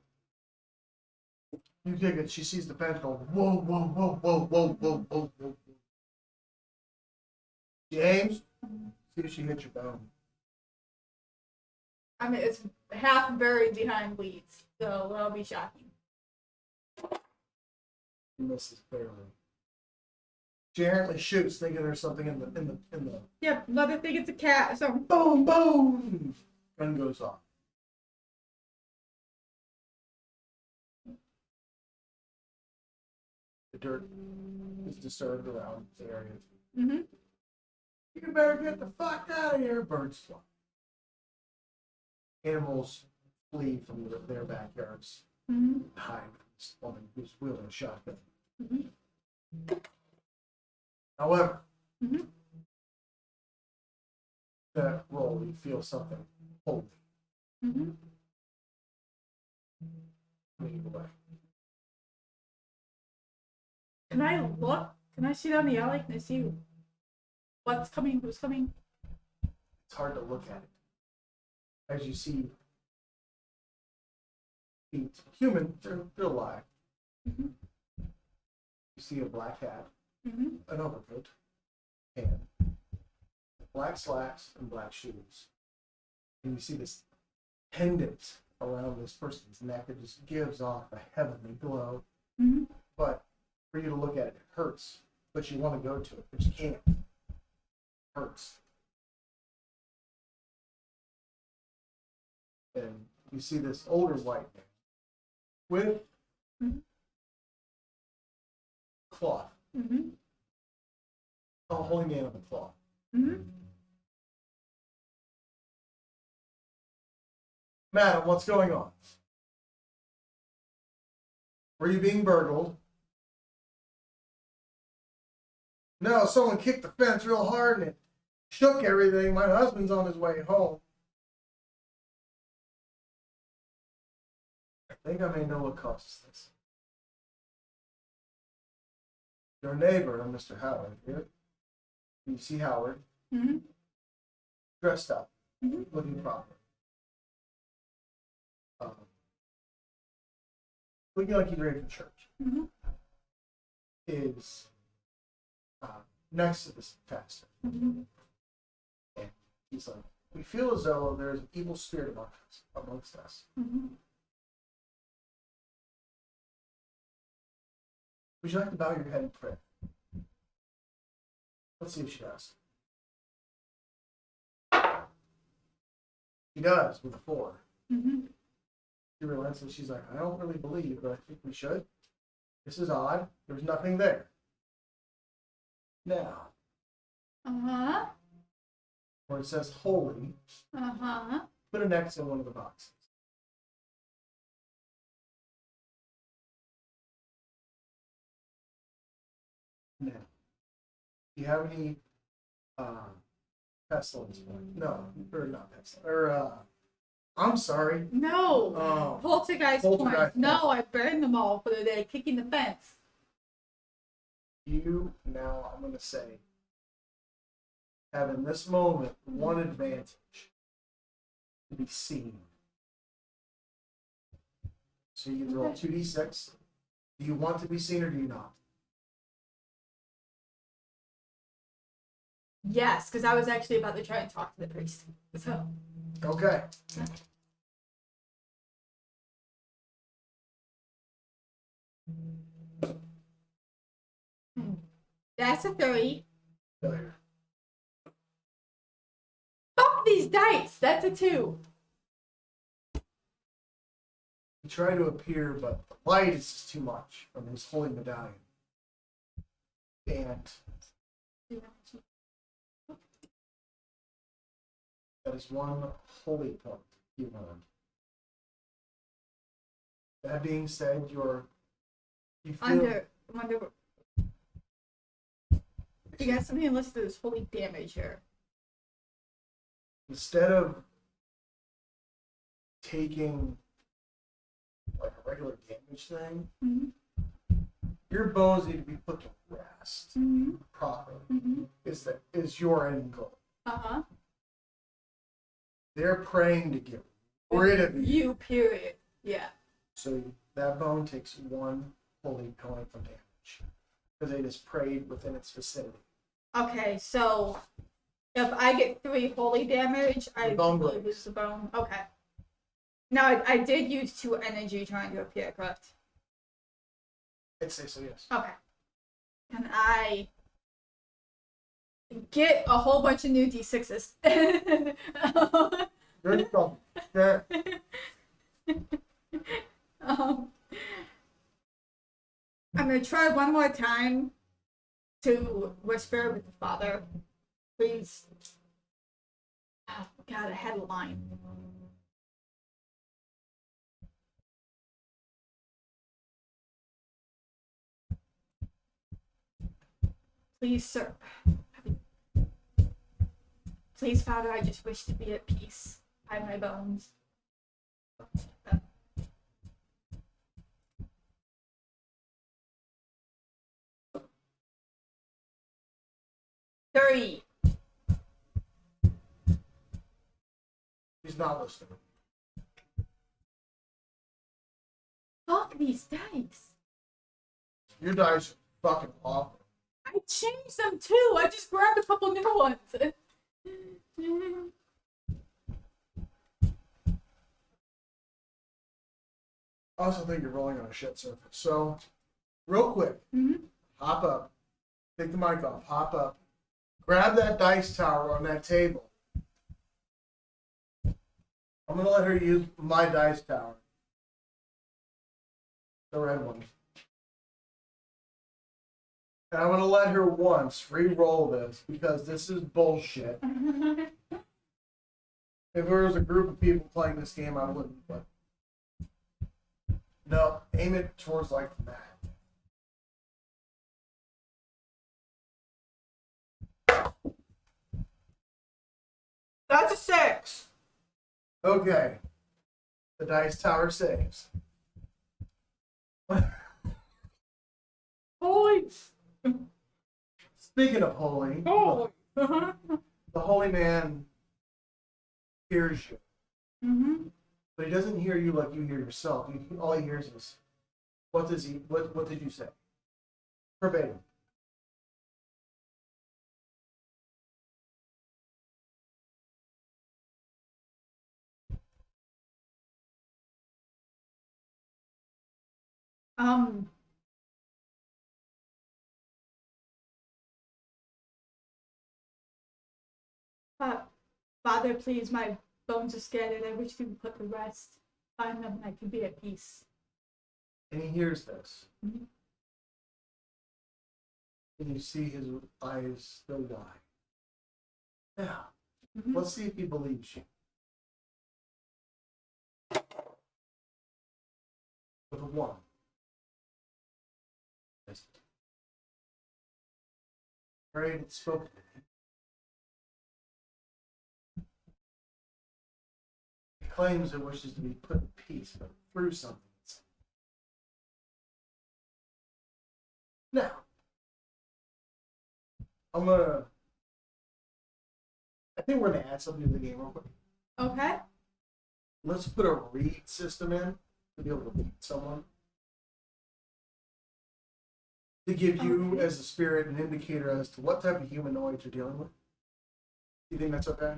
You kick it. She sees the fence go, whoa, whoa, whoa, whoa, whoa, whoa, whoa, whoa. James, see if she hits your bone. I mean, it's half buried behind weeds, so that'll be shocking. She misses barely. She inherently shoots, thinking there's something in the. Yep, another thing, it's a cat, so Boom, boom! Gun goes off. The dirt is disturbed around the area. mm-hmm. You better get the fuck out of here, birds fly. Animals flee from their backyards. Mm-hmm. Hide from this woman who's wielding a shotgun. Mm-hmm. However, Mm-hmm. that roll, you feel something holy. Mm-hmm. When you go back. Can I look? Can I see down the alley? Can I see what's coming? Who's coming? It's hard to look at it. As you see feet, human, they're alive. Mm-hmm. You see a black hat, Mm-hmm. an overcoat, and black slacks and black shoes. And you see this pendant around this person's neck that just gives off a heavenly glow. Mm-hmm. But for you to look at it, it hurts. But you want to go to it, but you can't. It hurts. And you see this older white man with Mhm. cloth, Mm-hmm. a holy man of a cloth. Mm-hmm. Madam, what's going on? Were you being burgled? No, someone kicked the fence real hard and it shook everything. My husband's on his way home. I think I may know what causes this. Your neighbor, Mr. Howard, here. You see Howard, Mm-hmm. dressed up, Mhm. looking proper. Looking like he's ready for church. Mm-hmm. Is next to this pastor. Mm-hmm. And he's like, we feel as though there's an evil spirit amongst us. Mm-hmm. Would you like to bow your head and pray? Let's see if she does. She does with a 4. Mm-hmm. She relents and she's like, I don't really believe, but I think we should. This is odd. There's nothing there. Now, Uh-huh. where it says holy, Uh-huh. put an X in one of the boxes. Now, do you have any pestilence? No, or not pestilence. Or, I'm sorry. No. Poltergeist points. Poltergeist No, I burned them all for the day, kicking the fence. You now, I'm going to say, have in this moment one advantage to be seen. So you can roll 2d6. Do you want to be seen or do you not? Yes, because I was actually about to try and talk to the priest. So. Okay. That's a 3. Failure. these dice. That's a 2. You try to appear, but the light is just too much from his holy medallion. And that is 1 holy point you earned. That being said, you feel Under. You got something listed as holy damage here. instead of taking like a regular damage thing, your bones need to be put to rest properly. Is your end goal? They're praying to get rid of you. Period. Yeah. So that bone takes 1 holy point of damage because they just prayed within its vicinity. Okay, so if I get 3 holy damage, I breaks. lose the bone. Okay. Now I did use 2 energy trying to appear, correct? I'd say so, yes. Okay. And I get a whole bunch of new D6s. Good job. Yeah. I'm gonna try one more time to whisper with the father. Please. Oh, God, I had a line. Please, sir. Please, Father, I just wish to be at peace by my bones. 3. He's not listening. Fuck these dice. Your dice are fucking awful. I changed them too. I just grabbed a couple new ones. I also think you're rolling on a shit surface. So, real quick, hop up, take the mic off, hop up, grab that dice tower on that table. I'm going to let her use my dice tower. The red one. And I'm going to let her once re-roll this because this is bullshit. If there was a group of people playing this game, I wouldn't, but... No, aim it towards like that. That's a 6. Okay. The dice tower saves. Holy. Speaking of holy, Holy. the holy man hears you. But he doesn't hear you like you hear yourself. All he hears is, what did you say? Verbatim. Father, please, my bones are scattered. I wish you would put to rest. Find them and I can be at peace. And he hears this. And you see his eyes go wide. Now, let's see if he believes you. With a 1. Prayed and spoke. He claims it wishes to be put in peace, but through something. Now, I think we're gonna add something to the game real quick. Okay. Let's put a read system in to be able to read someone. To give you, as a spirit, an indicator as to what type of humanoid you're dealing with. Do you think that's okay?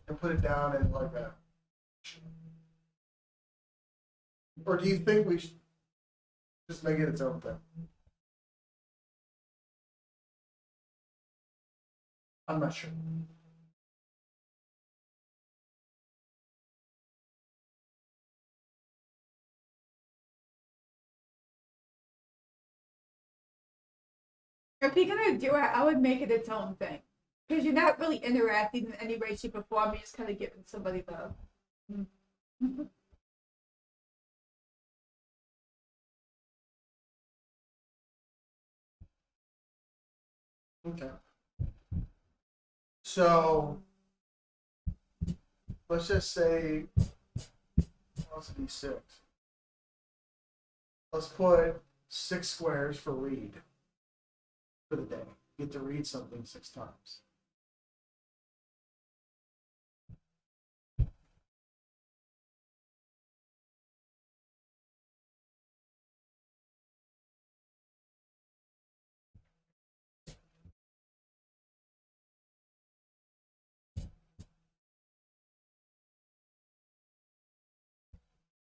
And put it down in like a... Or do you think we should just make it its own thing? I'm not sure. If you're gonna do it, I would make it its own thing. Because you're not really interacting in any way, shape, or form. You're just kind of giving somebody the. Okay. So let's just say, what's a d6? Let's put 6 squares for read for the day. You get to read something 6 times.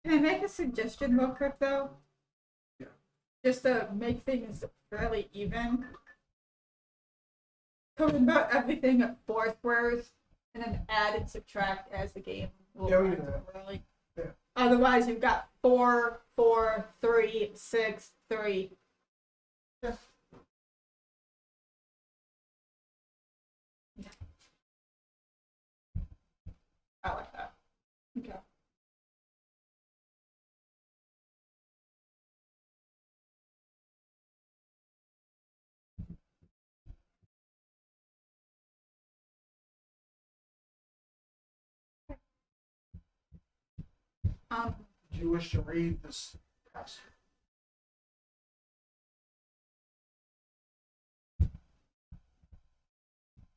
Can I make a suggestion real quick though? Yeah. Just to make things fairly even. Put about everything at 4 squares, and then add and subtract as the game will Yeah, we can do that. really. Yeah. Otherwise, you've got 4, 4, 3, 6, 3. Yeah. I like that. Okay. Do you wish to read this passage?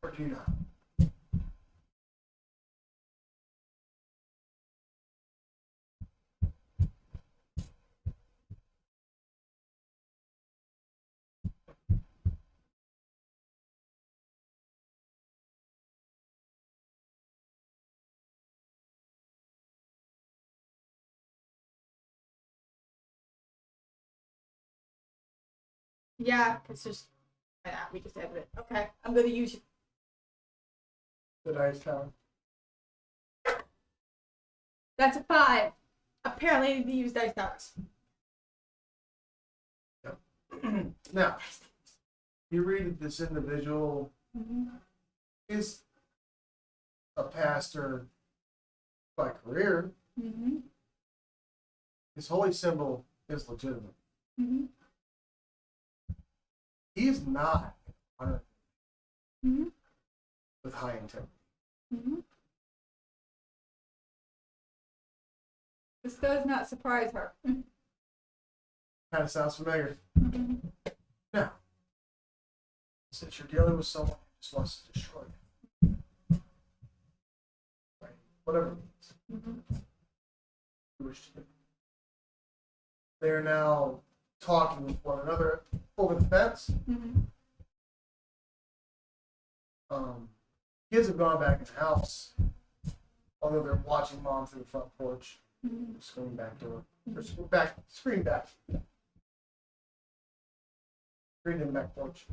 Or do you not? Yeah, it's just we just added it. Okay, I'm gonna use The dice tower. that's a 5. Apparently, I need to use dice towers. Now, you read that this individual is a pastor by career. His holy symbol is legitimate. He is not with high integrity. This does not surprise her. Kind of sounds familiar. Now, since you're dealing with someone who just wants to destroy you, right? Whatever it means, you wish to do. They are now talking with one another over the fence. Kids have gone back in the house, although they're watching mom through the front porch. Screen back door. Or screen back. Screen in the back porch.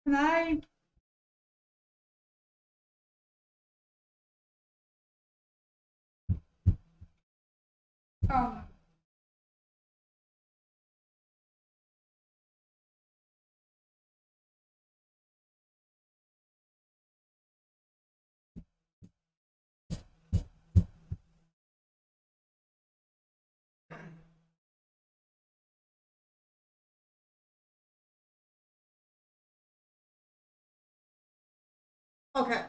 Can I? Um. Okay.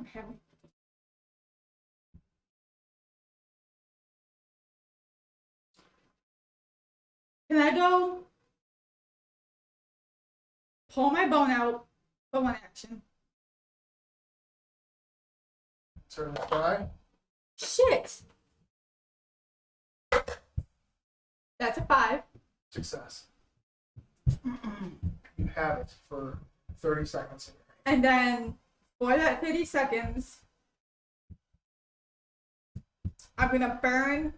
Okay. Can I go pull my bone out for one action? Certainly try. Shit! That's a 5. Success. You have it for 30 seconds. And then for that 30 seconds, I'm gonna burn,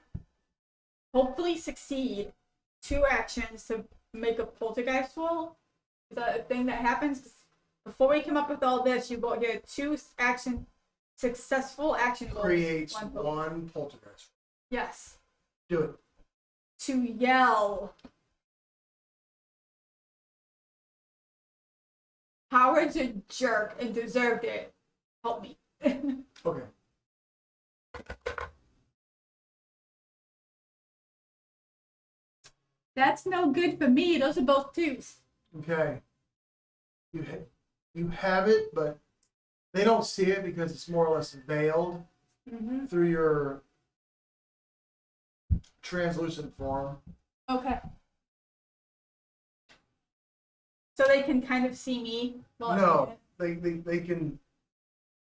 hopefully succeed, 2 actions to make a poltergeist roll. Is that a thing that happens? Before we come up with all this, you go here 2 successful action rolls. Creates one poltergeist. Yes. Do it. To yell. Howard's a jerk and deserved it. Help me. Okay. That's no good for me. Those are both 2s. Okay. You have it, but they don't see it because it's more or less veiled through your translucent form. Okay. So they can kind of see me? No, they can.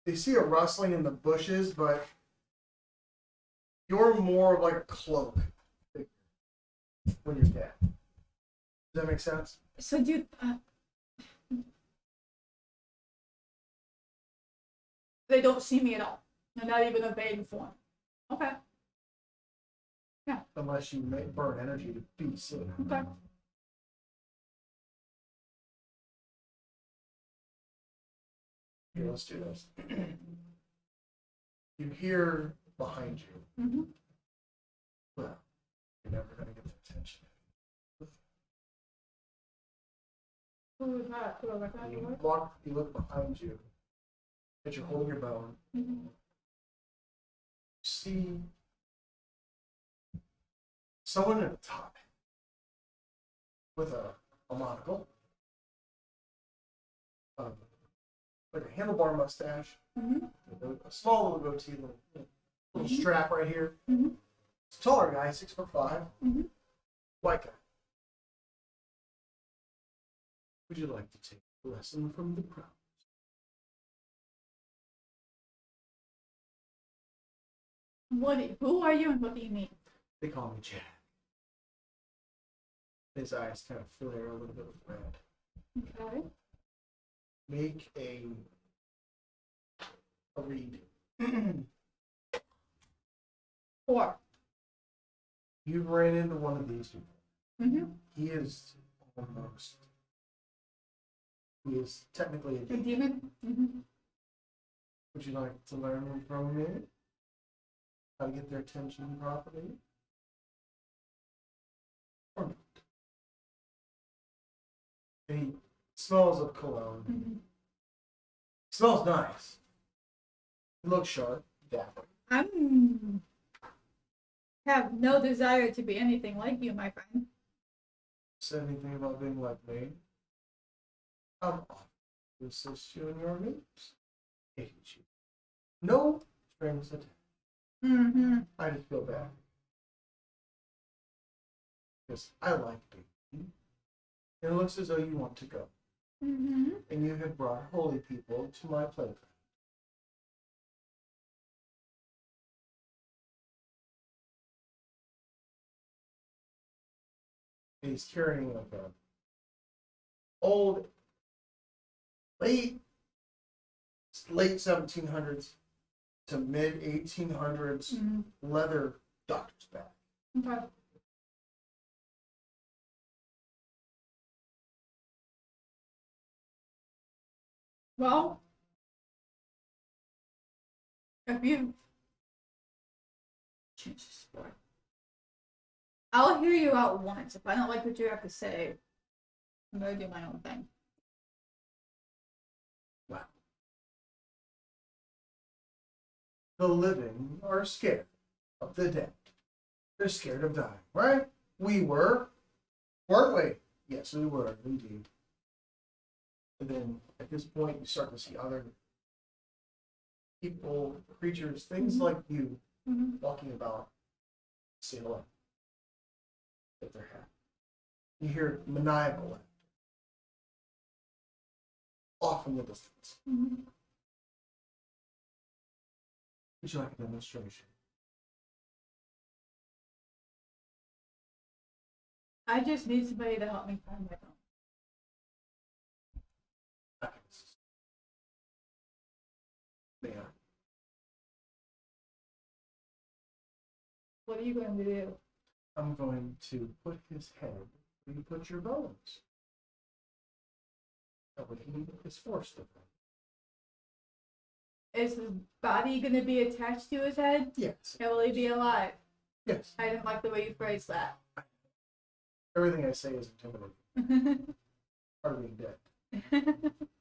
They see a rustling in the bushes, but you're more of like a cloak when you're dead. Does that make sense? So do they don't see me at all? They're not even a vague form. Okay. Yeah. Unless you burn energy to be seen. Okay. Here, let's do this. You hear behind you. Mm-hmm. Well, you're never going to get the attention. Who is that? Who is that? You look behind you, but you're holding your bone. Mm-hmm. See someone at the top with a monocle, like a handlebar mustache, a small little goatee, little strap right here. Mm-hmm. It's a taller guy, 6'5", white guy. Would you like to take a lesson from the crowd? Who are you and what do you mean? They call me Jack. His eyes kind of flare a little bit with red. Okay. Make a read. 4. You've ran into one of these people. Mm-hmm. He is technically a A demon? Mm-hmm. Would you like to learn from me how to get their attention properly? Or not? And he smells of cologne. Mm-hmm. Smells nice. He looks sharp, dapper. Have no desire to be anything like you, my friend. Said anything about being like me? I'm off to assist you in your needs. If you choose. No strings attached. Mm-hmm. I just feel bad. Because I like being. It looks as though you want to go. Mm-hmm. And you have brought holy people to my playground. He's carrying like a old, late 1700s to mid 1800s leather doctor's bag. Okay. Well, if you change the sport, I'll hear you out once. If I don't like what you have to say, I'm gonna do my own thing. Wow. The living are scared of the dead. They're scared of dying, right? We were, weren't we? Yes, we were, indeed. And then at this point, you start to see other people, creatures, things like you walking about, sailing with their hat. You hear maniacal laughter off in the distance. Would you like a demonstration? I just need somebody to help me find my phone. Yeah. What are you going to do? I'm going to put his head where you put your bones. That way he is forced to them. Is his body going to be attached to his head? Yes. And will he be alive? Yes. I didn't like the way you phrased that. Everything I say is intimidating. Part of being dead.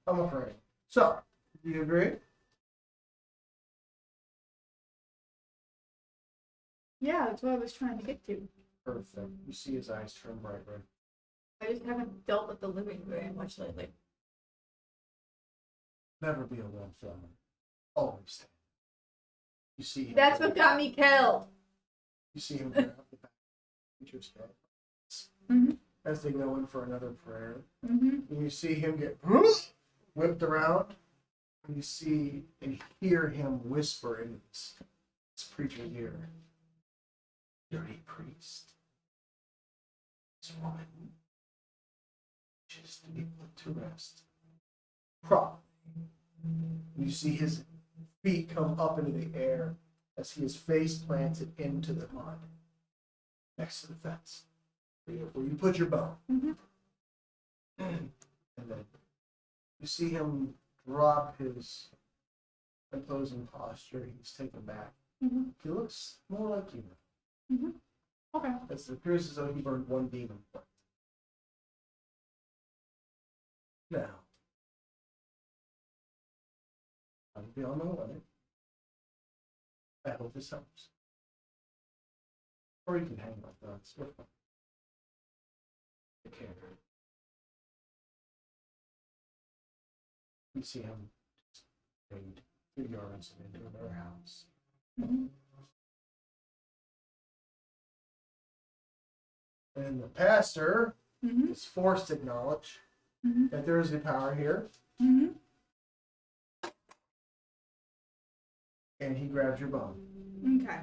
I'm afraid. So, do you agree? Yeah, that's what I was trying to get to. Perfect. You see his eyes turn bright red. I just haven't dealt with the living very much lately. Never be a wallflower. Always stand. You see him. That's what got me killed. You see him grab the back of the creature's head as they go in for another prayer. And you see him get whipped around. And you see and hear him whisper in this preacher's ear. Dirty priest. This woman just to be put to rest. Properly. You see his feet come up into the air as he is face planted into the mud next to the fence where you put your bow. And then you see him drop his imposing posture. He's taken back. He looks more like you. Okay. It appears as though he burned one demon point. Now, I'll be on my way. I hope this helps. Or you can hang like that. It's fine. I can't. You see him fade 2 yards into another house. And the pastor is forced to acknowledge that there is a power here. And he grabs your bone. Okay.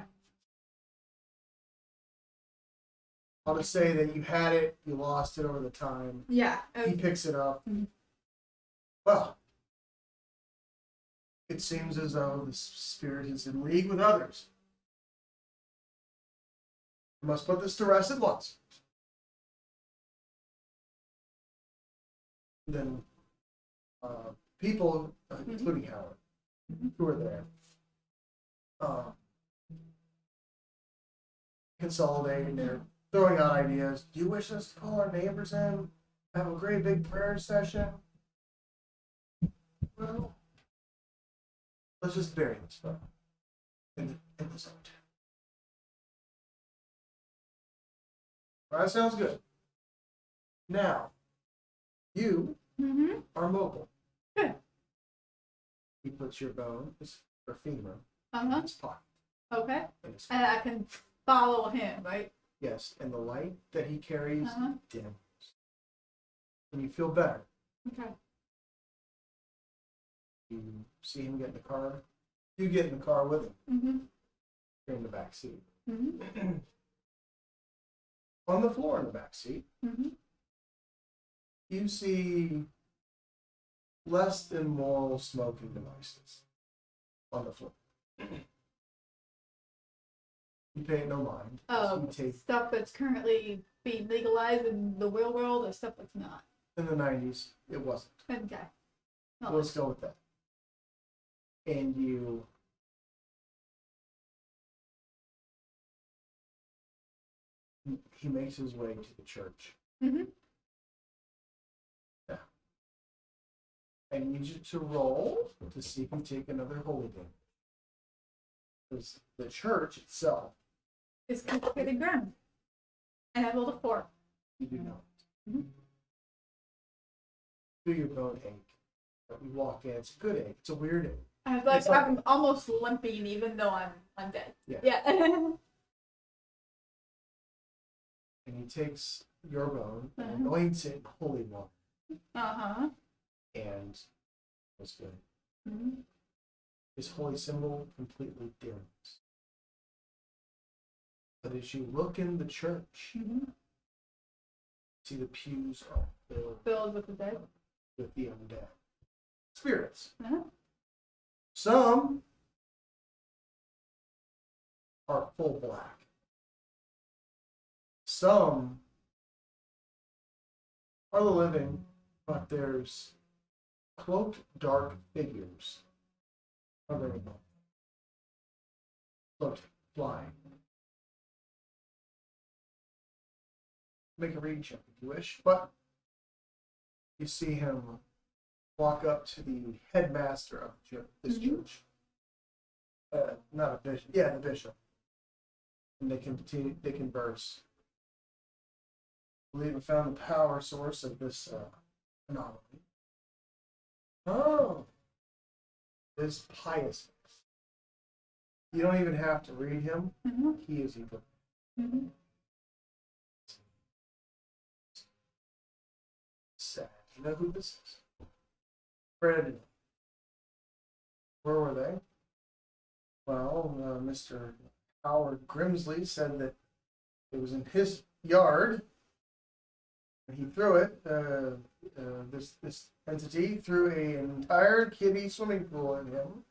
I'll just say that you had it, you lost it over the time. Yeah. He picks it up. Well, it seems as though the spirit is in league with others. We must put this to rest at once. Then people, including Howard, who are there, consolidating, they're throwing out ideas. Do you wish us to call our neighbors in, have a great big prayer session? Well, let's just bury this fellow in the cemetery. That sounds good. Now, you are mobile. Good. He puts your bone, or femur, in his pocket. Okay. And I can follow him, right? Yes, and the light that he carries dims. And you feel better. Okay. You see him get in the car. You get in the car with him. You're in the back seat. On the floor in the back seat, you see less than moral smoking devices on the floor. You pay it no mind. Oh, stuff that's currently being legalized in the real world or stuff that's not? In the 90s, it wasn't. Okay. So let's go with that. And he makes his way to the church. Yeah. I need you to roll to see if you take another holy damage. Because the church itself is consecrated ground. And I rolled a 4. You do not. Do your bone ache? You walk in. It's a good ache. It's a weird ache. I'm almost limping even though I'm dead. Yeah. And he takes your bone and anoints it holy water. And what's good? His holy symbol completely dims. But as you look in the church, see the pews are Filled with the dead. With the undead spirits. Some are full black. Some are the living, but there's cloaked dark figures hovering above. Cloaked, flying. Make a reading check if you wish, but you see him walk up to the headmaster of this church. Not a bishop. Yeah, the bishop. And they converse. I believe I found the power source of this anomaly. Oh, this pious. You don't even have to read him. He is evil. Sad. You know who this is? Fred. Where were they? Well, Mr. Howard Grimsley said that it was in his yard. He threw it. This entity threw an entire kiddie swimming pool at him.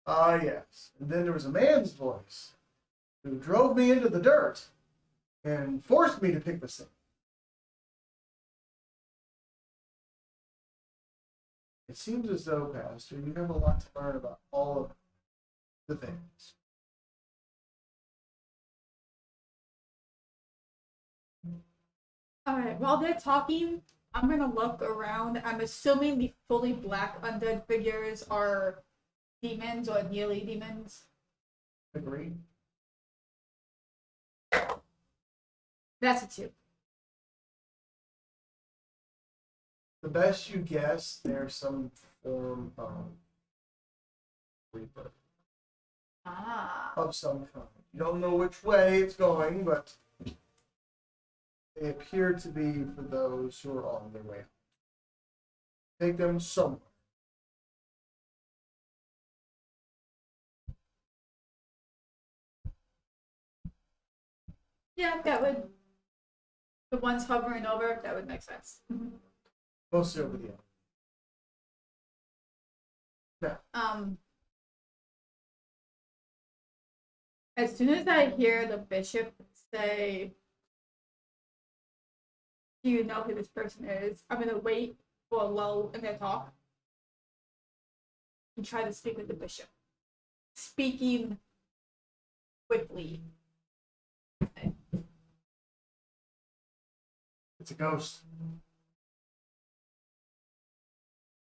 Ah, yes. And then there was a man's voice who drove me into the dirt and forced me to pick this thing. It seems as though, Pastor, you have a lot to learn about all of the things. Alright, while they're talking, I'm gonna look around. I'm assuming the fully black undead figures are demons or nearly demons. Agreed. That's a 2. The best you guess, there's some form of rebirth. Of some kind. You don't know which way it's going, but they appear to be for those who are on their way. Take them somewhere. Yeah, that would. The ones hovering over, that would make sense. Mostly over the other. Now. As soon as I hear the bishop say, "Do you know who this person is?" I'm gonna wait for a lull in their talk and try to speak with the bishop. Speaking quickly. It's a ghost.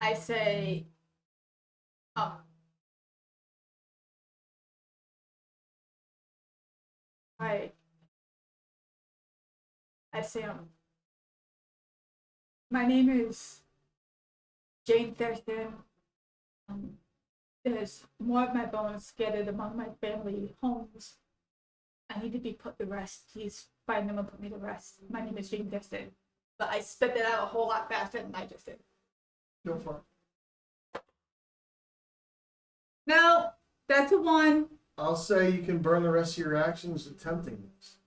I say, I say, my name is Jane Thurston. There's more of my bones scattered among my family homes. I need to be put to rest. Please find them and put me to rest. My name is Jane Thurston. But I spit that out a whole lot faster than I just did. Go for it. No, that's a 1. I'll say you can burn the rest of your actions attempting this.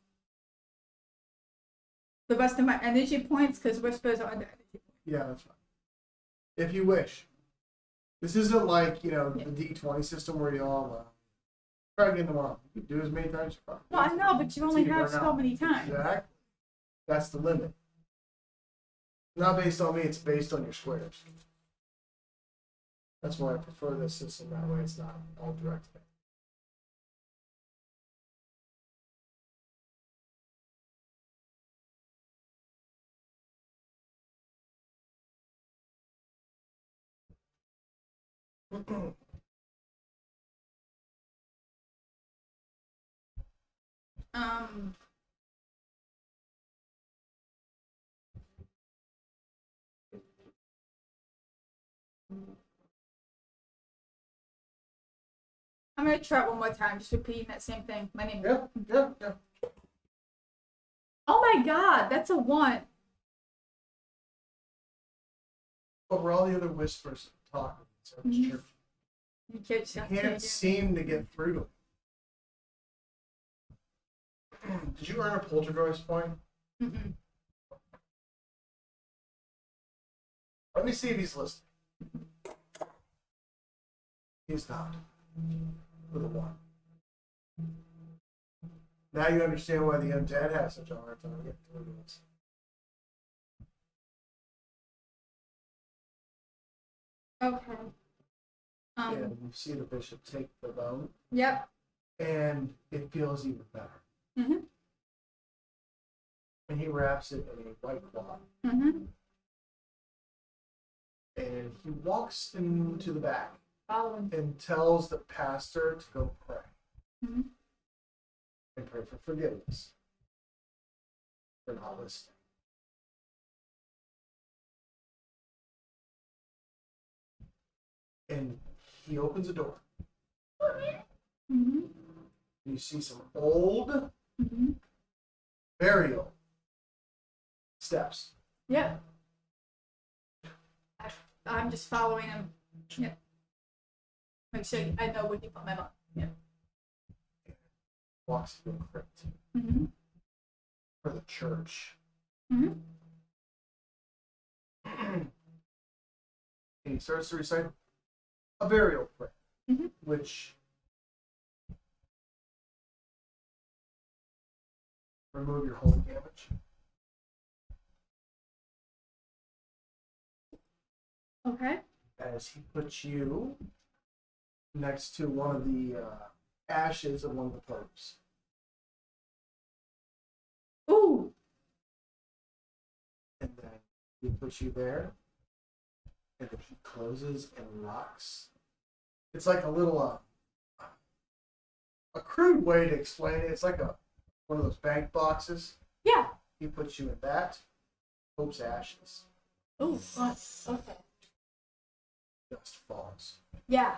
The rest of my energy points, because whispers are under energy points. Yeah, that's fine. If you wish. This isn't like, the D20 system where you all try again tomorrow. You can do as many times as you want. Well, I know, but you only have so many times. Exactly. That's the limit. Not based on me, it's based on your squares. That's why I prefer this system. That way it's not all direct. I'm gonna try it one more time, just repeating that same thing. My name. Yeah. Oh my god, that's a 1. Over all the other whispers talking, so it's Mhm. true. You Can't seem to get through to him. Did you earn a poltergeist point? Mm-mm. Let me see if he's listening. He's not. With a 1. Now you understand why the undead have such a hard time getting through to us. Okay. And you see the bishop take the bone, Yep. and it feels even better. Mm-hmm. And he wraps it in a white cloth. Mm-hmm. And he walks into the back Following. and tells the pastor to go pray. Mm-hmm. And pray for forgiveness for not listening. And he opens a door. Mm-hmm. You see some old, Mm-hmm. very old steps. Yeah. I'm just following him. Yeah. Make sure I know where he put my mom. Yeah. Walks into a crypt Mm-hmm. for the church. Mm-hmm. And he starts to recite a burial prayer, Mm-hmm. which remove your holy damage. Okay. As he puts you next to one of the ashes of one of the popes. Ooh. And then he puts you there. And then he closes and locks. It's like a little, a crude way to explain it. It's like one of those bank boxes. Yeah. He puts you in that. Pope's ashes. Ooh. Okay. Dust falls. Yeah.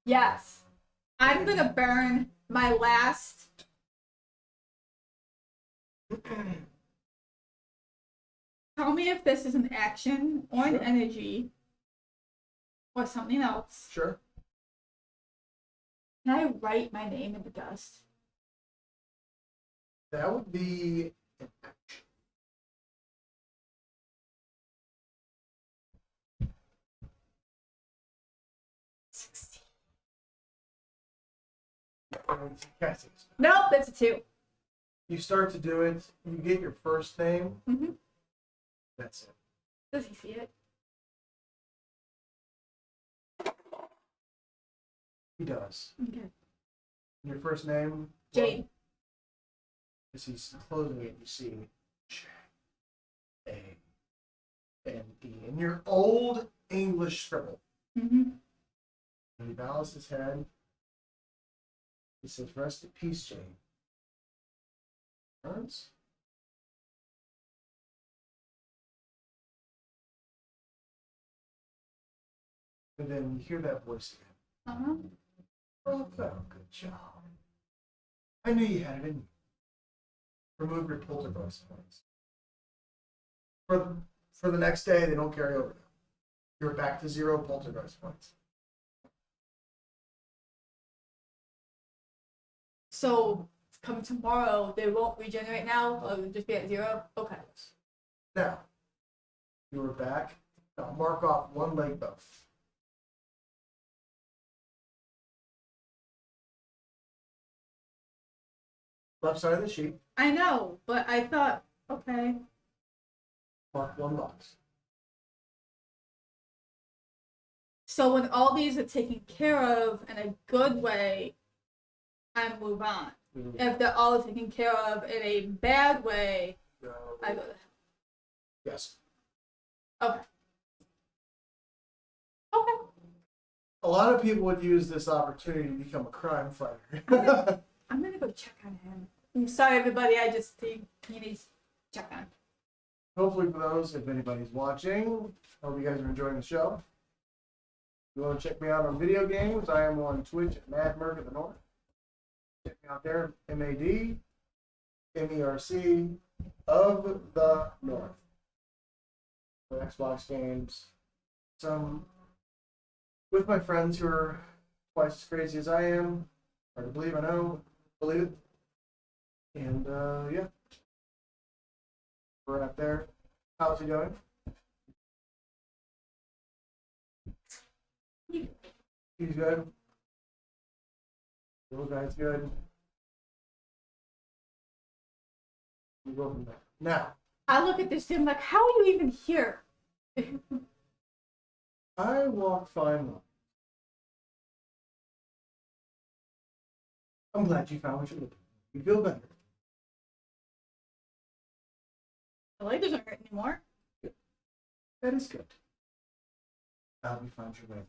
Yes. I'm gonna burn my last. Tell me if this is an action or an Sure. energy or something else. Sure. Can I write my name in the dust? That would be an action. Nope, that's a 2. You start to do it. You get your first name. Mm-hmm. That's it. Does he see it? He does. Okay. Your first name? Jade. As he's closing it, you see J-A-N-E in your old English scribble. Mm-hmm. And he bows his head. He says, "Rest in peace, Jane." Turns. And then you hear that voice again. Uh-huh. Oh, good job. I knew you had it in you. Remove your poltergeist points. For the next day, they don't carry over now. You're back to 0 poltergeist points. So, come tomorrow, they won't regenerate now? Or it'll just be at 0? Okay. Now, you are back. Now mark off 1 leg bone. Left side of the sheet. I know, but I thought, okay. Mark 1 box. So when all these are taken care of in a good way, I move on. Mm-hmm. If they're all taken care of in a bad way, I go to hell. Yes. Okay. Okay. A lot of people would use this opportunity to become a crime fighter. I'm gonna go check on him. I'm sorry, everybody. I just think he needs to check on. Hopefully for those, if anybody's watching, hope you guys are enjoying the show. You want to check me out on video games? I am on Twitch at MadMerc of the North. Check me out there, MADMERC of the North. For Xbox games. Some with my friends who are twice as crazy as I am. Hard to believe, I know. Believe it. And yeah. We're out there. How's he doing? He's good. Little guy's good. We go from there. Now, I look at this thing like, how are you even here? I walk fine lines. I'm glad you found what you're looking for. You feel better. My leg doesn't hurt anymore. That is good. I hope you find your way.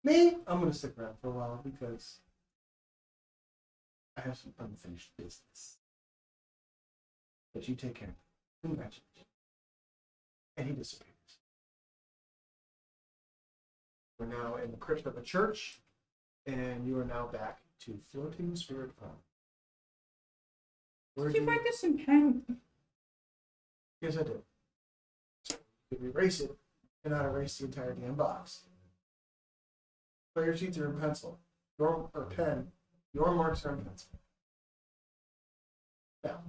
Me, I'm going to stick around for a while because I have some unfinished business. But you take care of it. Congratulations. And he disappears. We're now in the crypt of a church, and you are now back to floating spirit farm. Did you write this in pen? Yes, I did. If you erase it, you cannot erase the entire damn box. Play your sheets are in pencil. Or pen. Your marks are in pencil. Now,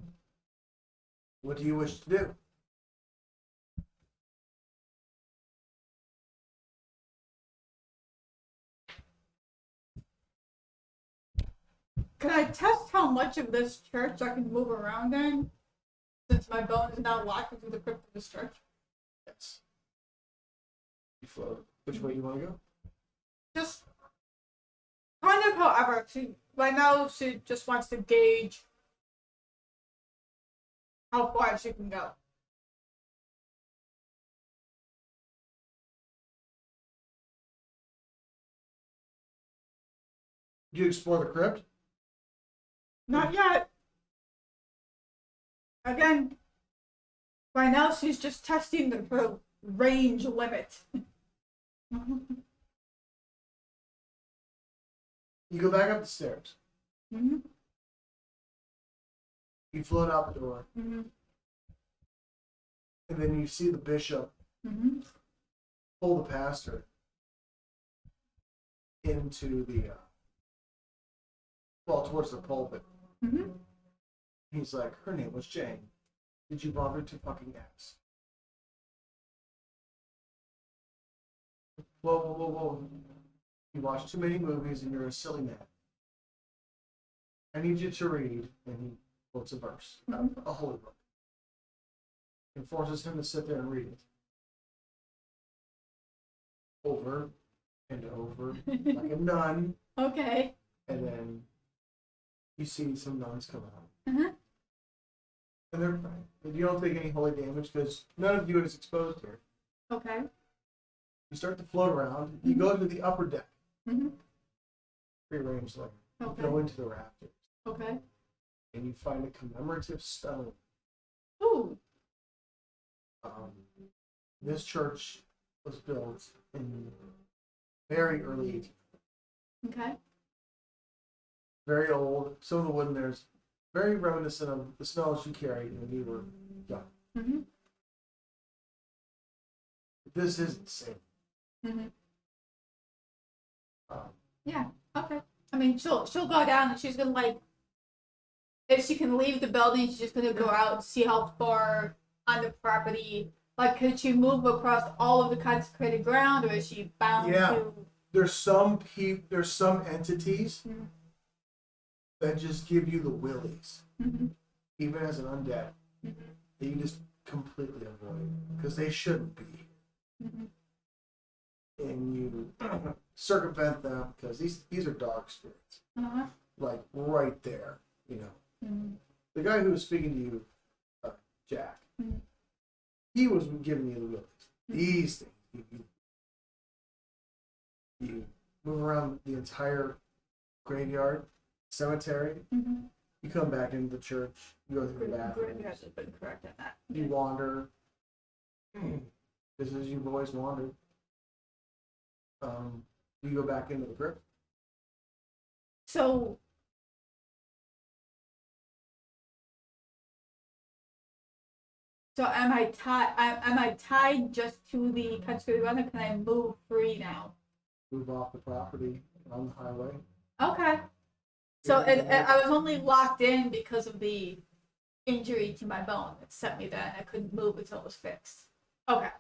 what do you wish to do? Can I test how much of this church I can move around in? Since my bone is now locked into the crypt of this church. Yes. You float. Which way you want to go? Just kind of however. Right now she just wants to gauge how far she can go. Did you explore the crypt? Not yet. Again, right now she's just testing her range limit. You go back up the stairs. Mm-hmm. You float out the door. Mm-hmm. And then you see the bishop pull the pastor into the, towards the pulpit. Mm-hmm. He's like, her name was Jane. Did you bother to fucking ask? Whoa. You watch too many movies and you're a silly man. I need you to read, and he quotes a verse, a holy book, and forces him to sit there and read it. Over and over, like a nun. Okay. And then you see some nuns come out. Mm-hmm. And they're fine. And you don't take any holy damage because none of you is exposed here. Okay. You start to float around. You go to the upper deck. Mm-hmm. Free-range like Okay. you go into the rafters. Okay. And you find a commemorative stone. Ooh. This church was built in very early 18th. Okay. Very old. Some of the wood in there is very reminiscent of the smells you carried when you were young. Mm-hmm. This is insane. Mm-hmm. Um, Yeah. Okay. I mean, she'll go down and she's gonna like, if she can leave the building, she's just gonna go out and see how far on the property. Like, could she move across all of the consecrated ground, or is she bound to? There's some entities that just give you the willies, even as an undead, that you just completely avoid because they shouldn't be, and you circumvent them because these are dark spirits, like right there, you know. The guy who was speaking to you, Jack, he was giving you the willies. These things, you move around the entire graveyard, cemetery. You come back into the church. You go through the bathroom. You guys have been correct on that. You wander. Just as you've always wandered. You go back into the crypt. So am I tied? Am I tied just to the country run, or can I move free now? Move off the property on the highway. Okay. So I was only locked in because of the injury to my bone that set me there, and I couldn't move until it was fixed. Okay.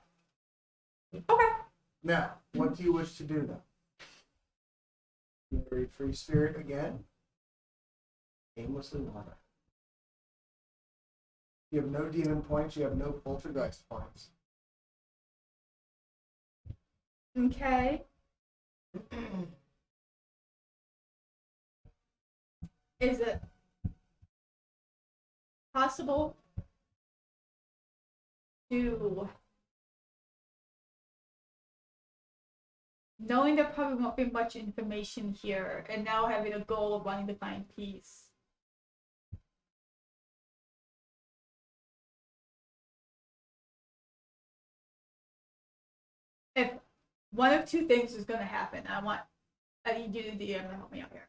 Okay. Now, what do you wish to do now? You free spirit again. Aimlessly wander. You have no demon points. You have no poltergeist points. Okay. Is it possible to, knowing there probably won't be much information here, and now having a goal of wanting to find peace, if one of two things is going to happen, I need you to DM to help me out here.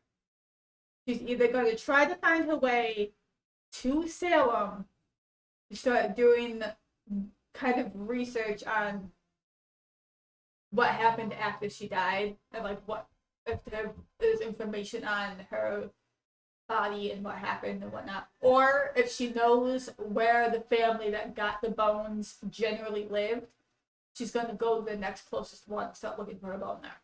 She's either going to try to find her way to Salem to start doing kind of research on what happened after she died, and like what if there is information on her body and what happened and whatnot, or if she knows where the family that got the bones generally lived, she's going to go to the next closest one and start looking for a bone there.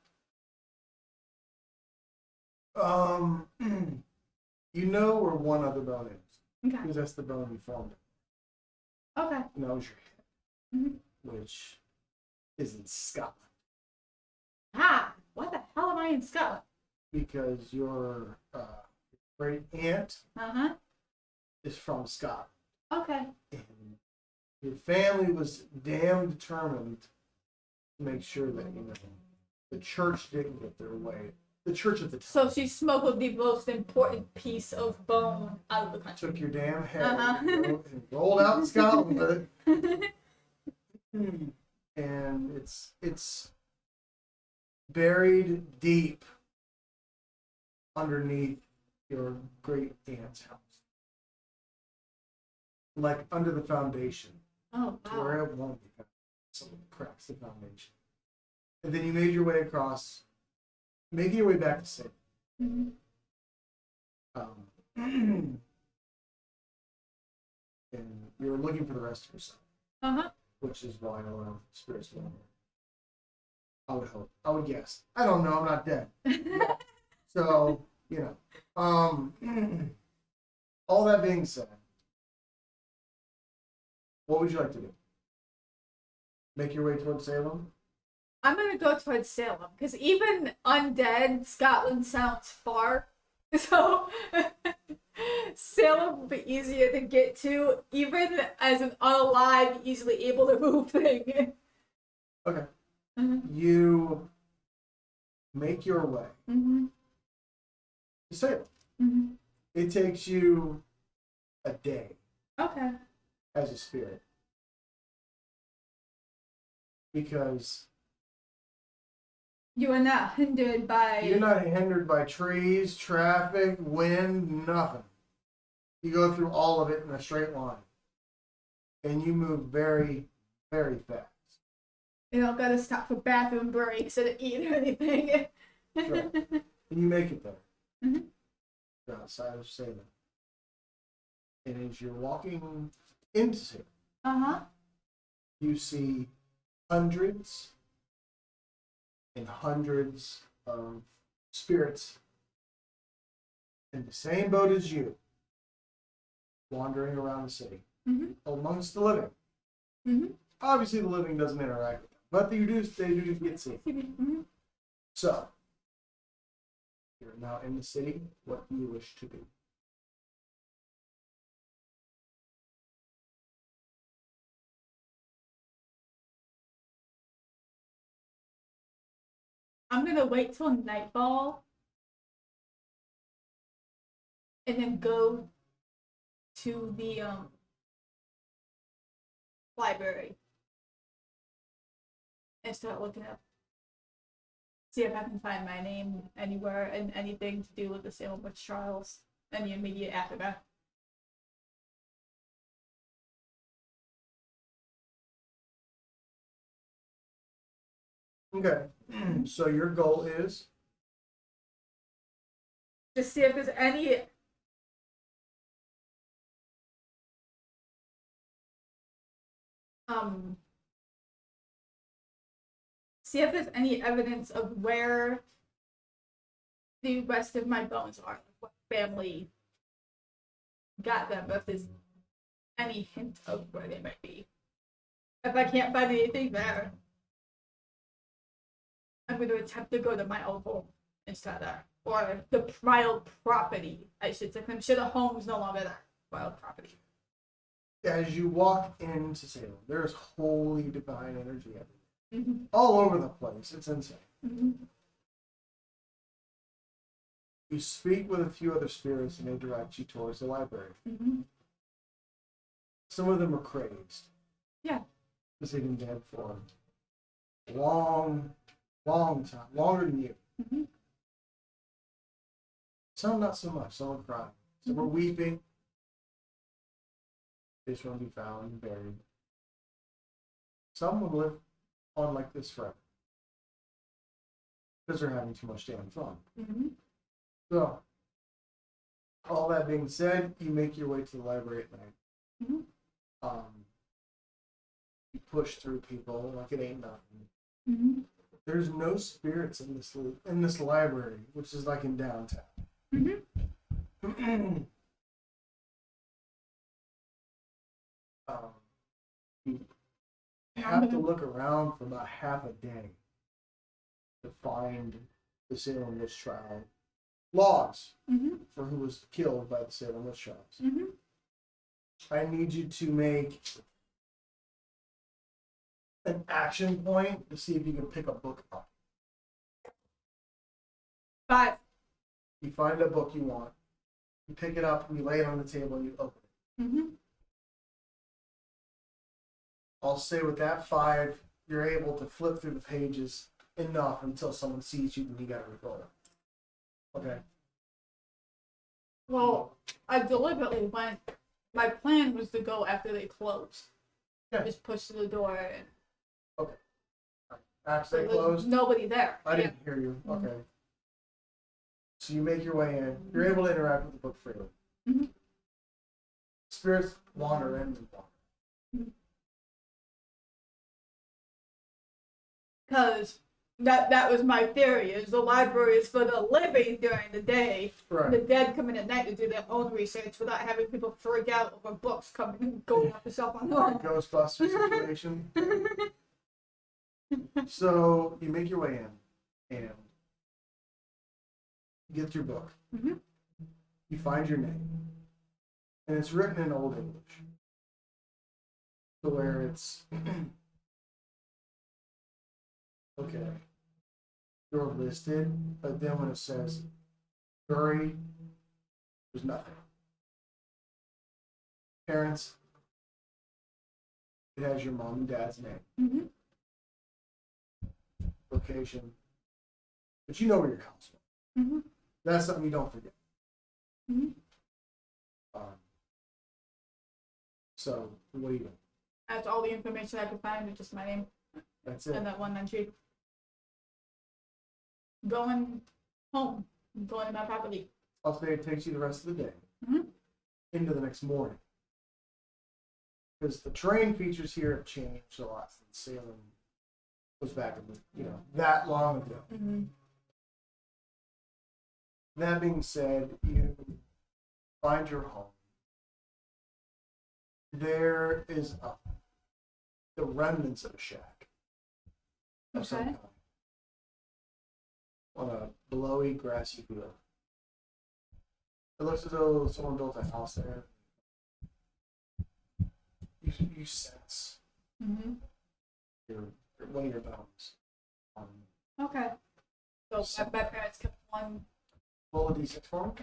You know where one other bone is. Okay. Because that's the bone you found. Okay. And that was your head, which is in Scotland. Ah, what the hell am I in Scotland? Because your great aunt is from Scotland. Okay. And your family was damn determined to make sure that, the church didn't get their way. The church at the time. So she smuggled the most important piece of bone out of the country. Took your damn head and rolled out in Scotland with it. And it's buried deep underneath your great aunt's house. Like under the foundation. Oh, To where it won't be found. Someone cracks the foundation. And then you made your way across, making your way back to Salem. And you were looking for the rest of yourself. Which is why a lot of spirits wander. I would hope. I would guess. I don't know. I'm not dead. So, all that being said, what would you like to do? Make your way towards Salem? I'm gonna go towards Salem, because even undead, Scotland sounds far. So Salem would be easier to get to, even as an unalive, easily able to move thing. Okay. You make your way to Salem. It takes you a day. Okay. As a spirit. Because you are not hindered by... You're not hindered by trees, traffic, wind, nothing. You go through all of it in a straight line. And you move very, very fast. You don't gotta stop for bathroom breaks or to eat or anything. Sure. And you make it there. You're outside of Salem. And as you're walking into Salem, you see hundreds and hundreds of spirits in the same boat as you, wandering around the city, amongst the living. Obviously, the living doesn't interact with them, but they do get seen. So, you're now in the city. What do you wish to do? I'm gonna wait till nightfall and then go to the library and start looking up see if I can find my name anywhere and anything to do with the Salem witch trials and the immediate aftermath. Okay. So your goal is? Just see if there's any see if there's any evidence of where the rest of my bones are, what family got them, if there's any hint of where they might be. If I can't find anything there, I'm going to attempt to go to my old home instead of, or the wild property, I should say. I'm sure the home's no longer there. Wild property. As you walk into Salem, there's holy divine energy everywhere. Mm-hmm. All over the place. It's insane. Mm-hmm. You speak with a few other spirits and they direct you towards the library. Mm-hmm. Some of them are crazed. Yeah. Because they've been dead for a long time. Longer than you. Mm-hmm. Some not so much. Some are crying. Some are weeping. They just want to be found and buried. Some will live on like this forever. Because they're having too much damn fun. Mm-hmm. So, all that being said, you make your way to the library at night. Mm-hmm. You push through people like it ain't nothing. Mm-hmm. There's no spirits in this library, which is like in downtown. Mm-hmm. You have to look around for about half a day to find the Salem witch trial logs for who was killed by the Salem witch trials. Mm-hmm. I need you to make an action point to see if you can pick a book up. 5. You find a book you want, you pick it up, and you lay it on the table, and you open it. Mm-hmm. I'll say with that 5, you're able to flip through the pages enough until someone sees you and you gotta reroll it. Okay. Well, I deliberately went. My plan was to go after they closed. Yeah. Just push to the door and. Okay. After they So there's closed? nobody there. I didn't hear you. Okay. So you make your way in. You're able to interact with the book freely. Mm-hmm. Spirits wander in and wander. Because that was my theory, is the library is for the living during the day. Right. The dead come in at night to do their own research without having people freak out over books coming and going off the shelf on their own. Ghostbuster situation. So you make your way in and get your book. Mm-hmm. You find your name. And it's written in Old English. So where it's okay. You're listed, but then when it says buried, there's nothing. Parents, it has your mom and dad's name. Mm-hmm. Location. But you know where your house was. Mm-hmm. That's something you don't forget. Mm-hmm. So, what do you do? That's all the information I could find with just my name That's it. and that one entry. Going home. Going to my property. I'll say it takes you the rest of the day Mm-hmm. into the next morning. Because the terrain features here have changed a lot since Salem was back in that long ago. Mm-hmm. That being said, you find your home. There is the remnants of a shack of some Okay. kind on a blowy, grassy field. It looks as though someone built a house there. You sense Mm-hmm. one of your bones. Okay. So my parents kept one. Roll a d6 for me.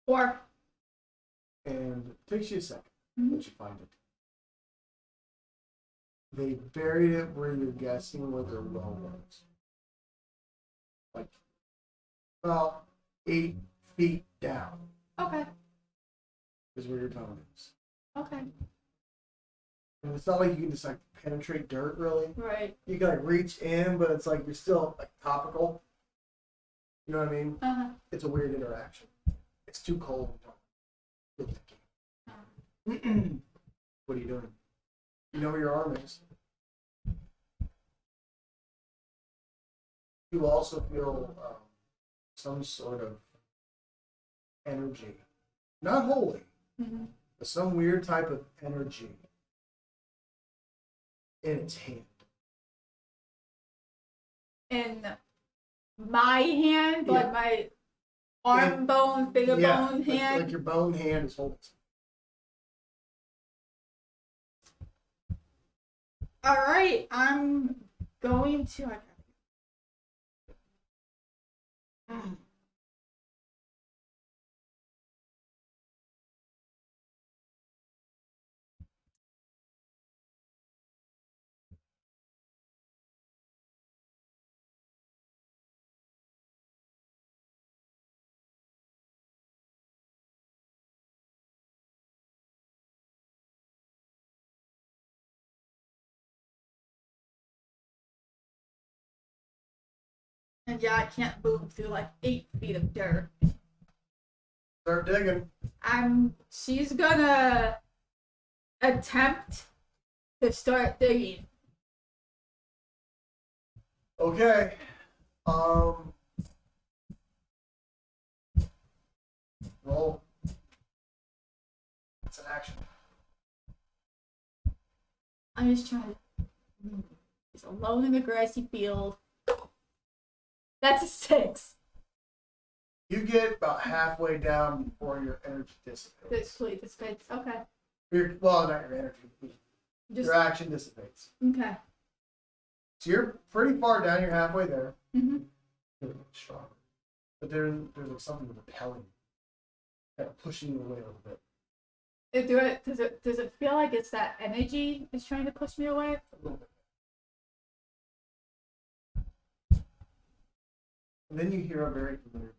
4. And it takes you a second Mm-hmm. once you find it. They buried it where you're guessing where their well was. Like about 8 feet down Okay. is where your bone is. Okay. And it's not like you can just like penetrate dirt really. Right. You can like reach in, but it's like you're still like topical. You know what I mean? Uh-huh. It's a weird interaction. It's too cold. What are you doing? You know where your arm is. You also feel some sort of energy. Not holy, Mm-hmm. but some weird type of energy in its hand. In my hand, Yeah. like my arm bone, finger bone hand. Like your bone hand is holding. All right, I'm going to. And yeah, I can't move through like 8 feet of dirt. Start digging. She's gonna attempt to start digging. Okay. Roll. It's an action. I'm just trying to. She's alone in the grassy field. That's a 6. You get about halfway down before your energy dissipates. Dissipates. Okay. Well, not your energy. Just your action dissipates. okay. So you're pretty far down. You're halfway there. Mm-hmm. You're stronger. But there's like something repelling, kind of pushing you away a little bit. Does it feel like it's that energy is trying to push me away? A little bit. And then you hear a very familiar voice.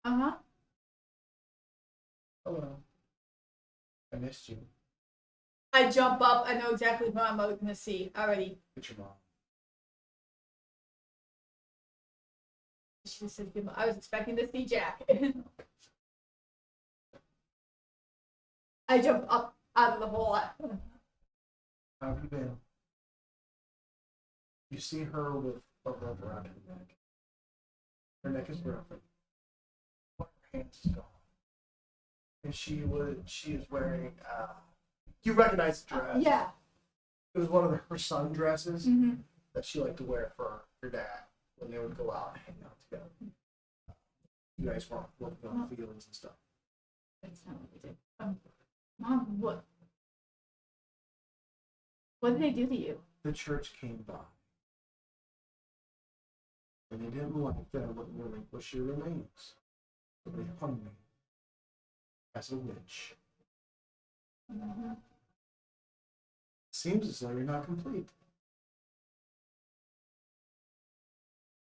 Uh-huh. Hello. I missed you. I jump up. I know exactly who I'm going to see already. It's your mom. She said, I was expecting to see Jack. I jump up out of the hole. How have you been? You see her with a rope around her neck. Her neck is broken. Her hands is gone. And she is wearing you recognize the dress. Yeah. It was one of her son dresses Mm-hmm. that she liked to wear for her dad when they would go out and hang out together. You guys weren't working on the fields and stuff. That's not what we did. Mom, what did they do to you? The church came by. And they didn't like that I wouldn't relinquish your remains. So they hung me as a witch. Mm-hmm. Seems as though you're not complete.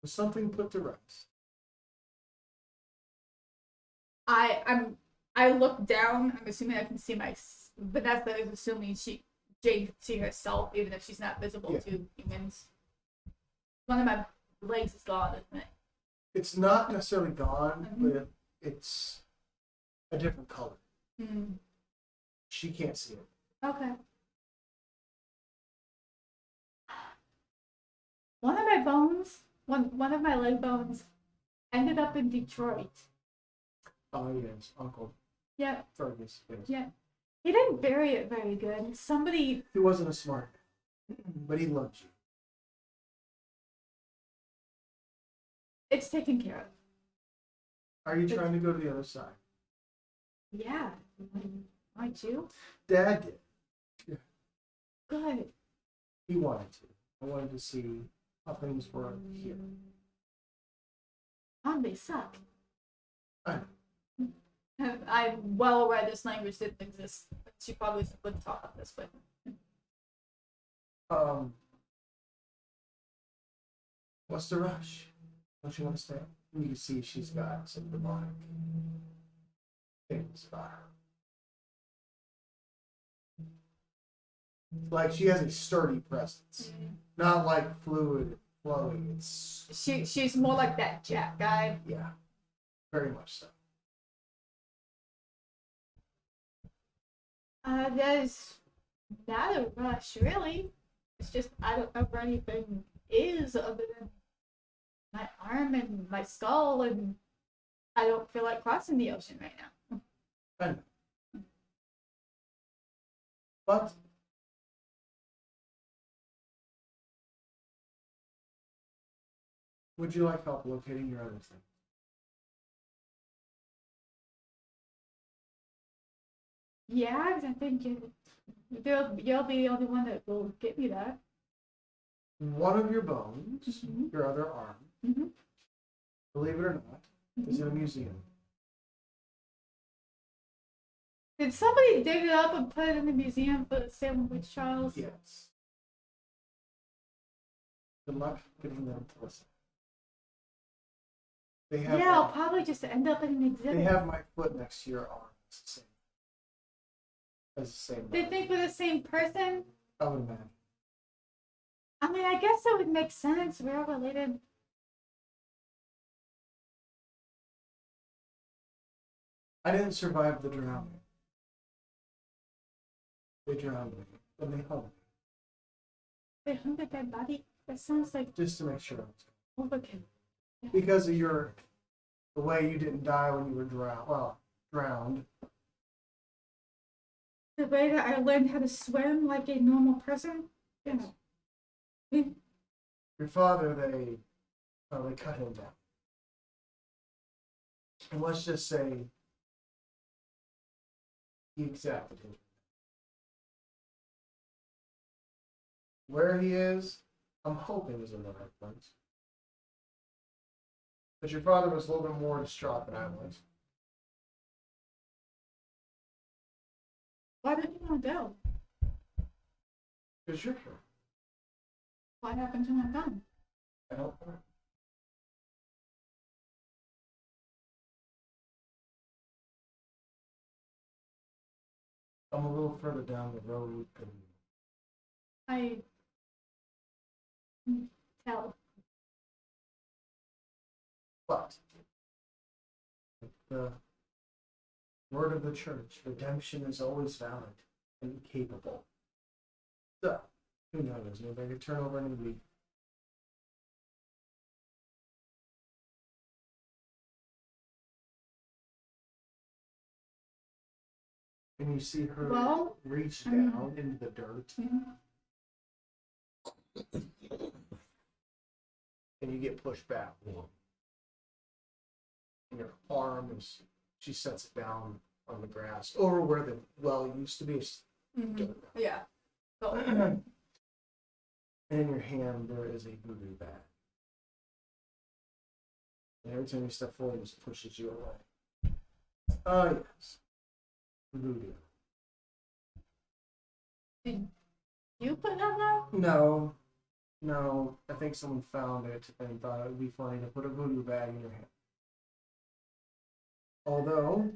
Was something put to rest? I look down. I'm assuming I can see Vanessa is assuming Jane can see herself, even if she's not visible to humans. One of my legs is gone, isn't it? It's not necessarily gone, Mm-hmm. but it's a different color. Mm. She can't see it. Okay. One of my bones, one of my leg bones, ended up in Detroit. Oh, yes, Uncle Yeah, Fergus. Yes. yeah. He didn't bury it very good. Somebody. He wasn't a smart man, but he loved you. It's taken care of. Are you trying to go to the other side? Yeah. Aren't you? Dad did. Yeah. Good. He wanted to. I wanted to see how things were here. They suck. I know. I'm well aware this language didn't exist. She probably wouldn't talk about this, but What's the rush? Don't you understand? You can see she's got some demonic things about her. Like she has a sturdy presence, not like fluid, flowing. It's She's more like that Jack guy. yeah, very much so. There's not a rush, really. It's just I don't know where anything is other than my arm and my skull, and I don't feel like crossing the ocean right now. I know. But would you like help locating your other thing? Yeah, 'cause I think you'll be the only one that will get me that. One of your bones, Mhm. your other arm, Mhm. believe it or not, is in a museum. Did somebody dig it up and put it in the museum for the Salem witch trials? Yes. Good luck getting them to listen. They have Yeah, I'll probably just end up in an exhibit. they have my foot next to your arm. It's the same. It's the same. They think we're the same person? I would imagine. I mean, I guess that would make sense. We're all related. I didn't survive the drowning. They drowned me. Then they hung me. They hung a dead body? That sounds like Just to make sure. overkill. Because of the way you didn't die when you were drowned. The way that I learned how to swim like a normal person? Yeah. Your father, they cut him down. And let's just say he exacted him. Where he is, I'm hoping is in the right place. But your father was a little bit more distraught than I was. Why didn't you want to go? Because you're here. What happened to my gun? I don't know. I'm a little further down the road than I can tell. but the word of the church, redemption is always valid and capable. So, who knows? Maybe I could turn over any week. And you see her reach down into the dirt. And you get pushed back. And your arm is, she sets it down on the grass over where the well used to be. Dirt. Yeah. So, And in your hand, there is a voodoo bag. And every time you step forward, it just pushes you away. Oh, yes. Voodoo. did you put that there? No. I think someone found it and thought it would be funny to put a voodoo bag in your hand. Although,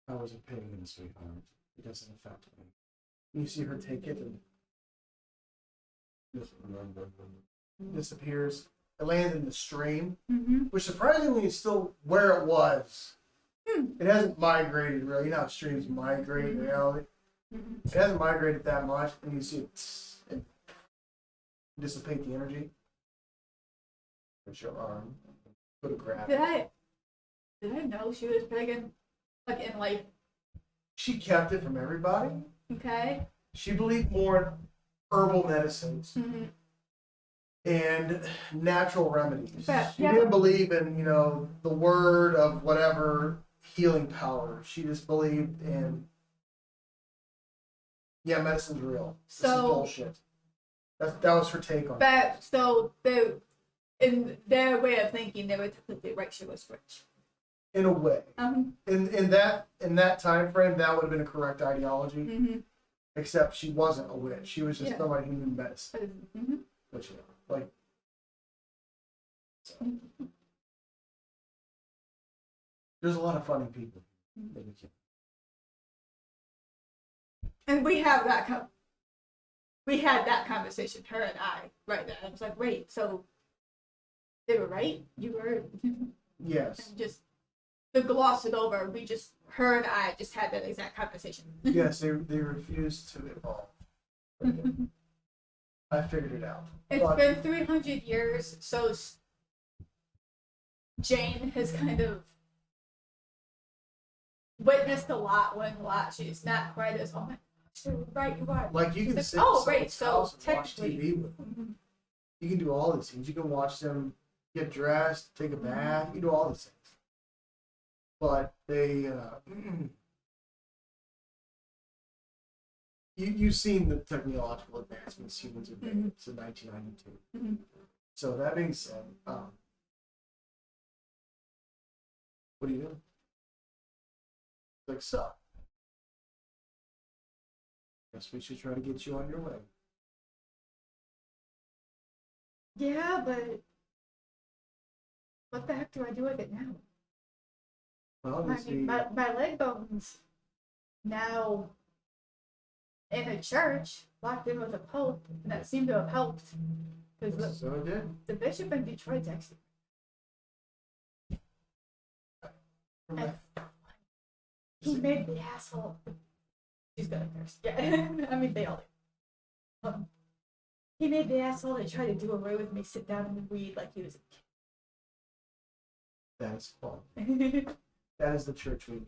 I was a pagan, sweetheart. It doesn't affect me. You see her take it and disappears. It lands in the stream, which surprisingly is still where it was. It hasn't migrated really. You know how streams migrate in reality? It hasn't migrated that much, and you see it and dissipate the energy. With your arm. Go to grab it. Did I know she was pagan? Like in life. She kept it from everybody. Okay. She believed more in herbal medicines and natural remedies. She didn't believe in, the word of whatever healing power. She just believed in, medicine's real. This is bullshit. That was her take on it. But so in their way of thinking, they were completely right. She was rich. In a way. In that time frame, that would have been a correct ideology. Except she wasn't a witch. She was just Yeah. somebody who knew medicine. Mm-hmm. Which, like, so. There's a lot of funny people. And we have that. We had that conversation, her and I, right then. I was like, wait, so they were right? You were. Yes. And just to gloss it over, her and I just had that exact conversation. Yes, they refused to evolve. I figured it out. It's been 300 years, so Jane has kind of witnessed a lot, learned a lot. She's not quite as, oh my gosh, you're right, you are. Like, you can Like, sit oh, in right, someone's so house and watch technically. TV with them. You can do all these things. You can watch them get dressed, take a bath. You can do all these things. But they, you've seen the technological advancements humans have made since 1992. Mm-hmm. So that being said, what are you doing? Like, so. Guess we should try to get you on your way. Yeah, but what the heck do I do with it now? Well, I obviously, mean, my leg bone's now in a church, locked in with a pope, and that seemed to have helped. Because so it did. the bishop in Detroit's actually. He made the asshole. She's gonna curse. Yeah, I mean, they all do. He made the asshole that tried to do away with me sit down and read like he was a That is fun. kid. That is the church we need.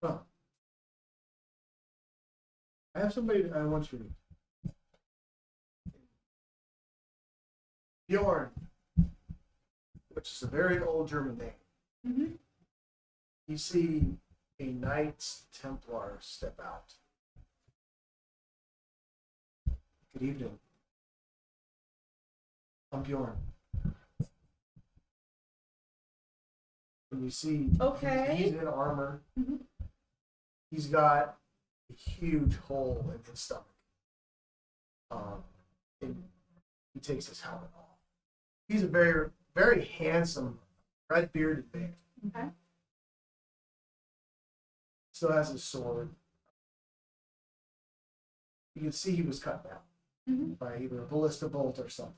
Well, I have somebody I want you to meet. Bjorn, which is a very old German name. Mm-hmm. You see a Knights Templar step out. Good evening. I'm Bjorn. And you see, Okay. he's in armor. Mm-hmm. He's got a huge hole in his stomach. And he takes his helmet off. He's a very, very handsome, red-bearded man. Okay. Still has his sword. You can see he was cut down by either a ballista bolt or something.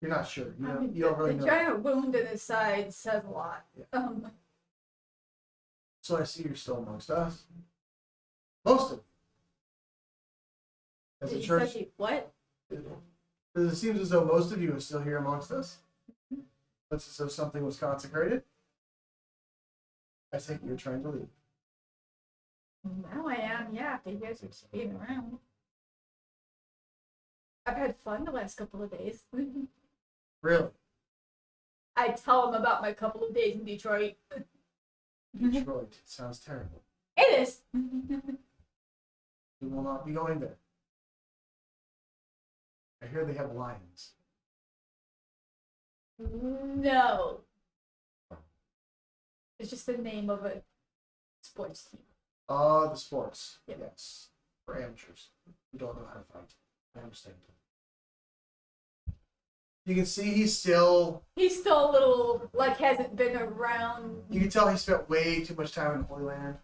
You're not sure. You don't really know. The giant wound in his side says a lot. Yeah. So I see you're still amongst us. Most of you. As a church. What? Because it seems as though most of you are still here amongst us. Looks as though something was consecrated. I think you're trying to leave. Now I am, yeah, after years of just being around. I've had fun the last couple of days. Really? I tell them about my couple of days in Detroit. Detroit. Sounds terrible. It is. You will not be going there. I hear they have lions. No. It's just the name of a sports team. The sports. Yep. Yes. For amateurs who don't know how to fight. I understand. You can see he's still a little, like, hasn't been around. You can tell he spent way too much time in Holy Land.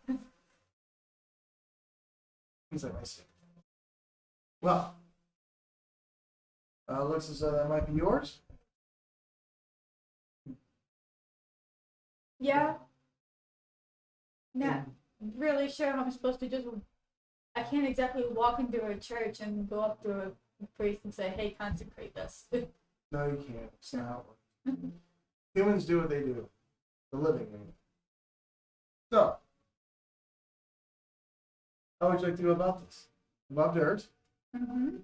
He's like, I see. Well, looks as though that might be yours. Yeah. Not really sure how I'm supposed to just. I can't exactly walk into a church and go up to a priest and say, hey, consecrate this. No, you can't. It's not how it works. Humans do what they do. The living anyway. So, how would you like to go about this? Above dirt? Mm-hmm.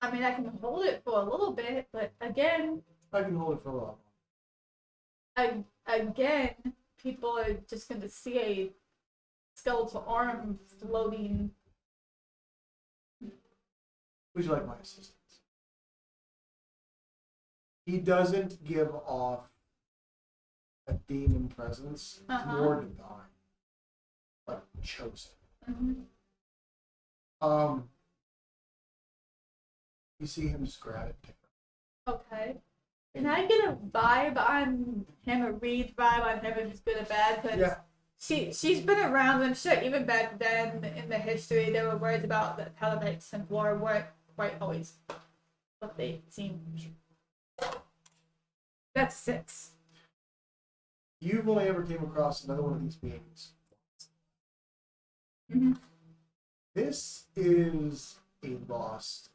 I mean, I can hold it for a little bit, but again, I can hold it for a while. Again, people are just going to see a skeletal arm floating. Would you like my assistance? He doesn't give off a demon presence. It's more divine. Like chosen. Mm-hmm. You see him just grab it. Okay. Can I get a vibe on him, a read vibe on him if he's good or bad? Because Yeah. she's been around. I'm sure even back then in the history there were words about that how the Knights Templar weren't quite always what they seem. That's 6. You've only ever came across another one of these beings. Mm-hmm. This is a lost.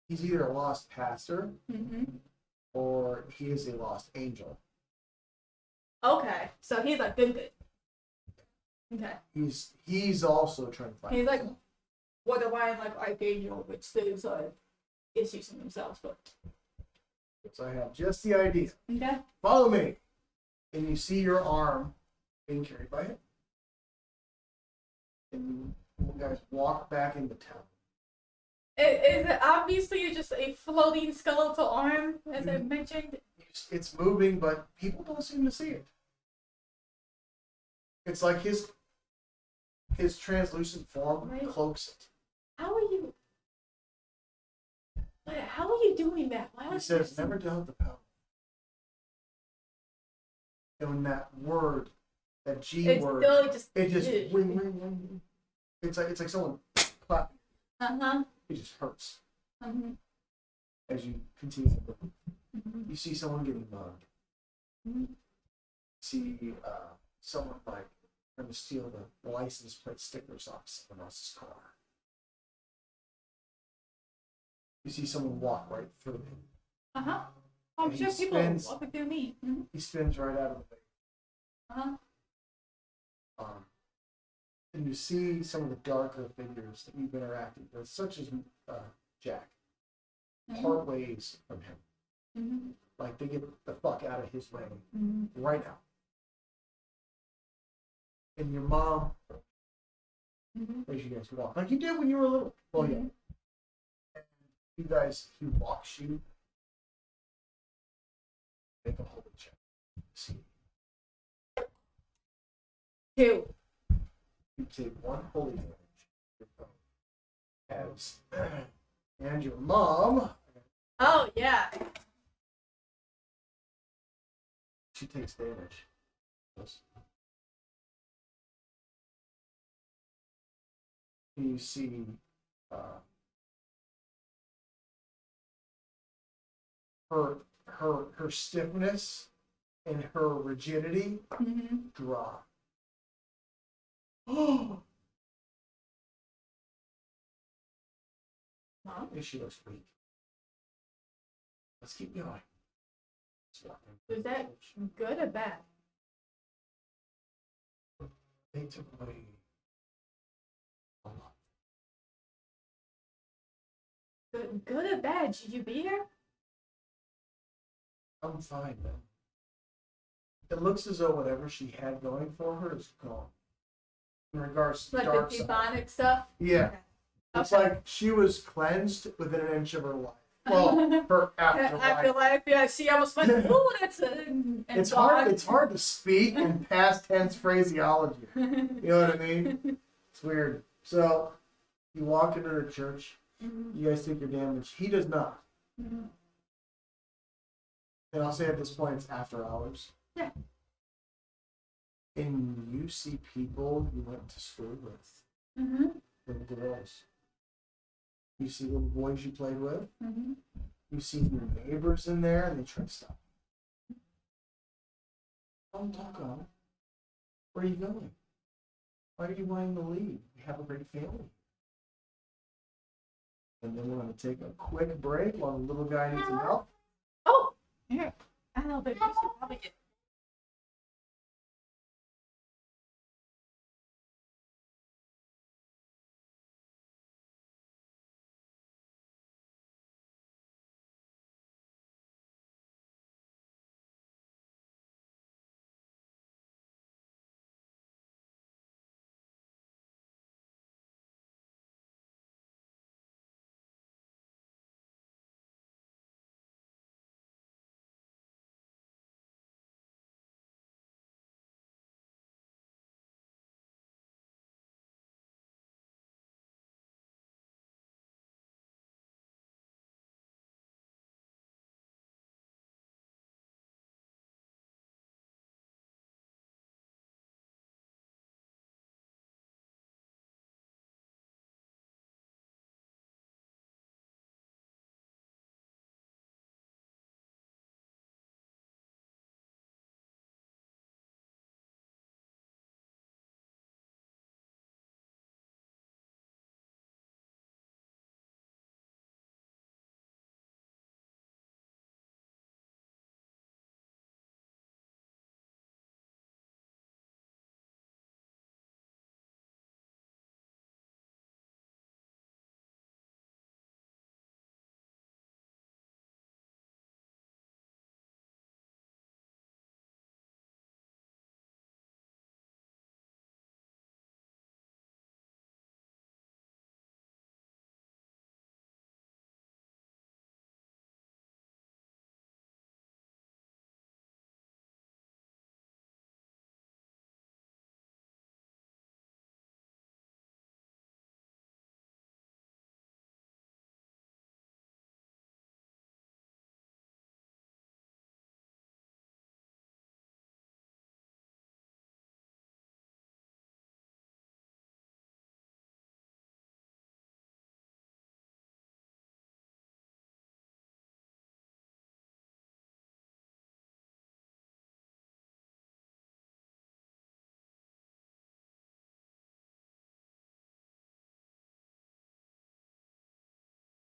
He's either a lost pastor Mm-hmm. or he is a lost angel. Okay, so he's like good. Okay. He's also trying to find. He's like borderline like archangel, which there's issues in themselves, but. So I have just the idea. Okay. Follow me, and you see your arm being carried by him, and you guys walk back into town. Is it obviously just a floating skeletal arm, as I mentioned? It's moving, but people don't seem to see it. It's like his translucent form cloaks it. How are you? How are you doing that? He says, "Never doubt the power." And when that word, that G it's word, still just it just ring, ring, ring. It's like someone clapping. It just hurts as you continue to move. You see someone getting mugged. You see someone like trying to steal the license plate stickers off someone else's car. You see someone walk right through him. I'm And sure he people spins- walk through me. He spins right out of the way. And you see some of the darker figures that you've interacted with, such as Jack, part ways from him. Like they get the fuck out of his way right now. And your mom, as you guys walk, like you did when you were little. Well, yeah. And you guys, he walks you. Make a holy check. See. 2. You take 1 holy damage. And your mom. Oh yeah. She takes damage. Yes. You see her stiffness and her rigidity drop. Oh, Mom? and she looks weak. Let's keep going. Was that good or bad? They took away a lot. Good or bad? Should you be here? I'm fine, man. It looks as though whatever she had going for her is gone. In regards to the Like dark the side. demonic stuff? Yeah. Okay. It's like she was cleansed within an inch of her life. Well, her afterlife. Afterlife, yeah. She almost went, ooh, that's a. It's hard to speak in past tense phraseology. You know what I mean? It's weird. So you walk into the church. You guys take your damage. He does not. And I'll say at this point it's after hours. Yeah. And you see people you went to school with. Little girls. You see little boys you played with. You see your neighbors in there and they try to stop. Don't talk on it. Where are you going? Why are you wanting to leave? We have a great family. And then we're going to take a quick break while the little guy needs some help. Oh, here. I don't know, but you should probably get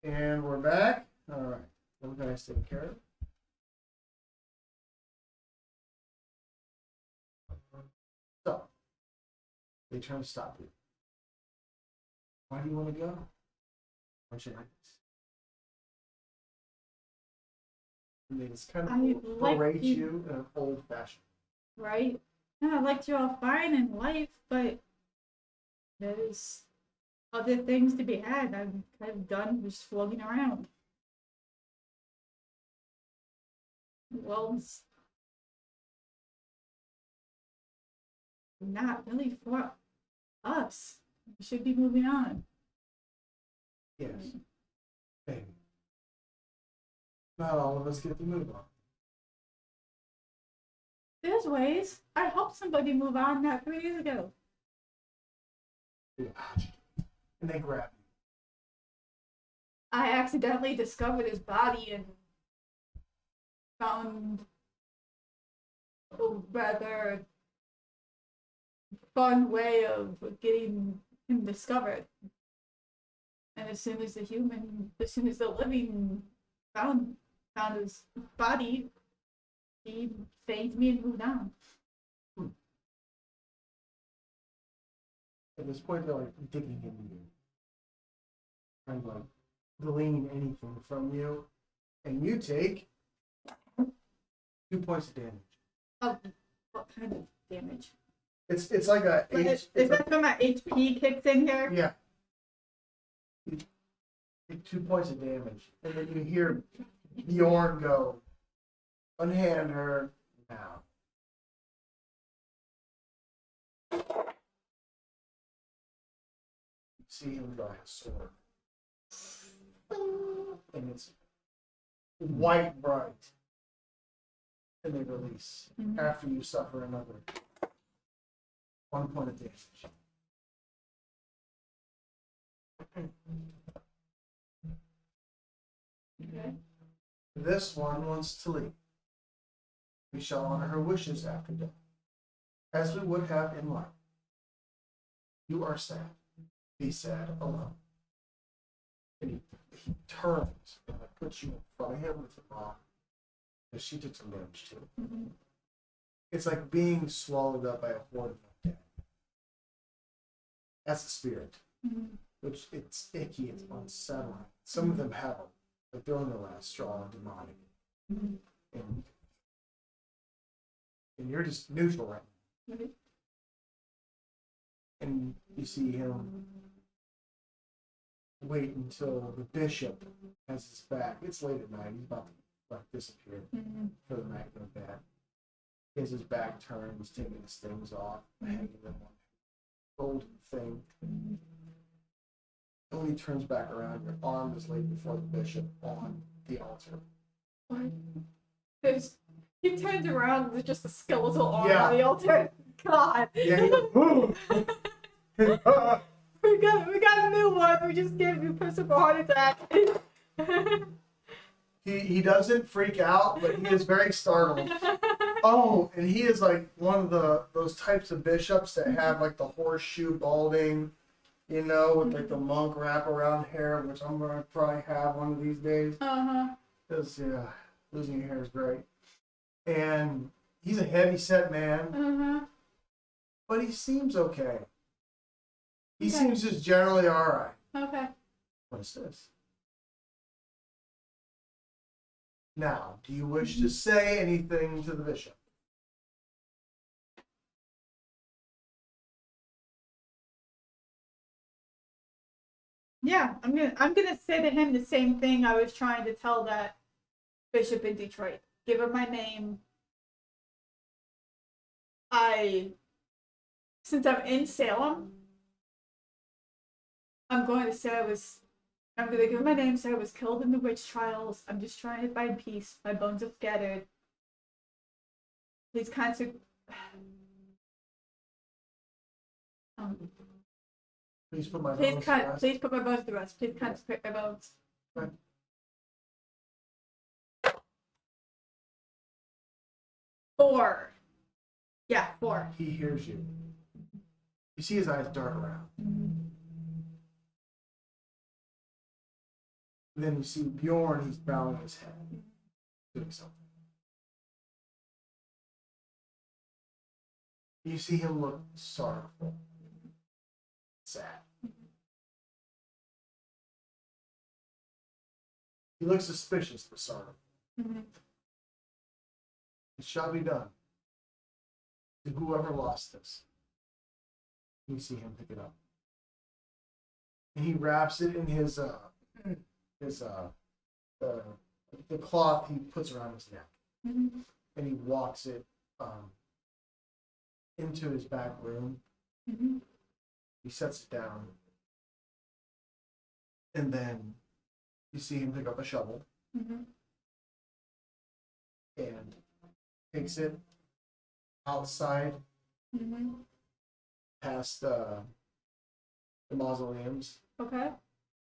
And we're back. All right. One guy's taken care of. So, they try to stop you. Why do you want to go? Why should I? And they just kind of berate you in an old fashion. Right? Yeah, I liked you all fine in life, but there's other things to be had. I'm kind of done just floating around. Well, it's not really for us. We should be moving on. Yes. Maybe. Not all of us get to move on. There's ways. I helped somebody move on not 3 years ago. And they grab you. I accidentally discovered his body and found a rather fun way of getting him discovered. And as soon as the living found his body, he faked me and moved on. At this point, they're like digging into you, trying to like glean anything from you, and you take 2 points of damage. Oh, what kind of damage? It's like a Is that when my HP kicks in here? Yeah. You take 2 points of damage, and then you hear Bjorn go, unhand her now. You see him draw his sword. And it's white bright. And they release after you suffer another 1 point of damage. Okay. This one wants to leave. We shall honor her wishes after death, as we would have in life. You are sad. Be sad alone. And he turns and puts you in front of him with a rock, because she took some damage too. Mm-hmm. It's like being swallowed up by a horde of dead. That's a spirit, which it's icky, it's unsettling. Some of them have them, like they're on the last straw and demonic. And you're just neutral right now. Okay. And you see him wait until the bishop has his back. It's late at night. He's about to like disappear for the night, go to bed. He has his back turned. He's taking his things off, hanging them on a golden thing. And when he turns back around, your arm is laid before the bishop on the altar. What? He turns around, there's just a skeletal arm Yeah. on the altar. God. Yeah, he goes, we got a new one. We just gave you a simple heart attack. He doesn't freak out, but he is very startled. Oh, and he is like one of those types of bishops that have like the horseshoe balding, you know, with like the monk wraparound hair, which I'm gonna probably have one of these days. Because losing your hair is great. And he's a heavy set man, but he seems okay. He seems just generally all right. Okay. What is this? Now, do you wish to say anything to the bishop? Yeah, I'm gonna say to him the same thing I was trying to tell that bishop in Detroit. Give him my name. Since I'm in Salem, I'm going to give him my name, say I was killed in the witch trials. I'm just trying to find peace. My bones are scattered. Please contact. Please put my bones to rest. Please put my bones to rest. Please consecrate my bones. Right. 4. Yeah, 4. He hears you. You see his eyes dart around. Then you see Bjorn, he's bowing his head, doing something. You see him look sorrowful, sad. He looks suspicious but sorrowful. Mm-hmm. It shall be done to whoever lost this. You see him pick it up. And he wraps it in his the cloth he puts around his neck. Mm-hmm. And he walks it into his back room. Mm-hmm. He sets it down. And then you see him pick up a shovel Mm-hmm. and takes it outside Mm-hmm. past the mausoleums. Okay.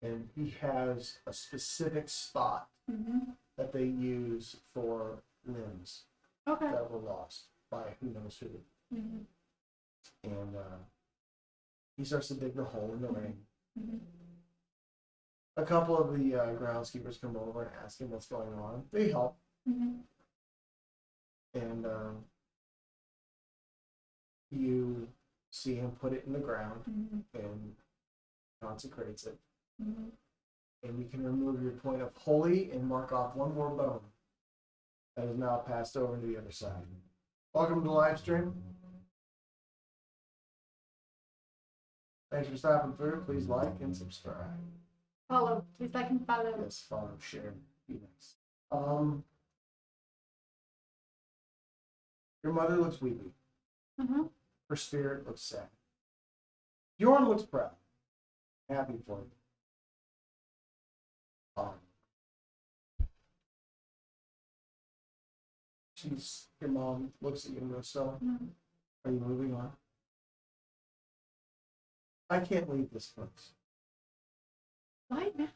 And he has a specific spot Mm-hmm. that they use for limbs Okay. that were lost by who knows who. Mm-hmm. And he starts to dig the hole in the ring. Mm-hmm. A couple of the groundskeepers come over and ask him what's going on. They help. Mm-hmm. And you see him put it in the ground Mm-hmm. and consecrates it. Mm-hmm. And you can remove your point of holy and mark off one more bone that is now passed over to the other side. Welcome to the live stream. Thanks for stopping through. Please like and subscribe. Follow. Please like and follow. Yes, follow, share, be nice. Your mother looks weepy. Mm-hmm. Her spirit looks sad. Bjorn looks proud, happy for you. Your mom looks at you and goes, "So, Mm-hmm. are you moving on?" I can't leave this place. Why not?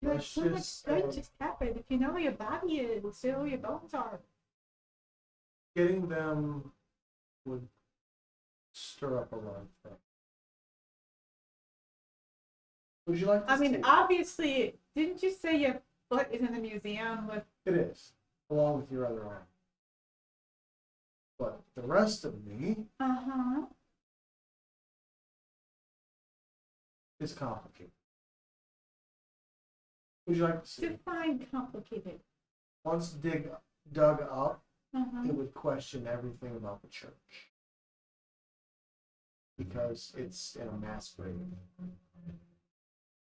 You had Let's so much just good just happened. If you know where your body is, you know where your bones are. getting them would stir up a lot of things. Would you like to I mean, see? obviously, didn't you say your foot is in the museum with? It is, along with your other arm. But the rest of me Uh-huh. is complicated. Would you like to see? Define complicated. Once dug up, Uh-huh. it would question everything about the church. Because it's in a mass grave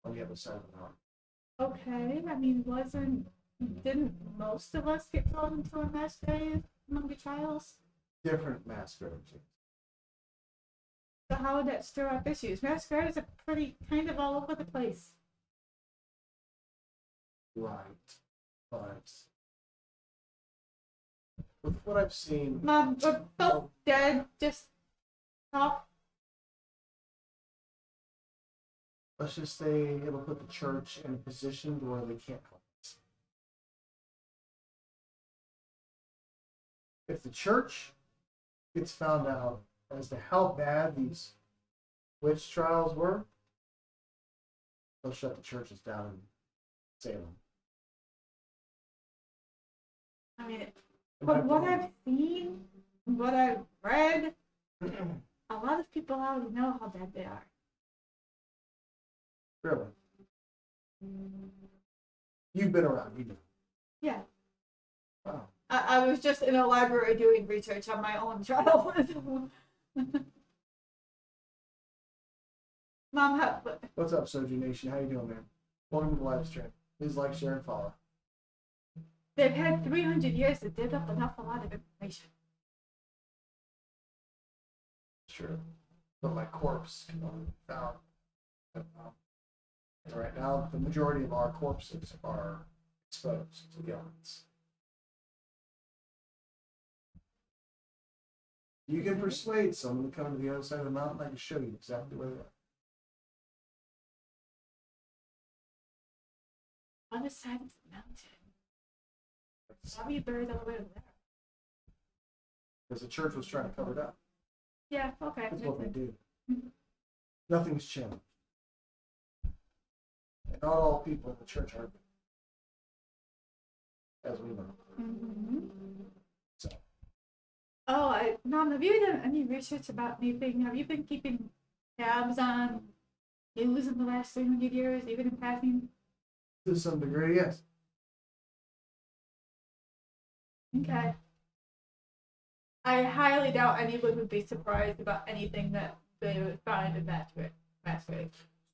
on the other side of the mountain. Okay. I mean, didn't most of us get thrown into a mass grave among the trials? Different mass graves. So how would that stir up issues? Mass graves are pretty kind of all over the place. Right. But with what I've seen, Mom, we're both dead. Just talk. let's just say it'll put the church in a position where they can't help us. If the church gets found out as to how bad these witch trials were, they'll shut the churches down in Salem. I mean, from what I've seen, what I've read, a lot of people already know how bad they are. Really? You've been around, you know. Yeah. Wow. I was just in a library doing research on my own trial. Mom, What's up, Soju Nation? How you doing, man? Welcome to the live stream. Please like, share, and follow. they've had 300 years to dig up a lot of information. Sure. But my corpse can only be found. And right now, the majority of our corpses are exposed to the elements. You can persuade someone to come to the other side of the mountain. I can show you exactly where they are. Other side of the mountain. Probably buried all the way over there. Because the church was trying to cover it up. Yeah, okay. That's what they do. Mhm. Nothing's changed. And not all people in the church are, as we know. Mm-hmm. So. Oh, Mom, have you done any research about anything? Have you been keeping tabs on news in the last 300 years, even in passing? To some degree, yes. Okay. I highly doubt anyone would be surprised about anything that they would find in that grave.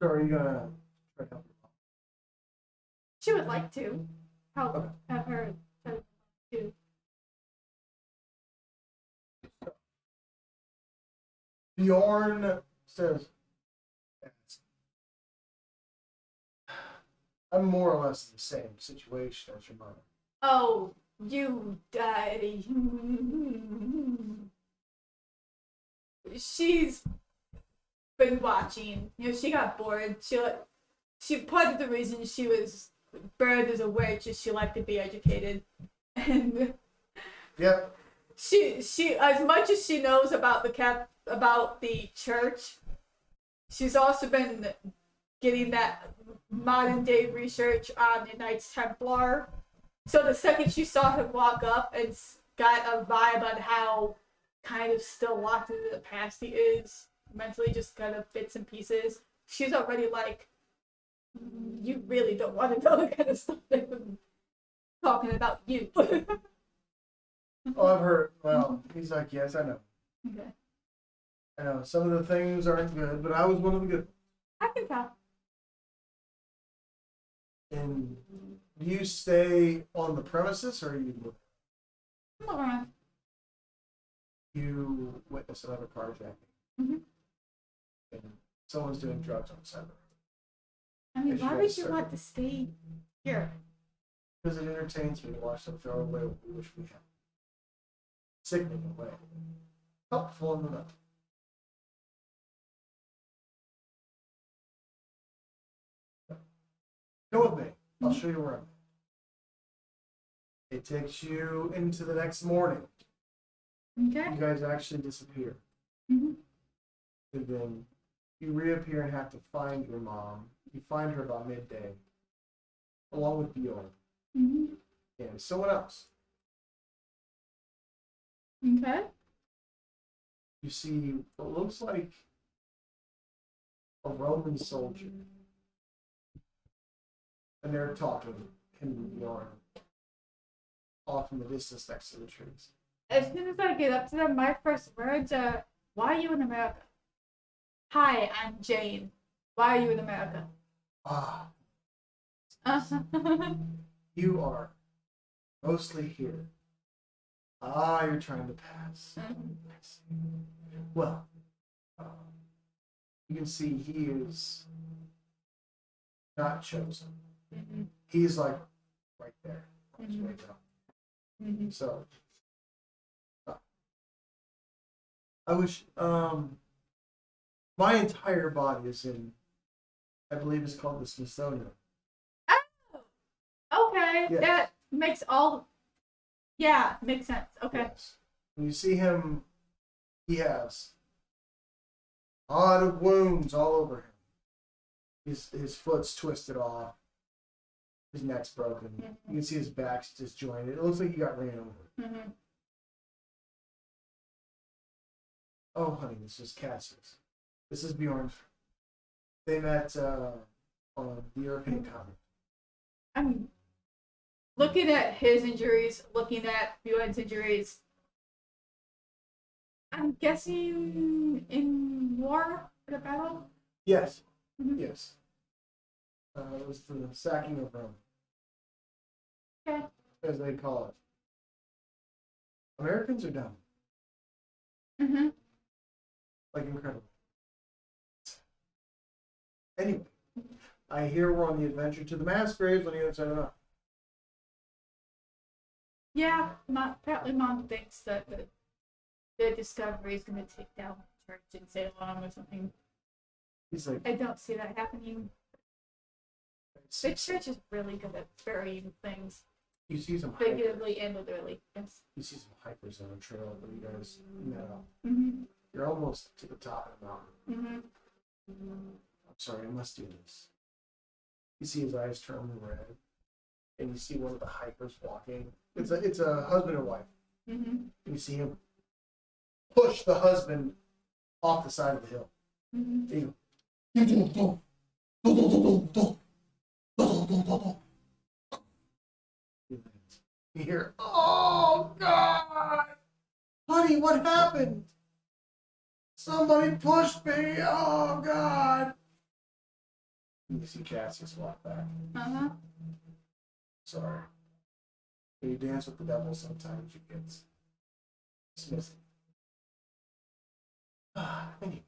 So are you gonna try to help your mom? She would like to help Okay. have her too. Bjorn says, I'm more or less in the same situation as your mother. Oh, you daddy. She's been watching. She got bored. She part of the reason she was burned as a witch is she liked to be educated, and Yep. she as much as she knows about the church, she's also been getting that modern day research on the Knights Templar. So the second she saw him walk up and got a vibe on how kind of still locked into the past he is, mentally just kind of bits and pieces, she's already like, you really don't want to know the kind of stuff they've been talking about you. Oh, I've heard. Well, he's like, yes, I know. Okay. I know. Some of the things aren't good, but I was one of the good ones. I can tell. And you stay on the premises, or you I'm around. you witness another carjacking, Mm-hmm. and someone's doing drugs on the side of the road. I mean, As why you would guys you start- want to stay here? Because it entertains me to watch them throw away what we wish we had. Sickening in a way. Helpful in the night. Go with me. I'll show you where I'm at. It takes you into the next morning. Okay. You guys actually disappear. Mm-hmm. And then you reappear and have to find your mom. You find her about midday, along with Bjorn Mm-hmm. and someone else. Okay. You see what looks like a Roman soldier. And they're talking, him and Bjorn, off in the distance next to the trees. As soon as I get up to them, my first words are, why are you in America? Hi, I'm Jane. Why are you in America? Ah, Uh-huh. you are mostly here. Ah, you're trying to pass. I see. Well, you can see he is not chosen. Mm-hmm. He's like right there on his Mhm. way down. Mm-hmm. So, I wish, my entire body is in, I believe it's called the Smithsonian. Oh, okay. Yes. That makes all. Yeah, makes sense. Okay. Yes. When you see him, he has a lot of wounds all over him. His foot's twisted off. His neck's broken. Mhm. You can see his back's disjointed. It looks like he got ran over. Mm-hmm. Oh, honey, this is Cassius. This is Bjorn. They met on the European continent. I'm looking at his injuries, looking at Bjorn's injuries. I'm guessing in war for the battle. Yes. Mhm. Yes. It was the sacking of Rome, Okay. as they call it. Americans are dumb. Mm-hmm. Like, incredible. Anyway, I hear we're on the adventure to the mass graves on the other side of the mountain. Yeah, apparently Mom thinks that the discovery is going to take down the church in Salem or something. He's like, I don't see that happening. The church is really good at burying things, you see some hikers. figuratively and literally. Yes. You see some hikers on the trail where you guys met up. Mm-hmm. You're almost to the top of the mountain. Mm-hmm. I'm sorry, I must do this. You see his eyes turn red, and you see one of the hikers walking. It's a husband and wife. Mm-hmm. And you see him push the husband off the side of the hill. Mm-hmm. You hear, "Oh God, honey, what happened? Somebody pushed me. Oh God!" And you see Cassius walk back. Uh-huh. Sorry. When you dance with the devil, sometimes you get dismissed. Anyway.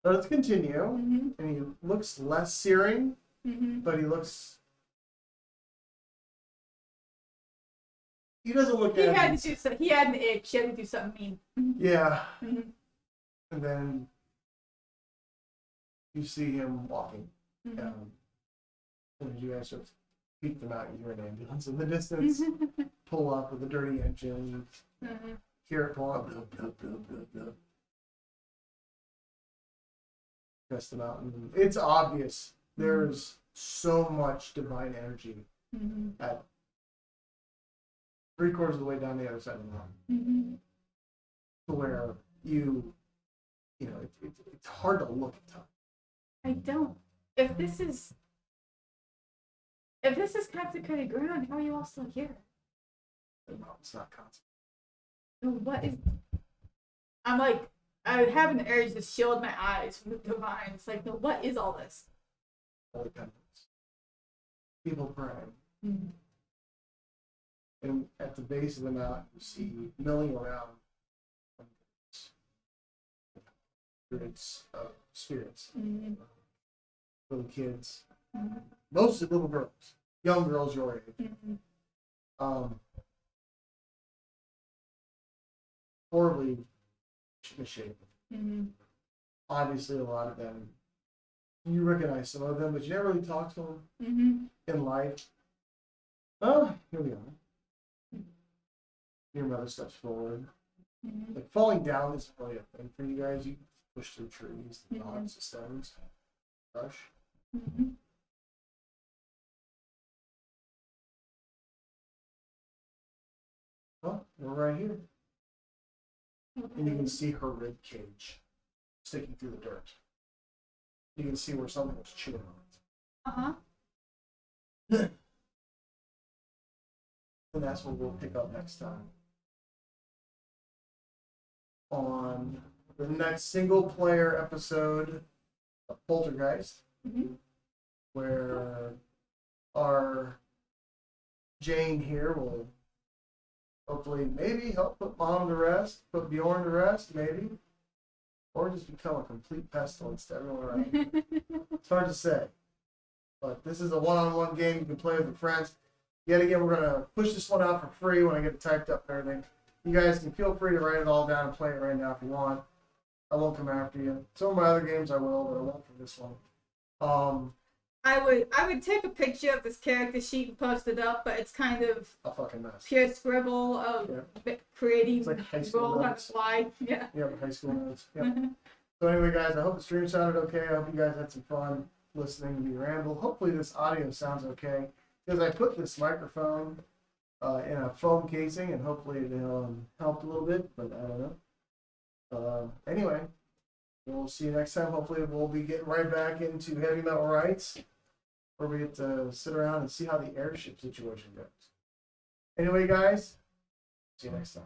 So let's continue. Mm-hmm. And he looks less searing, Mm-hmm. but he looks. He doesn't look He at had it. to do so. He had an itch. He had to do something mean. Yeah. Mm-hmm. And then you see him walking. Mm-hmm. And you guys just peek them out. You hear an ambulance in the distance pull up with a dirty engine. Mm-hmm. Hear it pull up. Blah, blah, blah, blah, blah. Crest the mountain. It's obvious. There's so much divine energy Mm-hmm. at 3/4 of the way down the other side of the mountain. Mm-hmm. To where it's hard to look at time. I don't. If this is consecrated ground, how are you all still here? The mountain's not constant. What is? I'm like, I have an urge to shield my eyes from the divine. It's like, no, what is all this? Holy pendants. People praying. Mm-hmm. And at the base of the mountain, you see milling around hundreds of spirits. Mm-hmm. Little kids. Mm-hmm. Mostly little girls. Young girls your age. Mm-hmm. Horribly misshapen. Mm-hmm. Obviously, a lot of them, you recognize some of them, but you never really talk to them Mm-hmm. in life. Oh, here we are. Your mother steps forward. Mm-hmm. Like, falling down isn't really a thing for you guys. You push through trees, the Mhm. logs, the stones, brush. Mm-hmm. Oh, we're right here. And you can see her rib cage sticking through the dirt. You can see where something was chewing on it. Uh-huh. And that's what we'll pick up next time. On the next single player episode of Poltergeist, Mm-hmm. where our Jane here will hopefully maybe help put Mom to rest, put Bjorn to rest, maybe. Or just become a complete pestilence to everyone around. It's hard to say. But this is a one-on-one game you can play with your friends. Yet again, we're going to push this one out for free when I get it typed up and everything. You guys can feel free to write it all down and play it right now if you want. I won't come after you. Some of my other games I will, but I won't for this one. I would take a picture of this character sheet and post it up, but it's kind of A fucking mess. pure scribble of creating It's like high school roll on the notes. fly. Yeah. Yeah, but high school notes. Yeah. So anyway, guys, I hope the stream sounded okay. I hope you guys had some fun listening to me ramble. Hopefully this audio sounds okay. Because I put this microphone in a foam casing, and hopefully it helped a little bit, but I don't know. Anyway, we'll see you next time. Hopefully we'll be getting right back into Heavy Metal Rights, where we get to sit around and see how the airship situation goes. Anyway, guys, see you next time.